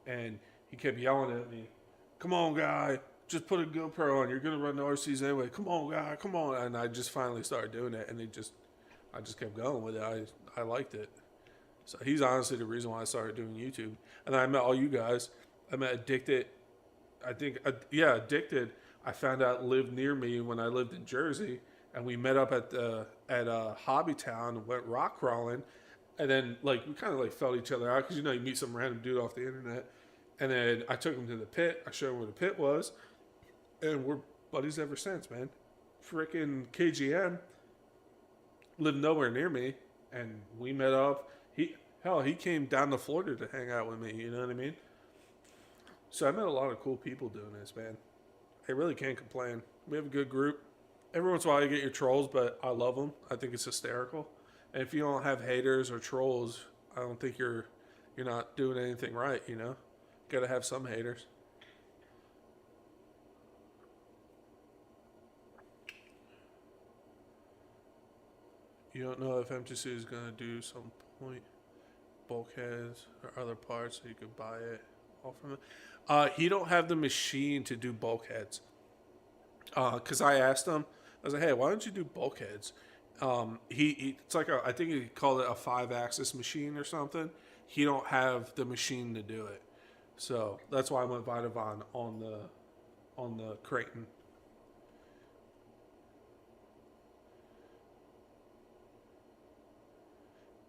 And he kept yelling at me, come on, Guy. Just put a GoPro on. You're going to run the RCs anyway. Come on, Guy. Come on. And I just finally started doing it. And I just kept going with it. I liked it. So he's honestly the reason why I started doing YouTube. And I met all you guys. I met Addicted. Addicted. I found out lived near me when I lived in Jersey. And we met up at Hobby Town and went rock crawling. And then we kind of felt each other out, because you meet some random dude off the internet. And then I took him to the pit. I showed him where the pit was. And we're buddies ever since, man. Frickin' KGM lived nowhere near me, and we met up. He came down to Florida to hang out with me, you know what I mean? So I met a lot of cool people doing this, man. I really can't complain. We have a good group. Every once in a while you get your trolls, but I love them. I think it's hysterical. And if you don't have haters or trolls, I don't think you're not doing anything right, Got to have some haters. You don't know if MTC is going to do some point bulkheads or other parts, so you could buy it all from it. He don't have the machine to do bulkheads. Because I asked him, I was like, hey, why don't you do bulkheads? It's I think he called it a 5-axis machine or something. He don't have the machine to do it. So that's why I went Vitavon on the Kraton.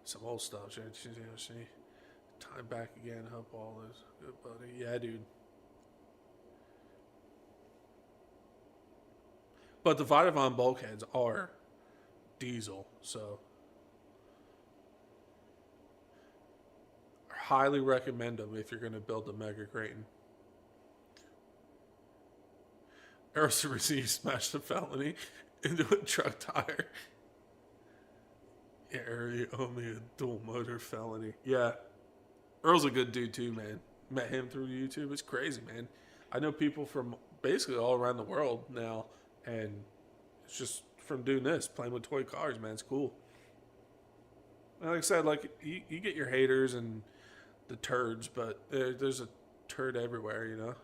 Some old stuff. Time back again. Hope all is good, buddy. Yeah, dude. But the Vitavon bulkheads are diesel, so highly recommend them if you're going to build a Mega Kraton. Aerosmith smashed a felony into a truck tire. Yeah, you owe me a dual motor felony. Yeah. Earl's a good dude too, man. met him through YouTube. It's crazy, man. I know people from basically all around the world now, and it's just from doing this, playing with toy cars, man. It's cool. And like I said, like you get your haters and the turds, but there's a turd everywhere, you know.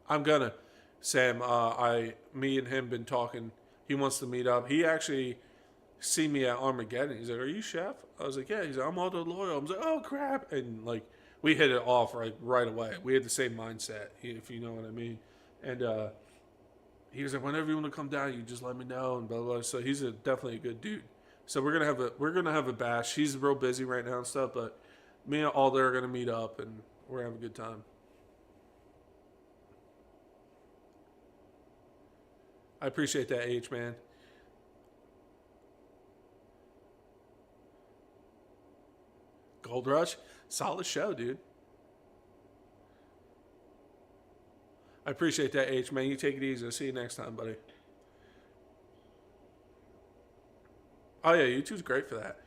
I'm gonna, Sam. Me and him been talking. He wants to meet up. He actually see me at Armageddon. He's like, "Are you Chef?" I was like, "Yeah." He's like, "I'm Aldo Loyal." I was like, "Oh crap!" And like we hit it off right away. We had the same mindset, if you know what I mean. And he was like, "Whenever you want to come down, you just let me know." And blah blah. So he's definitely a good dude. So we're gonna have a bash. He's real busy right now and stuff, but me and Aldo are gonna meet up and we're gonna have a good time. I appreciate that, H man. Gold Rush, solid show, dude. I appreciate that, H man. You take it easy. I'll see you next time, buddy. Oh yeah, YouTube's great for that.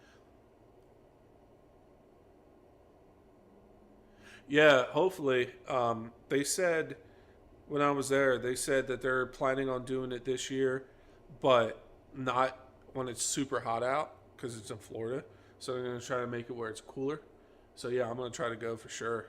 Yeah, hopefully. They said when I was there, they said that they're planning on doing it this year, but not when it's super hot out because it's in Florida. So they're gonna try to make it where it's cooler. So yeah, I'm gonna try to go for sure.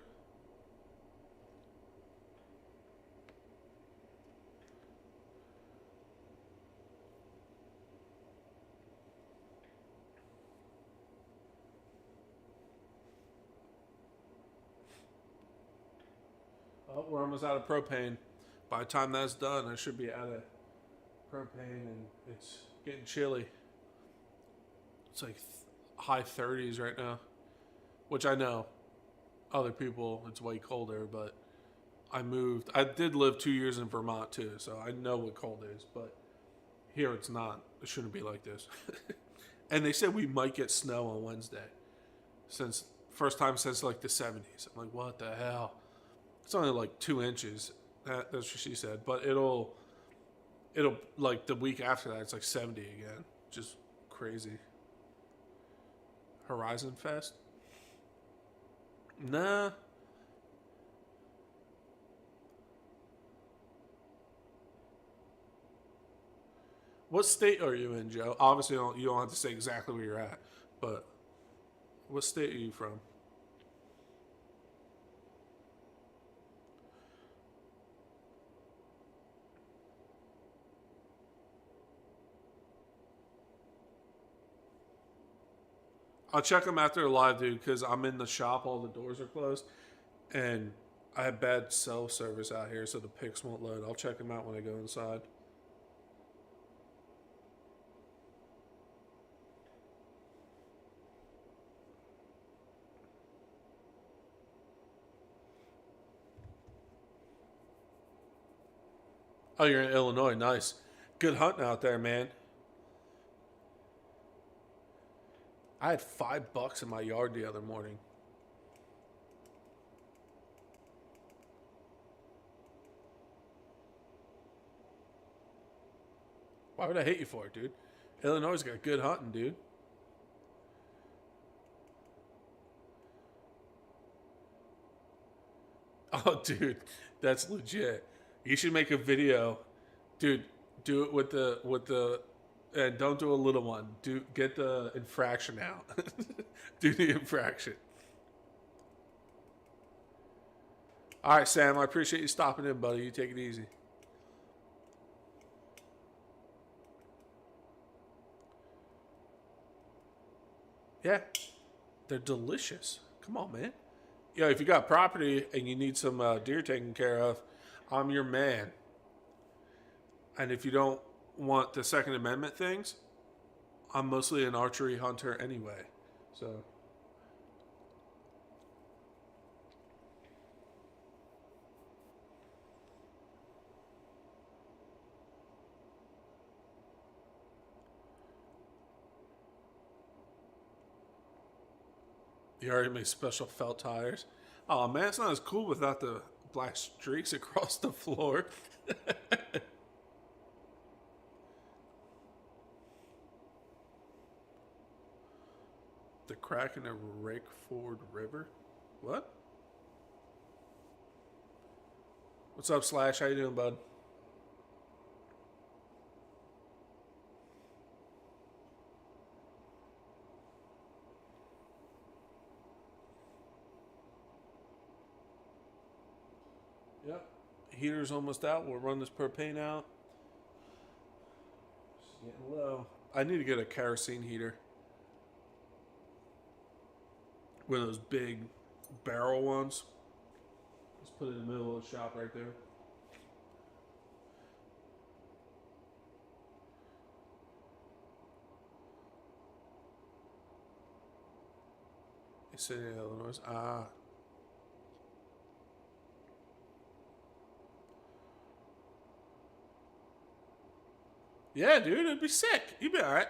Oh, we're almost out of propane. By the time that's done, I should be out of propane, and it's getting chilly. It's like high 30s right now, which I know other people it's way colder, but I moved. I did live 2 years in Vermont too, so I know what cold is. But here it's not. It shouldn't be like this. And they said we might get snow on Wednesday, since first time since like the 70s. I'm like, what the hell? It's only like 2 inches. That's what she said. But it'll like the week after that, it's like 70 again. Just crazy. Horizon Fest? Nah. What state are you in, Joe? Obviously, you don't have to say exactly where you're at, but what state are you from? I'll check them after live, dude, because I'm in the shop. All the doors are closed, and I have bad cell service out here, so the pics won't load. I'll check them out when I go inside. Oh, you're in Illinois. Nice. Good hunting out there, man. I had $5 in my yard the other morning. Why would I hate you for it, dude? Illinois got good hunting, dude. Oh, dude, that's legit. You should make a video, dude. Do it with the, and don't do a little one. Do get the infraction out. Do the infraction. All right, Sam. I appreciate you stopping in, buddy. You take it easy. Yeah, they're delicious. Come on, man. Yo, if you got property and you need some deer taken care of, I'm your man. And if you don't want the Second Amendment things, I'm mostly an archery hunter anyway. So you already made special felt tires. Oh man, it's not as cool without the black streaks across the floor. The crack in the Rakeford River. What? What's up, Slash? How you doing, bud? Yep. Heater's almost out. We'll run this propane out. It's getting low. I need to get a kerosene heater. One of those big barrel ones. Let's put it in the middle of the shop right there. City, Illinois. Ah. Yeah, dude, it'd be sick. You'd be alright.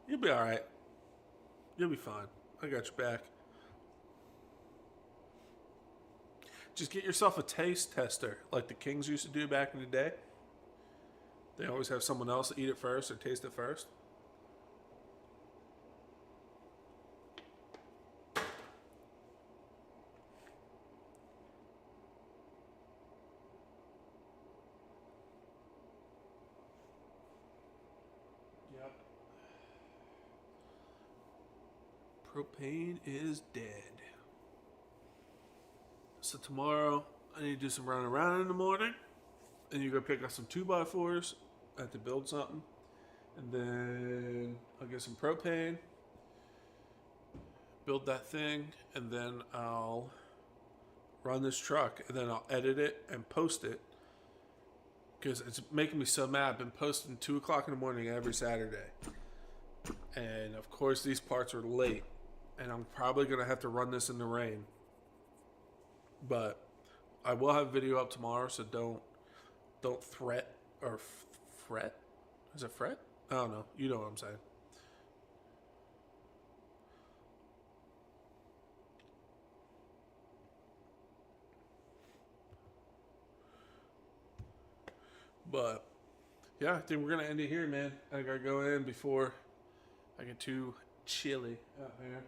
You'll be alright. You'll be fine. I got your back. Just get yourself a taste tester like the Kings used to do back in the day. They always have someone else eat it first or taste it first. Yep. Propane is dead. So tomorrow I need to do some running around in the morning. And you go pick up some 2x4s. I have to build something. And then I'll get some propane. Build that thing. And then I'll run this truck. And then I'll edit it and post it. Because it's making me so mad. I've been posting 2 o'clock in the morning every Saturday. And of course these parts are late. And I'm probably going to have to run this in the rain. But I will have video up tomorrow, so don't fret or fret. Is it fret? I don't know. You know what I'm saying. But yeah, I think we're gonna end it here, man. I gotta go in before I get too chilly out here.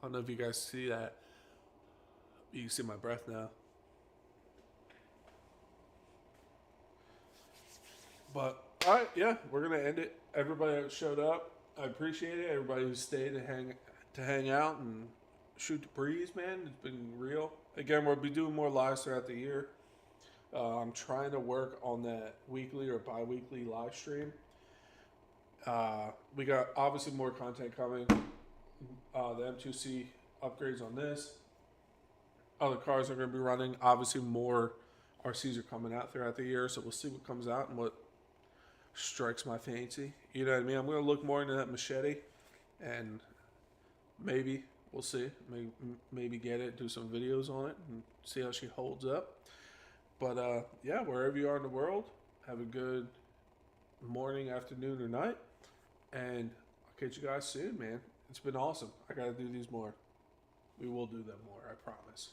I don't know if you guys see that. You can see my breath now. But all right, yeah, we're gonna end it. Everybody that showed up, I appreciate it. Everybody who stayed to hang out and shoot the breeze, man. It's been real. Again, we'll be doing more lives throughout the year. I'm trying to work on that weekly or bi-weekly live stream. We got obviously more content coming. The M2C upgrades on this. Other cars are going to be running. Obviously, more RCs are coming out throughout the year, so we'll see what comes out and what strikes my fancy. You know what I mean? I'm going to look more into that Machete, and maybe we'll see. Maybe get it, do some videos on it, and see how she holds up. But yeah, wherever you are in the world, have a good morning, afternoon, or night, and I'll catch you guys soon, man. It's been awesome. I got to do these more. We will do them more, I promise.